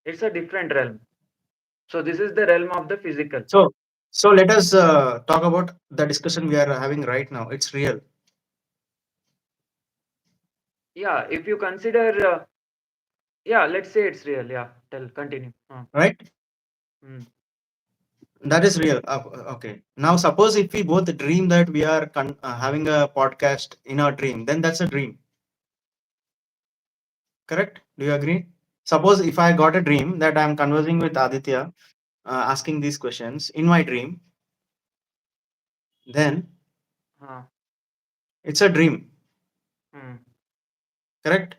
Speaker 1: it's a different realm. So this is the realm of the physical.
Speaker 2: So let us talk about the discussion we are having right now. It's real,
Speaker 1: Yeah, if you consider, yeah, let's say it's real. Yeah, tell, continue.
Speaker 2: right?
Speaker 1: Mm.
Speaker 2: That is real. Okay. Now, suppose if we both dream that we are having a podcast in our dream, then that's a dream. Correct? Do you agree? Suppose if I got a dream that I'm conversing with Aditya, asking these questions in my dream, then
Speaker 1: Uh,
Speaker 2: it's a dream.
Speaker 1: mm,
Speaker 2: Correct?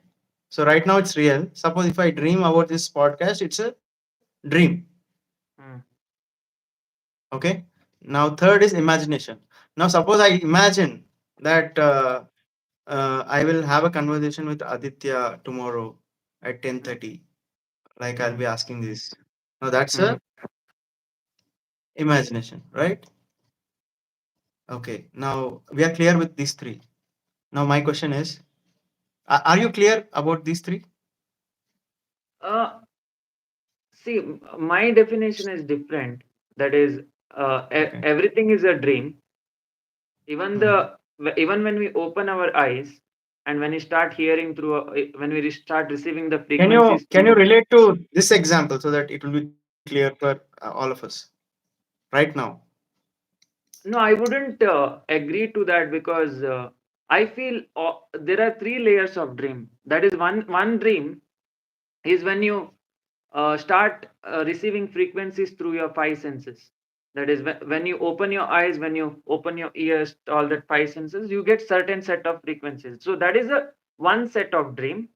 Speaker 2: So right now it's real. Suppose if I dream about this podcast, it's a dream.
Speaker 1: mm,
Speaker 2: Okay. Now third is imagination. Now suppose I imagine that I will have a conversation with Aditya tomorrow at
Speaker 1: mm,
Speaker 2: 10:30. Like I'll
Speaker 1: mm,
Speaker 2: be asking this. Now that's
Speaker 1: mm.
Speaker 2: a imagination, right? Okay. Now we are clear with these three. Now my question is, are you clear about these three?
Speaker 1: Uh, See, my definition is different. That is,
Speaker 2: Okay.
Speaker 1: everything is a dream. Even
Speaker 2: Hmm.
Speaker 1: even when we open our eyes and when we start hearing through, when we start receiving the frequencies
Speaker 2: Can you
Speaker 1: through.
Speaker 2: relate to this example so that it will be clear for all of us right now?
Speaker 1: No, I wouldn't agree to that because I feel there are three layers of dream. That is, one dream is when you start receiving frequencies through your five senses. That is, when you open your eyes, when you open your ears, all that five senses, you get certain set of frequencies. So that is a one set of dream,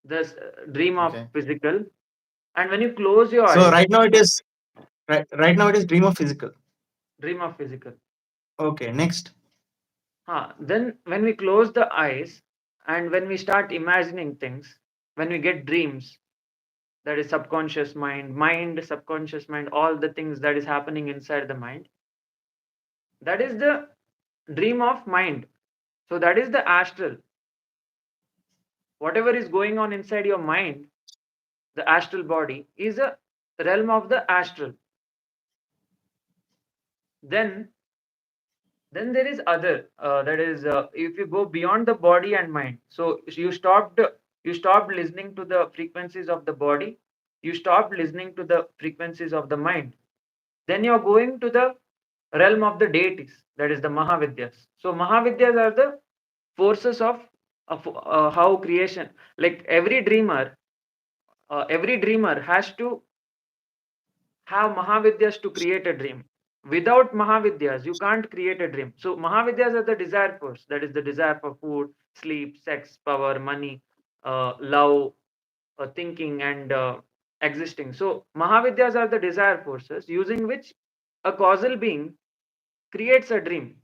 Speaker 1: the dream of
Speaker 2: Okay.
Speaker 1: physical. And when you close your
Speaker 2: So
Speaker 1: eyes,
Speaker 2: right now it is dream of physical.
Speaker 1: dream of physical.
Speaker 2: Okay. Next.
Speaker 1: Then when we close the eyes and when we start imagining things, when we get dreams, that is subconscious mind, subconscious mind, all the things that is happening inside the mind, that is the dream of mind. So that is the astral. Whatever is going on inside your mind, the astral body is a realm of the astral. Then then there is other, that is, if you go beyond the body and mind, so you stopped listening to the frequencies of the body, you stopped listening to the frequencies of the mind, then you're going to the realm of the deities, that is the Mahavidyas. So Mahavidyas are the forces of how creation, like every dreamer has to have Mahavidyas to create a dream. Without Mahavidyas, you can't create a dream. So Mahavidyas are the desire force. That is the desire for food, sleep, sex, power, money, love, thinking, and existing. So Mahavidyas are the desire forces using which a causal being creates a dream.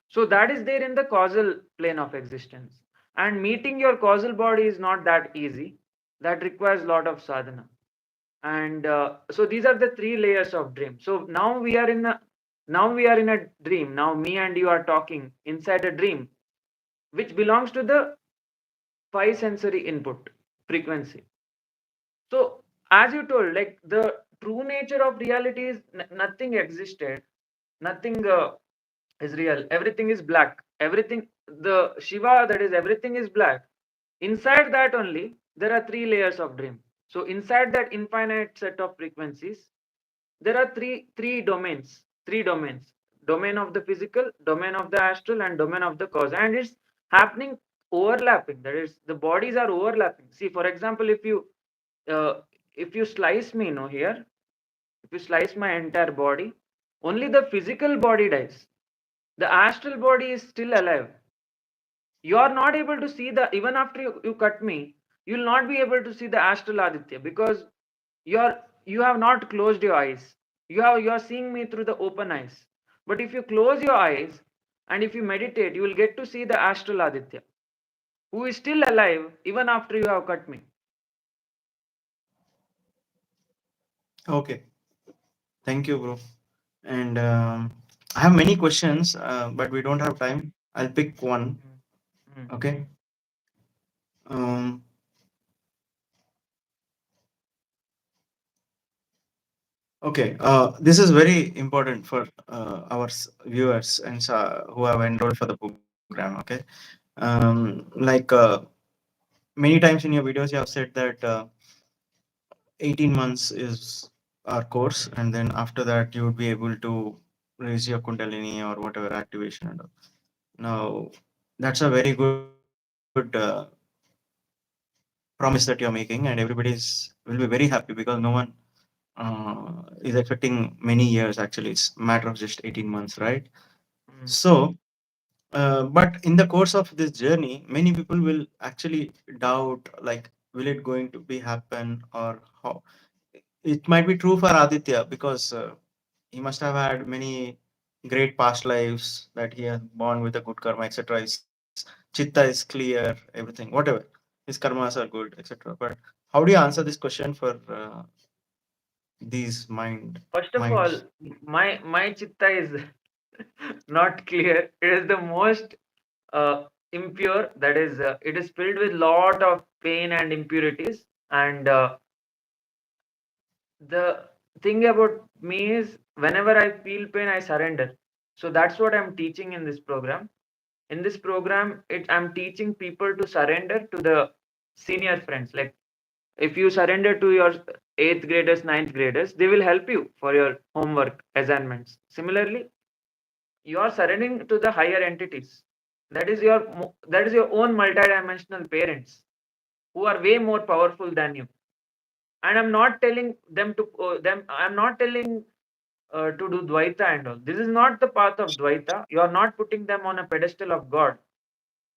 Speaker 1: So that is there in the causal plane of existence. And meeting your causal body is not that easy. That requires a lot of sadhana. And so these are the three layers of dream. So now we are in a dream. Now me and you are talking inside a dream which belongs to the five sensory input frequency. So as you told, like, the true nature of reality is nothing existed, nothing is real, everything is black, everything, the Shiva, that is, everything is black. Inside that only there are three layers of dream. So inside that infinite set of frequencies, there are three domains: domain of the physical, domain of the astral, and domain of the cause. And it's happening overlapping, that is, the bodies are overlapping. See, for example, uh, if you slice me, here, if you slice my entire body, only the physical body dies, the astral body is still alive. You are not able to see the, even after you cut me, you will not be able to see the astral Aditya, because you're you have not closed your eyes. You are seeing me through the open eyes. But if you close your eyes and if you meditate, you will get to see the astral Aditya, who is still alive even after you have cut me.
Speaker 2: Okay. Thank you, bro. And I have many questions, but we don't have time. I'll pick one.
Speaker 1: Mm, mm,
Speaker 2: Okay. Um, Okay, this is very important for our viewers and who have enrolled for the program. Okay, like many times in your videos, you have said that 18 months is our course, and then after that, you would be able to raise your Kundalini or whatever activation and all. Now, that's a very good promise that you're making, and everybody's will be very happy because no one is expecting many years. Actually, it's a matter of just 18 months, right?
Speaker 1: Mm.
Speaker 2: So, but in the course of this journey, many people will actually doubt, like, will it going to be happen or how? It might be true for Aditya because he must have had many great past lives that he has born with a good karma, etc. His chitta is clear, everything, whatever. His karmas are good, etc. But how do you answer this question for these
Speaker 1: First of all,
Speaker 2: minds?
Speaker 1: my chitta is not clear. It is the most impure. That is, it is filled with lot of pain and impurities. And the thing about me is, whenever I feel pain, I surrender. So that's what I'm teaching in this program. In this program, I'm teaching people to surrender to the senior friends. Like, if you surrender to your eighth graders, ninth graders, they will help you for your homework assignments. Similarly, you are surrendering to the higher entities. That is your own multidimensional parents who are way more powerful than you. And I'm not telling them to them. I'm not telling to do Dvaita and all. This is not the path of Dvaita. You are not putting them on a pedestal of God.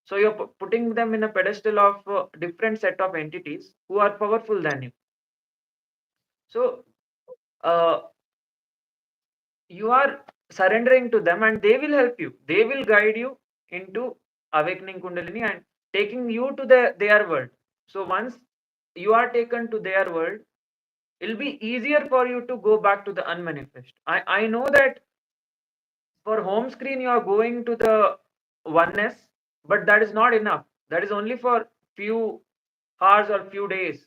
Speaker 1: So you're putting them in a pedestal of different set of entities who are powerful than you. So uh, you are surrendering to them, and they will help you. They will guide you into awakening Kundalini and taking you to their world. So once you are taken to their world, it'll be easier for you to go back to the unmanifest. I know that for home screen you are going to the oneness, but that is not enough. That is only for few hours or few days.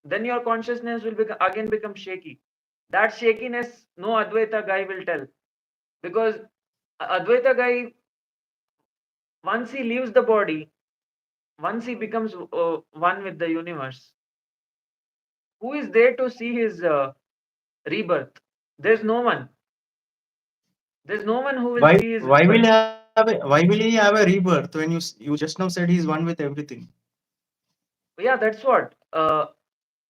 Speaker 1: Then your consciousness will again become shaky. That shakiness no Advaita guy will tell, because Advaita guy, once he leaves the body, once he becomes one with the universe, who is there to see his rebirth? There's no one. There's no one who will
Speaker 2: Why
Speaker 1: see his
Speaker 2: why will
Speaker 1: rebirth.
Speaker 2: he have why will he have a rebirth when you just now said he's one with everything?
Speaker 1: Yeah, that's what.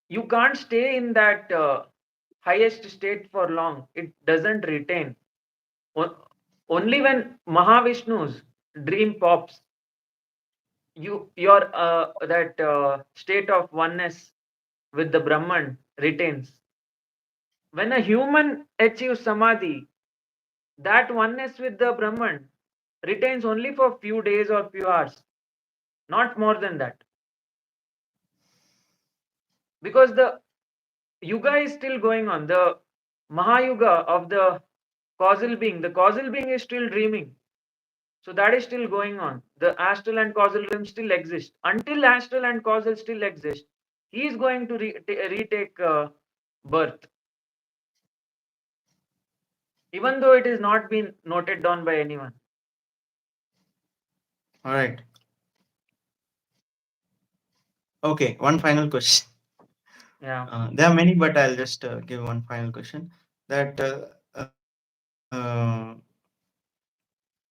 Speaker 1: You can't stay in that highest state for long. It doesn't retain. Only when Mahavishnu's dream pops, your that state of oneness with the Brahman retains. When a human achieves Samadhi, that oneness with the Brahman retains only for few days or few hours, not more than that. Because the yuga is still going on. The Mahayuga of the causal being is still dreaming. So that is still going on. The astral and causal realm still exist. Until astral and causal still exist, he is going to retake birth, even though it is not been noted down by anyone.
Speaker 2: All right. Okay. One final question.
Speaker 1: Yeah.
Speaker 2: There are many, but I'll just give one final question. That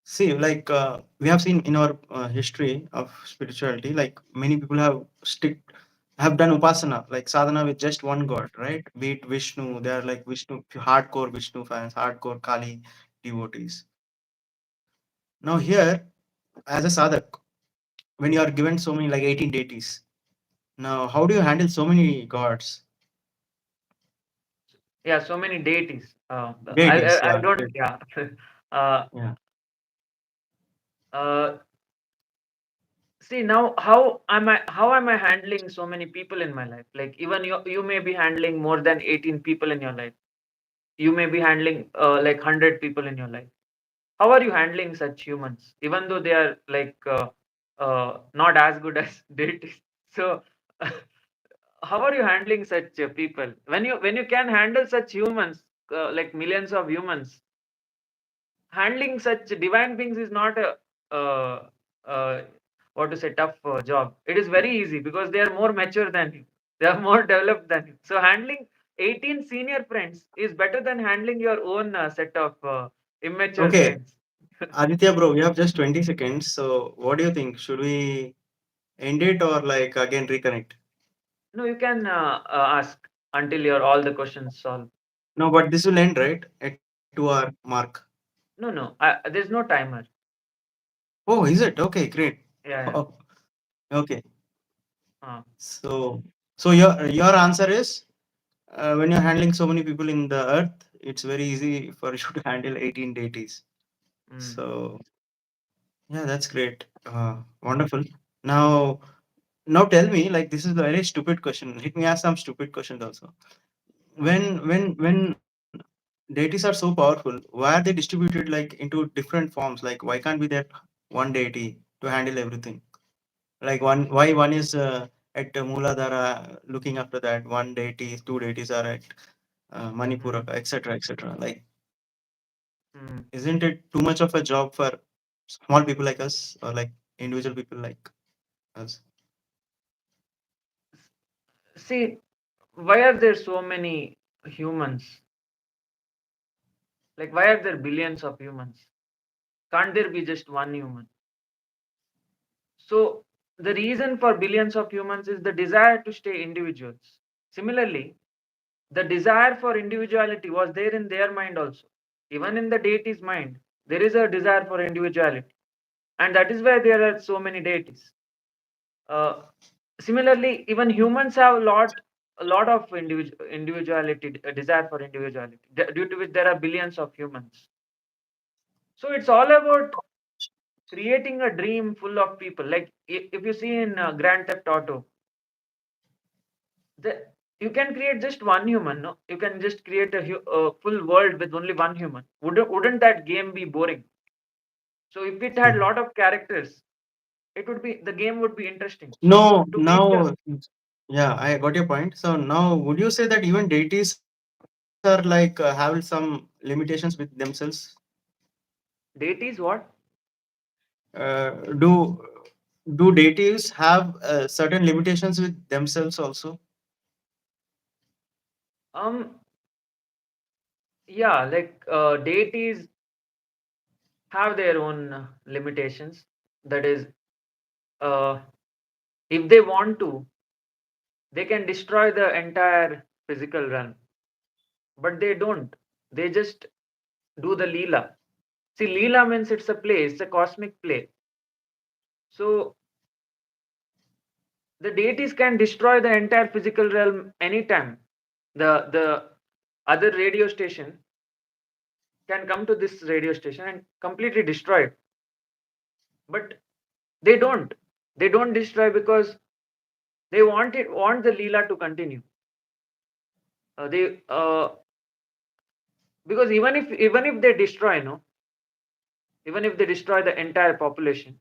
Speaker 2: see, like we have seen in our history of spirituality, like many people have done upasana, like sadhana with just one god, right? Be it Vishnu, they are like Vishnu, hardcore Vishnu fans, hardcore Kali devotees. Now here, as a sadhak, when you are given so many, like 18 deities, now how do you handle so many gods?
Speaker 1: Yeah, so many deities.
Speaker 2: Deities,
Speaker 1: I
Speaker 2: yeah.
Speaker 1: don't. Yeah. uh,
Speaker 2: Yeah.
Speaker 1: uh, See now, how am I handling so many people in my life? Like, even you may be handling more than 18 people in your life. You may be handling like 100 people in your life. How are you handling such humans, even though they are like not as good as deities? So how are you handling such people when you can handle such humans? like millions of humans, handling such divine beings is not a uh, what to say tough job. It is very easy because they are more mature than you. They are more developed than you. So handling 18 senior friends is better than handling your own set of immature
Speaker 2: Okay,
Speaker 1: friends.
Speaker 2: Aditya, bro, we have just 20 seconds. So, what do you think? Should we end it or like again reconnect?
Speaker 1: No, you can ask until your all the questions solved.
Speaker 2: No, but this will end right at 2 hour mark.
Speaker 1: No, no, there's no timer.
Speaker 2: Oh, is it? Okay, great.
Speaker 1: Yeah,
Speaker 2: Oh, okay.
Speaker 1: yeah.
Speaker 2: So, so your answer is when you're handling so many people in the earth, it's very easy for you to handle 18 deities.
Speaker 1: Mm,
Speaker 2: So, yeah, that's great. Wonderful. Now, now tell me, like this is a very stupid question. Let me ask some stupid questions also.
Speaker 1: okay.
Speaker 2: When deities are so powerful, why are they distributed like into different forms? Like why can't be that one deity to handle everything? Like why one is at Mooladhara looking after that, one deity, two deities are at
Speaker 1: Mm,
Speaker 2: Manipura, etc., etc. Like,
Speaker 1: mm.
Speaker 2: isn't it too much of a job for small people like us or like individual people like us?
Speaker 1: See, why are there so many humans? Like, why are there billions of humans? Can't there be just one human? So, the reason for billions of humans is the desire to stay individuals. Similarly, the desire for individuality was there in their mind also. Even in the deity's mind, there is a desire for individuality. And that is why there are so many deities. Uh, Similarly, even humans have a lot of individuality, a desire for individuality, due to which there are billions of humans. So it's all about creating a dream full of people. Like if you see in Grand Theft Auto, the, you can create just one human. No, you can just create a full world with only one human. Wouldn't that game be boring? So if it had a lot of characters, it would be the game would be interesting. So
Speaker 2: No,
Speaker 1: to make the
Speaker 2: now, yeah, I got your point. So now, would you say that even deities are like have some limitations with themselves?
Speaker 1: deities, what?
Speaker 2: Do deities have certain limitations with themselves also?
Speaker 1: Um, yeah, like deities have their own limitations. That is, uh, if they want to, they can destroy the entire physical realm, but they don't. They just do the Leela. See, Leela means it's a play, it's a cosmic play. So the deities can destroy the entire physical realm anytime. The other radio station can come to this radio station and completely destroy it. But they don't. They don't destroy because they want the Leela to continue. They Because even if they destroy, no, even if they destroy the entire population,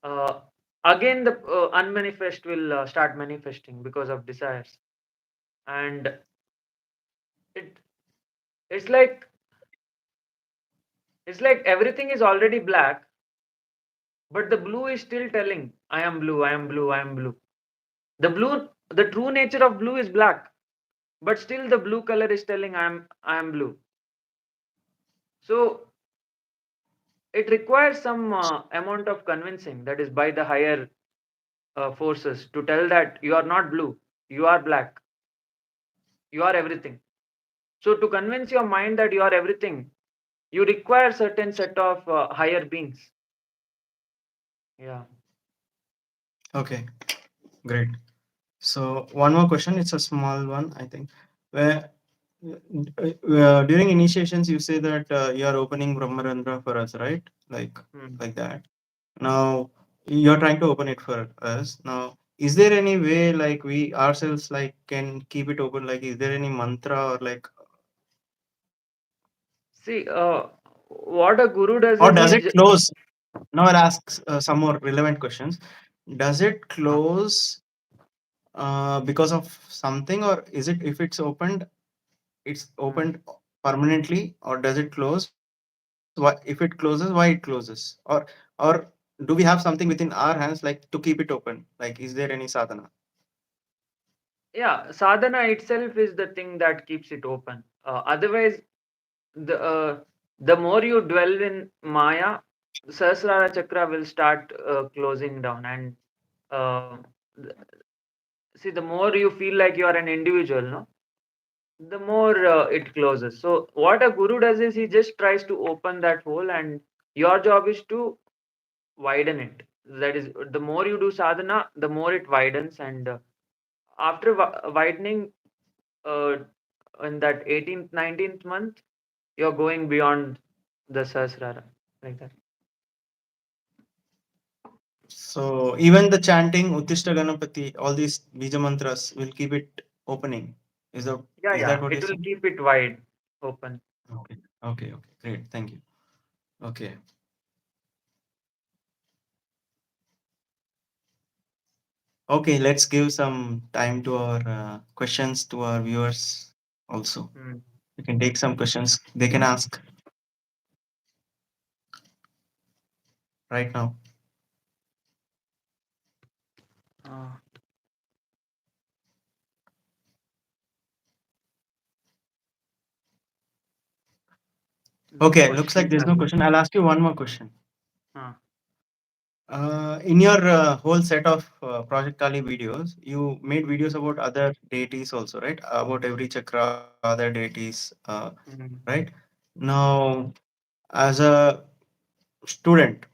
Speaker 1: uh, again the unmanifest will start manifesting because of desires, and it it's like it's like everything is already black, but the blue is still telling, I am blue, I am blue, I am blue. The true nature of blue is black, but still the blue color is telling, I am blue. So it requires some amount of convincing, that is by the higher forces, to tell that you are not blue, you are black, you are everything. So to convince your mind that you are everything, you require certain set of higher beings. Yeah.
Speaker 2: Okay, great. So one more question. It's a small one, I think. Where during initiations, you say that you are opening Brahmarandra for us, right?
Speaker 1: Hmm.
Speaker 2: Like that. Now you're trying to open it for us. Now, is there any way like we ourselves like can keep it open? Like, is there any mantra or like,
Speaker 1: See, what a guru
Speaker 2: or
Speaker 1: does
Speaker 2: does
Speaker 1: is
Speaker 2: it close? Now I'll ask some more relevant questions. Does it
Speaker 1: uh,
Speaker 2: close because of something, or is it if it's opened, it's
Speaker 1: mm.
Speaker 2: opened permanently, or does it close? Why, if it closes, why it closes? Or do we have something within our hands, like to keep it open? Like, is there any sadhana?
Speaker 1: Yeah, sadhana itself is the thing that keeps it open. Otherwise, the the more you dwell in Maya, Sahasrara Chakra will start closing down. And uh, th- see, the more you feel like you are an individual, no, the more it closes. So what a guru does is he just tries to open that hole, and your job is to widen it. That is, the more you do sadhana, the more it widens, and after widening, uh, in that 18th 19th month, you're going beyond the Sahasrara, like that.
Speaker 2: So even the chanting Uttishta Ganapati, all these bija mantras will keep it opening. Is that
Speaker 1: Yeah,
Speaker 2: is that
Speaker 1: yeah,
Speaker 2: what you're
Speaker 1: it will
Speaker 2: saying?
Speaker 1: keep it wide open.
Speaker 2: Okay. Okay. Okay. Great. Thank you. Okay. Okay. Let's give some time to our questions to our viewers also.
Speaker 1: Mm.
Speaker 2: We can take some questions they can ask right now.
Speaker 1: uh, no
Speaker 2: Okay. Looks like
Speaker 1: questions
Speaker 2: there's
Speaker 1: as
Speaker 2: no
Speaker 1: well.
Speaker 2: question. I'll ask you one more question.
Speaker 1: uh,
Speaker 2: In your whole set of Project Kali videos, you made videos about other deities also, right? About every chakra, other deities,
Speaker 1: mm.
Speaker 2: right? Now, as a student,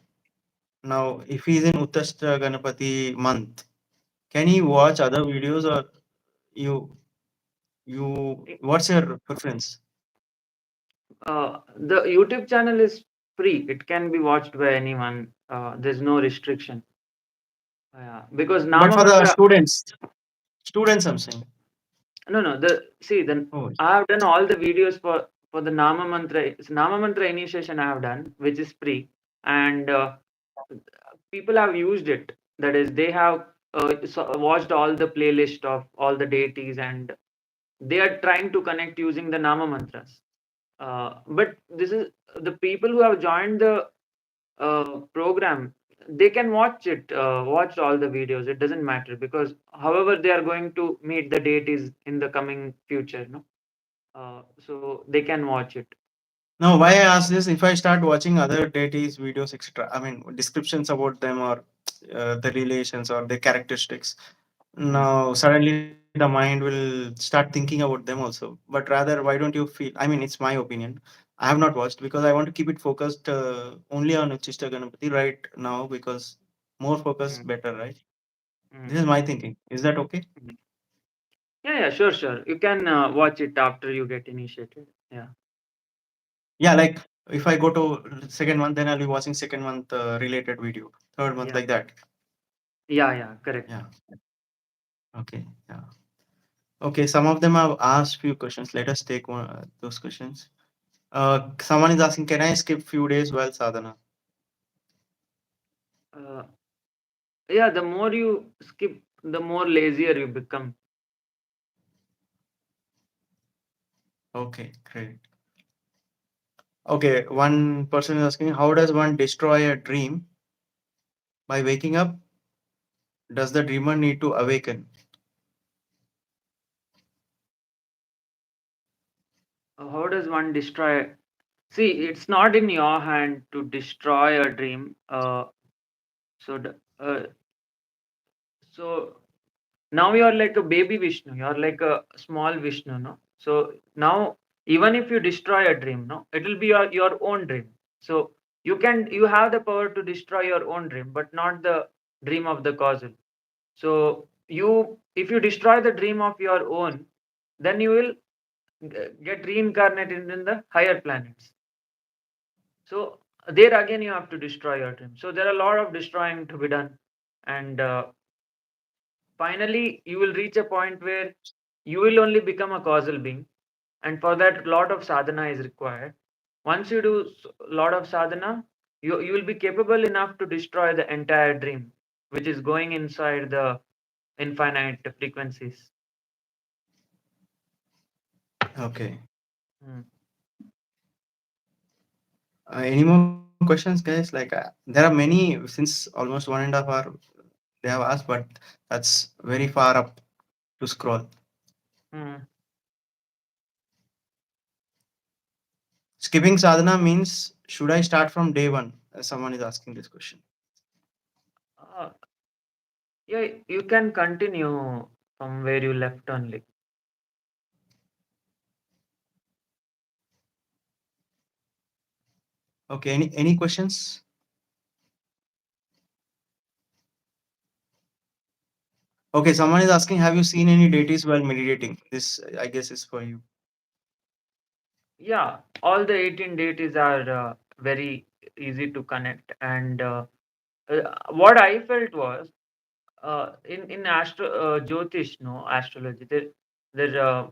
Speaker 2: now if he's in Uttashta Ganapati month, can he watch other videos, or you
Speaker 1: I-
Speaker 2: what's your preference?
Speaker 1: the YouTube channel is free. It can be watched by anyone. There's no restriction. Because
Speaker 2: But
Speaker 1: Nama
Speaker 2: for the
Speaker 1: Mantra.
Speaker 2: students, I'm saying.
Speaker 1: No, no. Then
Speaker 2: Oh,
Speaker 1: I have done all the videos for the Nama Mantra. It's Nama Mantra initiation I have done, which is free, and people have used it. That is, they have watched all the playlist of all the deities, and they are trying to connect using the Nama Mantras. But this is the people who have joined the program. They can watch it, watch all the videos. It doesn't matter, because however they are going to meet the deities in the coming future, no. So they can watch it.
Speaker 2: now, why I ask this, if I start watching other deities videos, etc., I mean, descriptions about them, or the relations or the characteristics,
Speaker 1: Mm,
Speaker 2: now suddenly the mind will start thinking about them also. But rather, why don't you feel? I mean, it's my opinion. I have not watched because I want to keep it focused only on Uchishta Ganapati right now, because more focus
Speaker 1: mm,
Speaker 2: better, right? This
Speaker 1: mm,
Speaker 2: is my thinking. Is that okay?
Speaker 1: mm. Yeah, yeah, sure, sure. You can watch it after you get initiated. Yeah,
Speaker 2: Yeah, like if I go to second month, then I'll be watching second month related video, third month,
Speaker 1: yeah,
Speaker 2: like that.
Speaker 1: yeah, yeah. Correct.
Speaker 2: Yeah. Okay. Yeah. Okay. Some of them have asked few questions. Let us take those questions. Someone is asking, can I skip few days while sadhana?
Speaker 1: Uh, yeah, the more you skip, the more lazier you become.
Speaker 2: Okay, great. Okay, one person is asking, how does one destroy a dream? By waking up, does the dreamer need to awaken?
Speaker 1: How does one destroy? See, it's not in your hand to destroy a dream. So, so now you're like a baby Vishnu. You're like a small Vishnu, no? So now, even if you destroy a dream, no, it will be your own dream. So you have the power to destroy your own dream, but not the dream of the causal. So if you destroy the dream of your own, then you will get reincarnated in the higher planets. So there again, you have to destroy your dream. So there are a lot of destroying to be done, and finally, you will reach a point where you will only become a causal being, and for that, a lot of sadhana is required. Once you do a lot of sadhana, you will be capable enough to destroy the entire dream, which is going inside the infinite frequencies.
Speaker 2: Okay.
Speaker 1: Hmm.
Speaker 2: Any more questions, guys? Like there are many since almost 1.5 hour they have asked, but that's very far up to scroll.
Speaker 1: Hmm.
Speaker 2: Skipping sadhana means should I start from day one? Someone is asking this question.
Speaker 1: Uh, yeah, you can continue from where you left only.
Speaker 2: Okay. Any questions? Okay. Someone is asking, have you seen any deities while meditating? This I guess is for you.
Speaker 1: Yeah, all the 18 deities are very easy to connect. And what I felt was in Jyotish, no astrology, there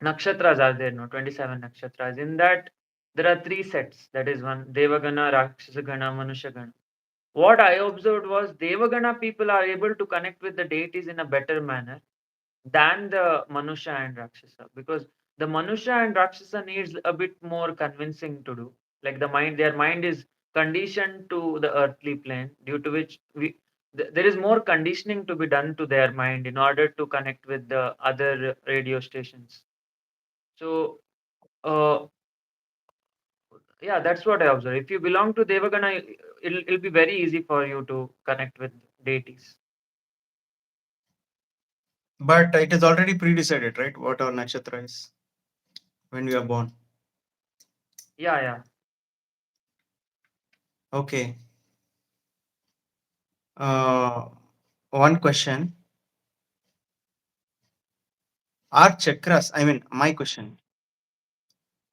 Speaker 1: nakshatras are there, no 27 nakshatras. In that, there are three sets. That is one Devagana, Rakshasagana, Manushagana. What I observed was Devagana people are able to connect with the deities in a better manner than the Manusha and Rakshasa, because the Manusha and Rakshasa needs a bit more convincing to do. Like their mind is conditioned to the earthly plane, due to which there is more conditioning to be done to their mind in order to connect with the other radio stations. So, uh, yeah, that's what I observe. If you belong to Devagana, it'll be very easy for you to connect with deities.
Speaker 2: But it is already pre-decided, right? What our nakshatra is when we are born.
Speaker 1: Yeah, yeah.
Speaker 2: Okay. Uh, One question. Are chakras, I mean, my question,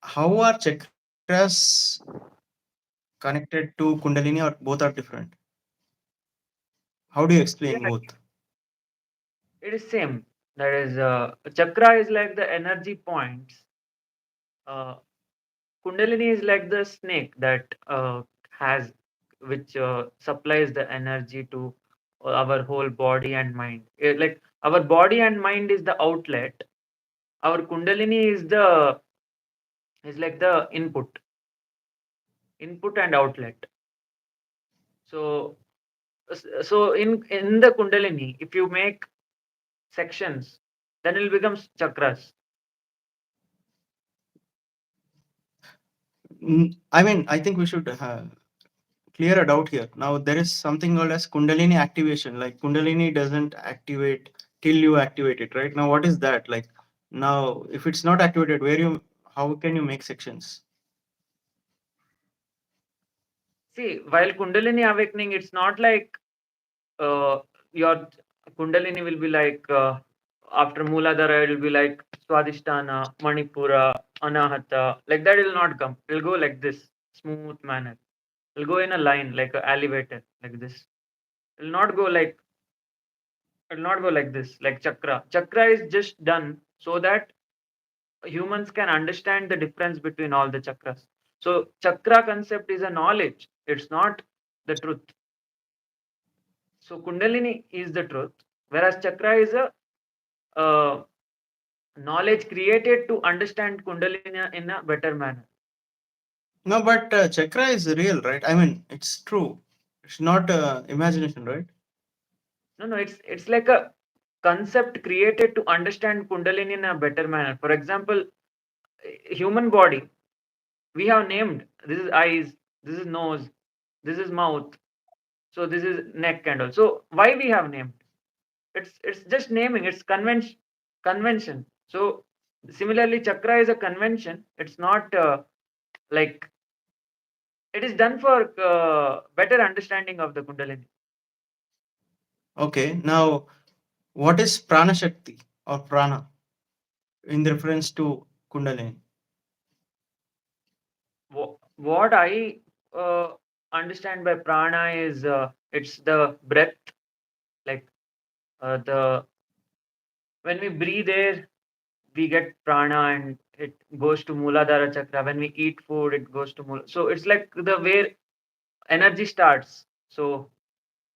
Speaker 2: how are chakras connected to Kundalini or both are different? How do you
Speaker 1: Yeah,
Speaker 2: explain both?
Speaker 1: it is same. That is, chakra is like the energy points. Uh, Kundalini is like the snake that has, which supplies the energy to our whole body and mind. Like our body and mind is the outlet. Our Kundalini is like the input and outlet. So, so in the Kundalini, if you make sections, then it becomes chakras.
Speaker 2: I mean, I think we should clear a doubt here. Now, there is something called as Kundalini activation. Like, Kundalini doesn't activate till you activate it, right? Now, what is that? Like, now, if it's not activated, how can you make sections?
Speaker 1: See, while Kundalini awakening, it's not like your Kundalini will be like after Mooladhara, it will be like Swadhisthana, Manipura, Anahata. Like that, it will not come. It will go like this, smooth manner. It will go in a line, like an elevator, like this. It will not go like it will not go like this, like chakra. Chakra is just done so that humans can understand the difference between all the chakras. So chakra concept is a knowledge. It's not the truth. So Kundalini is the truth, whereas chakra is a uh, knowledge created to understand Kundalini in a better manner.
Speaker 2: No, but chakra is real, right? I mean, it's true. It's not imagination, right?
Speaker 1: No, no, it's like a concept created to understand Kundalini in a better manner. For example, human body, we have named this is eyes, this is nose, this is mouth, so this is neck and all. So why we have named? It's just naming. It's convention. So similarly, chakra is a convention. It's not like it is done for better understanding of the Kundalini.
Speaker 2: Okay. Now, what is prana shakti or prana in reference to Kundalini?
Speaker 1: What I uh, understand by prana is it's the breath, like the when we breathe air, we get prana and it goes to Mooladhara chakra. When we eat food, it goes to Mula. So it's like the where energy starts. So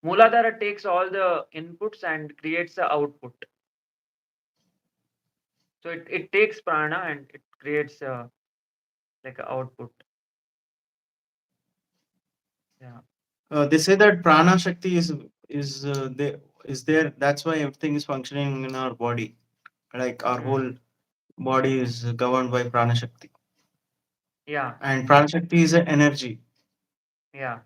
Speaker 1: Mooladhara takes all the inputs and creates the output. So it takes prana and it creates like a output. Yeah.
Speaker 2: They say that prana shakti is there. That's why everything is functioning in our body. Like our
Speaker 1: Mm.
Speaker 2: whole body is governed by prana shakti,
Speaker 1: Yeah.
Speaker 2: and prana shakti is an energy.
Speaker 1: Yeah.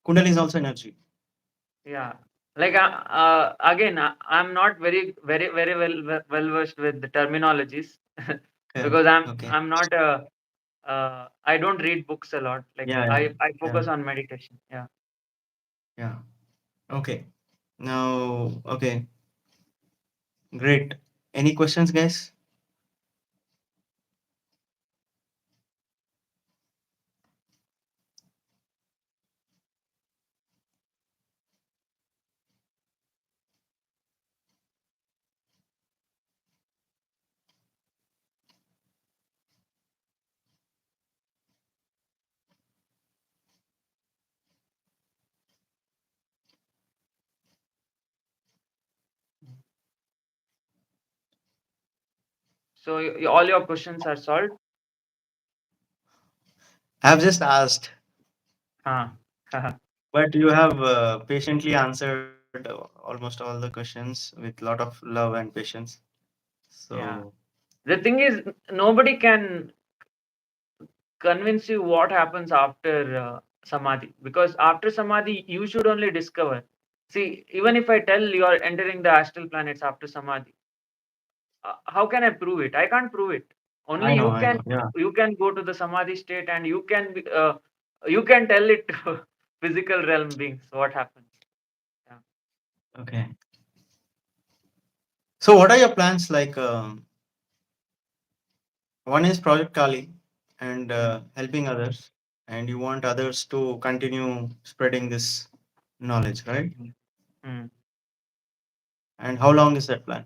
Speaker 2: Kundalini is also energy.
Speaker 1: Yeah. Like again, I'm not very well versed with the terminologies
Speaker 2: Okay.
Speaker 1: because
Speaker 2: Okay.
Speaker 1: I'm not a I don't read books a lot. Like
Speaker 2: Yeah.
Speaker 1: I
Speaker 2: Yeah.
Speaker 1: focus on meditation. Yeah.
Speaker 2: Yeah. Okay. Now, okay. Great. Any questions, guys?
Speaker 1: So all your questions are solved.
Speaker 2: I've just asked,
Speaker 1: Huh.
Speaker 2: but you have patiently answered almost all the questions with a lot of love and patience.
Speaker 1: Yeah.
Speaker 2: So,
Speaker 1: The thing is, nobody can convince you what happens after samadhi, because after samadhi you should only discover. See, even if I tell you are entering the astral planets after samadhi, how can I prove it? I can't prove it. Only
Speaker 2: I know, I know. Yeah.
Speaker 1: you can go to the samadhi state and you can tell it to physical realm beings what happens. Yeah.
Speaker 2: Okay. So, what are your plans? Like, one is Project Kali and
Speaker 1: Mm,
Speaker 2: helping others, and you want others to continue spreading this knowledge, right?
Speaker 1: mm, mm.
Speaker 2: And how long is that plan?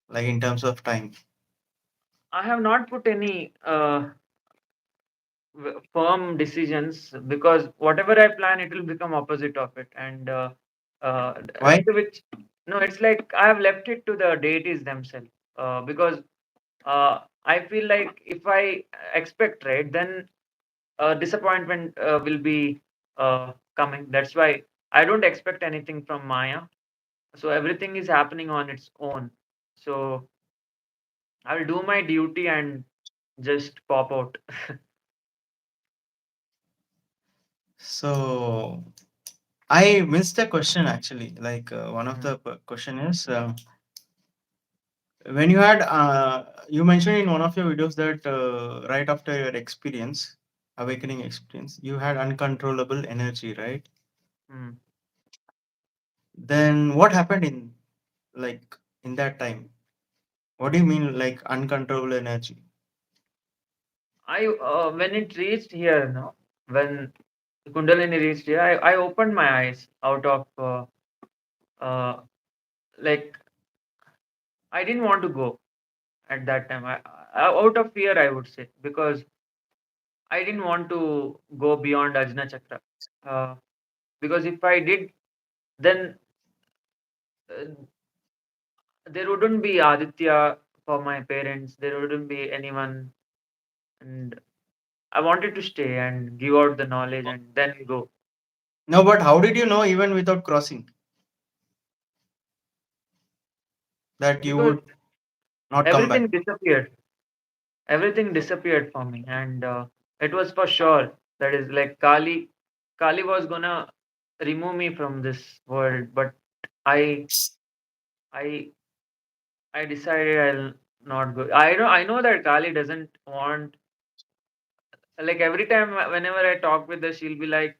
Speaker 2: Like in terms of time?
Speaker 1: I have not put any firm decisions, because whatever I plan, it will become opposite of it. And
Speaker 2: Why?
Speaker 1: which no, it's like I have left it to the deities themselves. Because I feel like if I expect, right, then disappointment will be coming. That's why I don't expect anything from Maya. So everything is happening on its own. So I'll do my duty and just pop out.
Speaker 2: So, I missed a question actually. Like, one of
Speaker 1: Mm,
Speaker 2: the question is when you had, you mentioned in one of your videos that right after your experience, awakening experience, you had uncontrollable energy, right?
Speaker 1: mm.
Speaker 2: Then what happened in like in that time? What do you mean like uncontrollable energy?
Speaker 1: I when it reached here, no, when Kundalini reached here, I opened my eyes out of uh, like I didn't want to go at that time. Out of fear, I would say, because I didn't want to go beyond Ajna Chakra. Uh, because if I did, then uh, there wouldn't be Aditya for my parents. There wouldn't be anyone, and I wanted to stay and give out the knowledge and then go,
Speaker 2: No, but how did you know even without crossing that you
Speaker 1: because
Speaker 2: would not come
Speaker 1: everything
Speaker 2: back?
Speaker 1: disappeared. Everything disappeared for me, and it was for sure. That is like Kali was gonna remove me from this world, but I I I decided I'll not go. I know that Kali doesn't want, like, every time whenever I talk with her, she'll be like,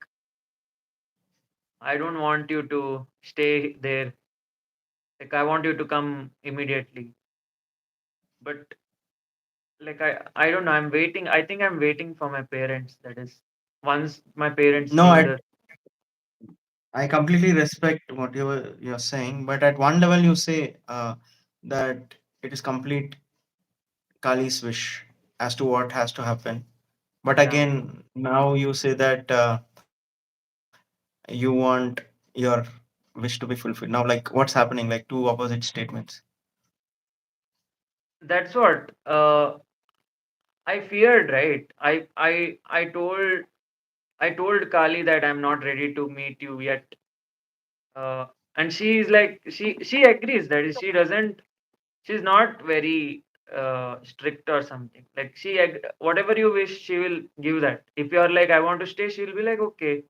Speaker 1: I don't want you to stay there. Like, I want you to come immediately. But like I don't know. I'm waiting. I think I'm waiting for my parents. That is, once my parents
Speaker 2: No,
Speaker 1: leave
Speaker 2: at
Speaker 1: the.
Speaker 2: I completely respect what you're saying, but at one level you say that it is complete Kali's wish as to what has to happen. But
Speaker 1: Yeah.
Speaker 2: again, now you say that you want your wish to be fulfilled. Now, like what's happening? Like two opposite statements.
Speaker 1: that's what I feared, right? I told Kali that I'm not ready to meet you yet. Uh, and she's like she agrees that she doesn't, she's not very strict or something. Like whatever you wish, she will give that. If you're like I want to stay, she'll be like okay.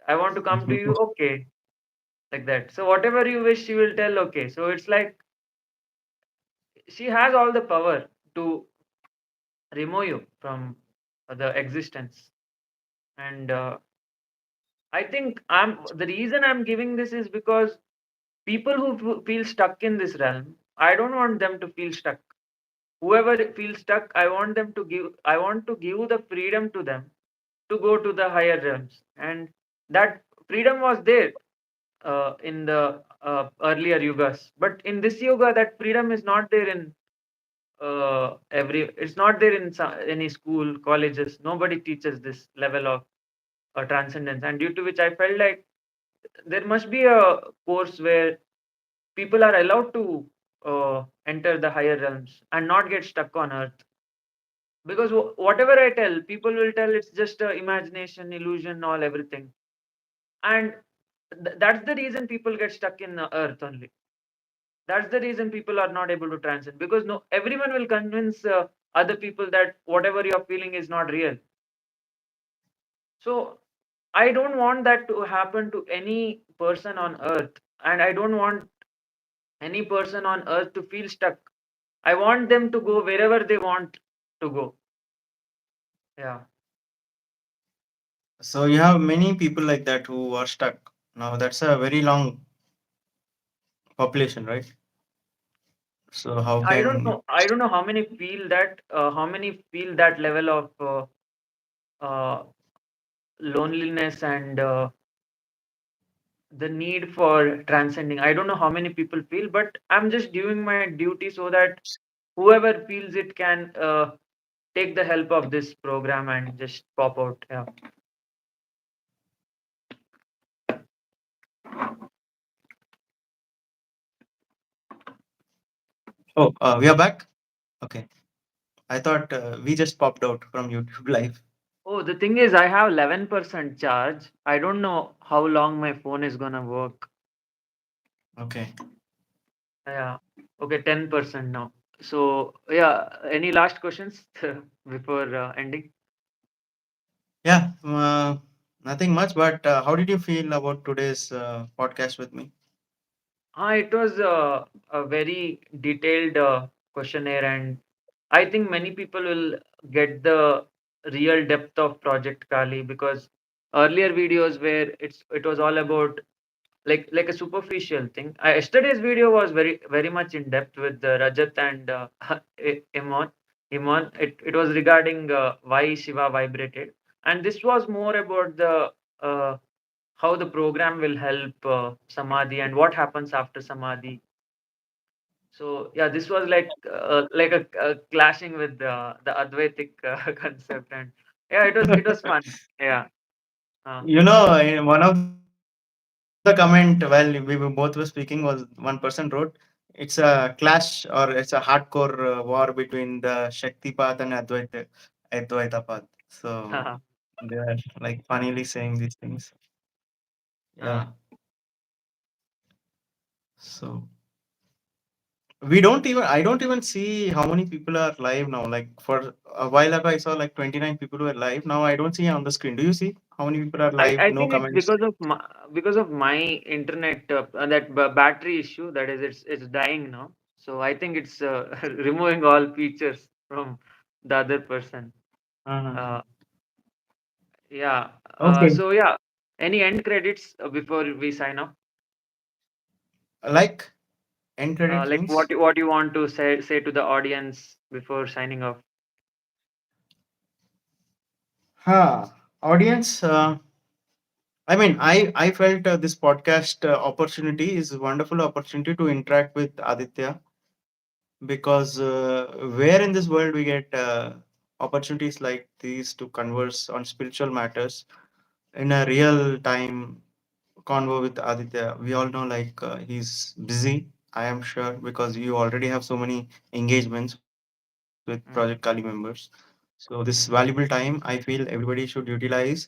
Speaker 1: I want to come to you, okay, like that. So whatever you wish, she will tell okay. So it's like she has all the power to remove you from the existence. And I think the reason I'm giving this is because people who feel stuck in this realm, I don't want them to feel stuck. Whoever feels stuck, I want to give the freedom to them to go to the higher realms. And that freedom was there in the earlier yugas, but in this yuga that freedom is not there in it's not there in any school, colleges. Nobody teaches this level of transcendence, and due to which I felt like there must be a course where people are allowed to enter the higher realms and not get stuck on earth. Because whatever I tell, people will tell it's just imagination, illusion, all everything. And that's the reason people get stuck in earth only. That's the reason people are not able to transcend, because no, everyone will convince other people that whatever you're feeling is not real. So I don't want that to happen to any person on earth, and I don't want any person on earth to feel stuck. I want them to go wherever they want to go. Yeah.
Speaker 2: So you have many people like that who are stuck. Now that's a very long population, right? So how
Speaker 1: I don't
Speaker 2: can
Speaker 1: know. I don't know how many feel that. How many feel that level of uh, loneliness and the need for transcending. I don't know how many people feel, but I'm just doing my duty so that whoever feels it can take the help of this program and just pop out. Yeah.
Speaker 2: Oh, we are back? Okay. I thought we just popped out from YouTube live.
Speaker 1: Oh, the thing is, I have 11% charge. I don't know how long my phone is gonna work.
Speaker 2: Okay.
Speaker 1: Yeah. Okay, 10% now. So, yeah, any last questions before ending?
Speaker 2: Yeah, nothing much, but how did you feel about today's podcast with me?
Speaker 1: It was a very detailed questionnaire, and I think many people will get the real depth of Project Kali, because earlier videos where it was all about like a superficial thing. Yesterday's video was very much in depth with Rajat and Imon. It was regarding why Shiva vibrated, and this was more about the how the program will help Samadhi and what happens after Samadhi. So yeah, this was like a clashing with the Advaitic concept, and yeah, it was fun. Yeah. Uh,
Speaker 2: You know, one of the comment while we were both were speaking was one person wrote, "It's a clash or it's a hardcore war between the Shakti path and Advaita path." So they are like funnily saying these things. Yeah.
Speaker 1: uh,
Speaker 2: So I don't even see how many people are live now. Like for a while ago, I saw like 29 people were live. Now I don't see on the screen. Do you see how many people are live?
Speaker 1: I
Speaker 2: No
Speaker 1: think it's
Speaker 2: comments.
Speaker 1: because of my internet that battery issue, that is it's dying now. So I think it's removing all features from the other person.
Speaker 2: Uh-huh.
Speaker 1: Uh, yeah.
Speaker 2: Okay.
Speaker 1: So yeah. Any end credits before we sign off?
Speaker 2: Like end credits
Speaker 1: Like
Speaker 2: means?
Speaker 1: what you want to say to the audience before signing off?
Speaker 2: Huh. Audience, I mean, I felt this podcast opportunity is a wonderful opportunity to interact with Aditya because where in this world we get opportunities like these to converse on spiritual matters in a real time convo with Aditya. We all know like he's busy. I am sure, because you already have so many engagements with Project Kali members.
Speaker 1: Mm,
Speaker 2: So this valuable time, I feel everybody should utilize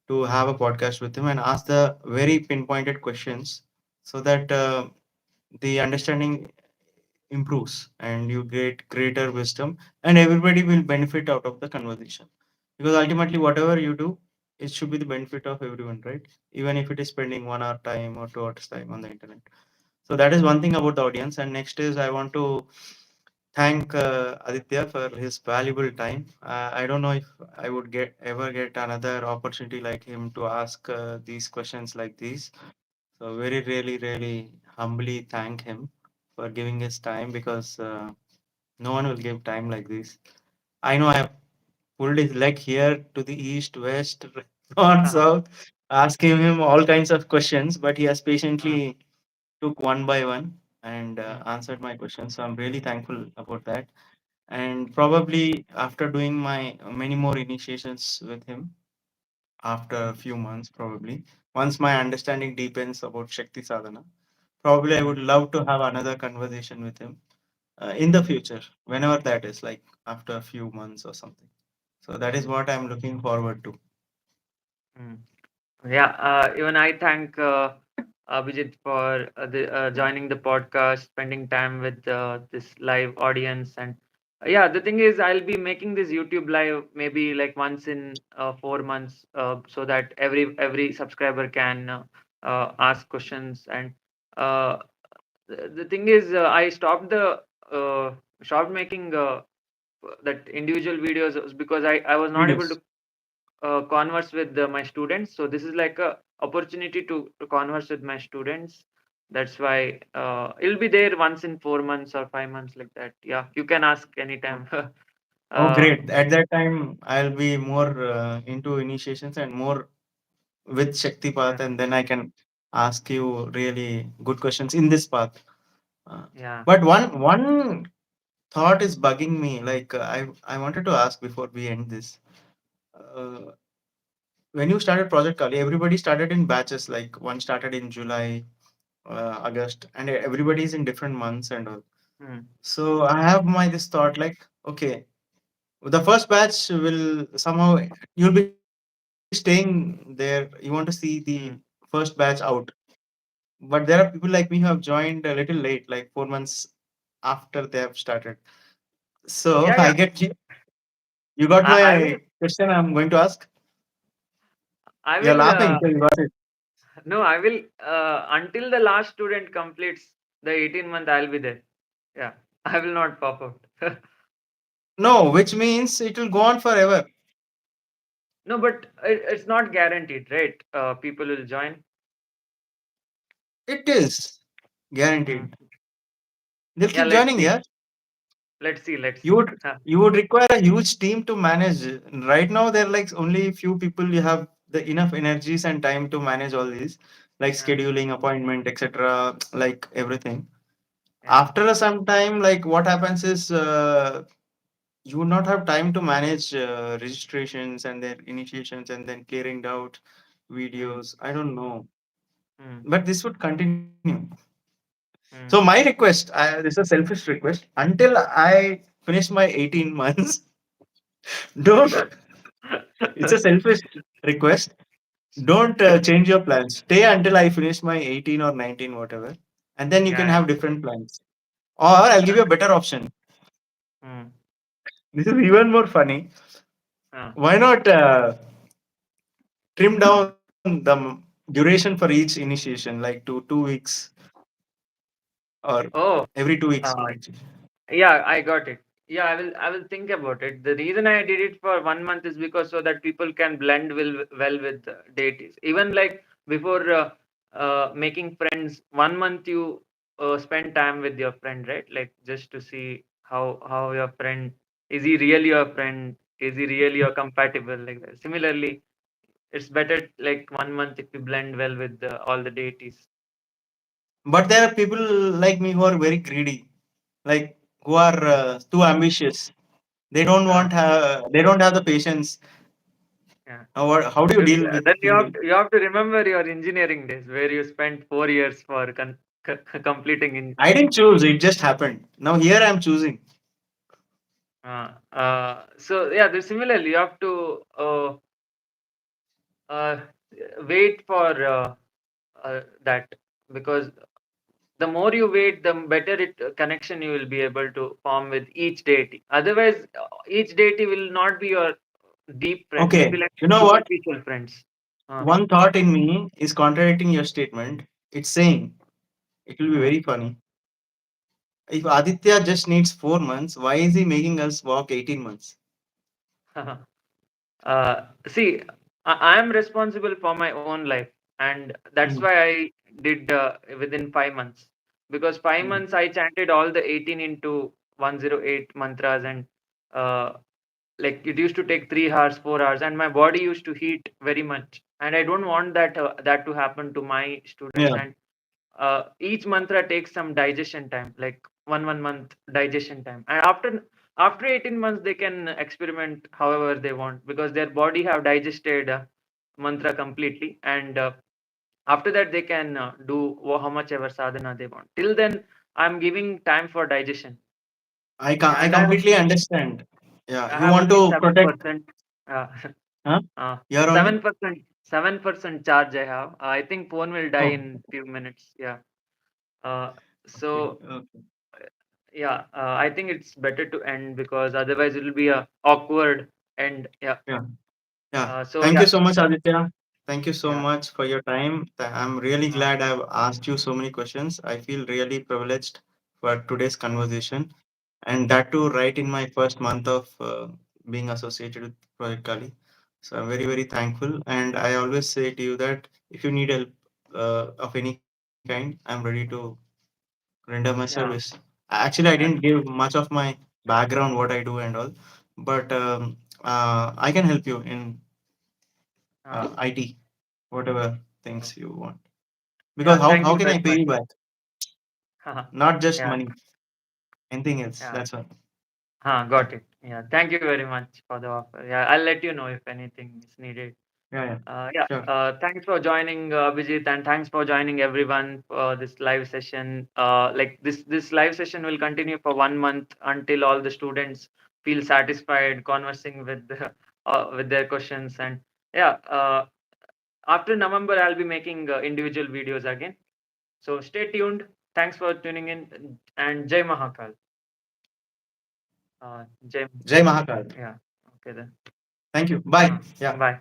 Speaker 2: to have a podcast with him and ask the very pinpointed questions, so that the understanding improves and you get greater wisdom, and everybody will benefit out of the conversation. Because ultimately, whatever you do, it should be the benefit of everyone, right? Even if it is spending 1 hour time or 2 hours time on the internet. So that is one thing about the audience. And next is, I want to thank Aditya for his valuable time. I don't know if I would get ever get another opportunity like him to ask these questions like these. So very really really humbly thank him for giving his time, because no one will give time like this. I know I have pulled his leg here to the east, west, north,
Speaker 1: uh-huh,
Speaker 2: south, asking him all kinds of questions, but he has
Speaker 1: uh,
Speaker 2: patiently took one by one and
Speaker 1: mm,
Speaker 2: answered my questions. So I'm really thankful about that. And probably after doing my many more initiations with him, after a few months, probably once my understanding deepens about Shakti Sadhana, probably I would
Speaker 1: mm,
Speaker 2: love to have another conversation with him in the future, whenever that is, like after a few months or something. So that is
Speaker 1: mm,
Speaker 2: what I'm looking forward to.
Speaker 1: mm. Yeah, even I thank Abhijit for joining the podcast, spending time with this live audience, and yeah, the thing is, I'll be making this YouTube live maybe like once in 4 months, so that every subscriber can ask questions. And uh, the thing is, I uh, stopped making that individual videos was because I was not able
Speaker 2: Videos.
Speaker 1: to converse with my students. So this is like a opportunity to converse with my students. That's why it'll be there once in 4 months or 5 months, like that. Yeah, you can ask anytime.
Speaker 2: Oh,
Speaker 1: uh,
Speaker 2: great. At that time, I'll be more into initiations and more with Shakti
Speaker 1: yeah,
Speaker 2: path, and then I can ask you really good questions in this path. Uh,
Speaker 1: yeah.
Speaker 2: but one thought is bugging me. Like I wanted to ask before we end this. Uh, when you started Project Kali, everybody started in batches. Like one started in July, August, and everybody is in different months and all.
Speaker 1: Hmm,
Speaker 2: So I have my this thought like, okay, the first batch will somehow, you'll be staying there. You want to see the first
Speaker 1: hmm.
Speaker 2: batch out. But there are people like me who have joined a little late, like 4 months after they have started. So
Speaker 1: Yeah,
Speaker 2: I
Speaker 1: yeah.
Speaker 2: get you. You got
Speaker 1: I will.
Speaker 2: my question I'm going to ask?
Speaker 1: I
Speaker 2: You're
Speaker 1: will.
Speaker 2: laughing, so you got it.
Speaker 1: No, I will. Until the last student completes the 18 month, I'll be there. Yeah, I will not pop out.
Speaker 2: No, which means it will go on forever.
Speaker 1: No, but it's not guaranteed, right? People will join.
Speaker 2: It is
Speaker 1: Hmm.
Speaker 2: guaranteed. They'll
Speaker 1: Yeah,
Speaker 2: keep
Speaker 1: let's
Speaker 2: joining,
Speaker 1: see.
Speaker 2: yeah.
Speaker 1: Let's see. Let's
Speaker 2: You
Speaker 1: see.
Speaker 2: would you would require a huge team to manage. Right now, there are like only few people. You have the enough energies and time to manage all these, like
Speaker 1: Yeah,
Speaker 2: scheduling, appointment, etc. Like everything.
Speaker 1: yeah.
Speaker 2: After some time, like what happens is you would not have time to manage registrations and then initiations and then clearing out
Speaker 1: Mm,
Speaker 2: videos. I don't know,
Speaker 1: mm,
Speaker 2: but this would continue. So my
Speaker 1: mm.
Speaker 2: request, this is a selfish request, until I finish my 18 months, don't, it's a selfish request. Don't change your plans. Stay until I finish my 18 or 19, whatever. And then you can
Speaker 1: Yeah,
Speaker 2: have different plans. Or I'll give you a better option.
Speaker 1: yeah. Mm,
Speaker 2: This is even more funny.
Speaker 1: uh.
Speaker 2: Why not trim down the duration for each initiation, like to 2 weeks or
Speaker 1: Oh,
Speaker 2: every 2 weeks?
Speaker 1: uh, yeah, I got it. Yeah, I will think about it. The reason I did it for 1 month is because so that people can blend well with deities. Even like before making friends, 1 month you spend time with your friend, right? Like just to see how your friend, is he really your friend? Is he really your compatible? Like that. Similarly, it's better like 1 month if you blend well with all the deities.
Speaker 2: But there are people like me who are very greedy, like who are too ambitious. They don't
Speaker 1: Uh,
Speaker 2: want they don't have the patience.
Speaker 1: yeah.
Speaker 2: How do you deal
Speaker 1: Then
Speaker 2: with
Speaker 1: you have
Speaker 2: the
Speaker 1: to remember your engineering days where you spent 4 years for completing in.
Speaker 2: I didn't choose, it just happened. Now here I'm choosing.
Speaker 1: So yeah, similarly, you have to uh, wait for that, because the more you wait, the better connection you will be able to form with each deity. Otherwise, each deity will not be your deep friend. They'll be
Speaker 2: Okay,
Speaker 1: like
Speaker 2: you know what?
Speaker 1: superficial friends. Uh,
Speaker 2: One thought in me is contradicting your statement. It's saying, it will be very funny. If Aditya just needs 4 months, why is he making us walk 18 months?
Speaker 1: See, I am responsible for my own life, and that's
Speaker 2: Mm,
Speaker 1: why I did within 5 months. Because five
Speaker 2: mm.
Speaker 1: months I chanted all the 18 into 108 mantras, and uh, like it used to take 3 hours, 4 hours, and my body used to heat very much. And I don't want that to happen to my students.
Speaker 2: Yeah,
Speaker 1: And each mantra takes some digestion time, like one month digestion time, and after 18 months they can experiment however they want, because their body have digested mantra completely, and after that they can do how much ever sadhana they want. Till then I'm giving time for digestion.
Speaker 2: I
Speaker 1: And
Speaker 2: completely understand. Yeah,
Speaker 1: I
Speaker 2: you
Speaker 1: have
Speaker 2: want
Speaker 1: only
Speaker 2: to protect,
Speaker 1: 7%, uh,
Speaker 2: huh?
Speaker 1: uh,
Speaker 2: You're only?
Speaker 1: 7% charge I have. I think phone will die
Speaker 2: Oh,
Speaker 1: in few minutes. Yeah. uh,
Speaker 2: okay,
Speaker 1: so
Speaker 2: okay.
Speaker 1: yeah, I think it's better to end, because otherwise it will be a awkward end. Yeah.
Speaker 2: Yeah, yeah.
Speaker 1: So
Speaker 2: Thank you
Speaker 1: yeah,
Speaker 2: so much, Aditya. Thank you so
Speaker 1: yeah,
Speaker 2: much for your time. I'm really
Speaker 1: uh,
Speaker 2: glad I've asked you so many questions. I feel really privileged for today's conversation, and that too right in my first month of being associated with Project Kali. So I'm very, very thankful. And I always say to you that if you need help of any kind, I'm ready to render my service.
Speaker 1: yeah,
Speaker 2: Actually, I didn't
Speaker 1: yeah,
Speaker 2: give much of my background, what I do and all, but I can help you in
Speaker 1: uh,
Speaker 2: IT, whatever
Speaker 1: uh,
Speaker 2: things you want.
Speaker 1: yeah.
Speaker 2: Because
Speaker 1: Thank
Speaker 2: how
Speaker 1: you
Speaker 2: can I
Speaker 1: very
Speaker 2: pay
Speaker 1: much.
Speaker 2: you back? Not just
Speaker 1: Yeah,
Speaker 2: money, anything else.
Speaker 1: yeah.
Speaker 2: That's all. Yeah,
Speaker 1: Got it. Yeah, thank you very much for the offer. Yeah, I'll let you know if anything is needed.
Speaker 2: yeah, yeah.
Speaker 1: Yeah,
Speaker 2: Sure.
Speaker 1: thanks for joining, Abhijit, and thanks for joining everyone for this live session. Like this live session will continue for 1 month until all the students feel satisfied conversing with with their questions. And yeah, after November, I'll be making individual videos again. So stay tuned. Thanks for tuning in, and Jai Mahakal. Jai.
Speaker 2: Jai Mahakal.
Speaker 1: Yeah. Okay then.
Speaker 2: Thank you. Bye. Yeah.
Speaker 1: Bye.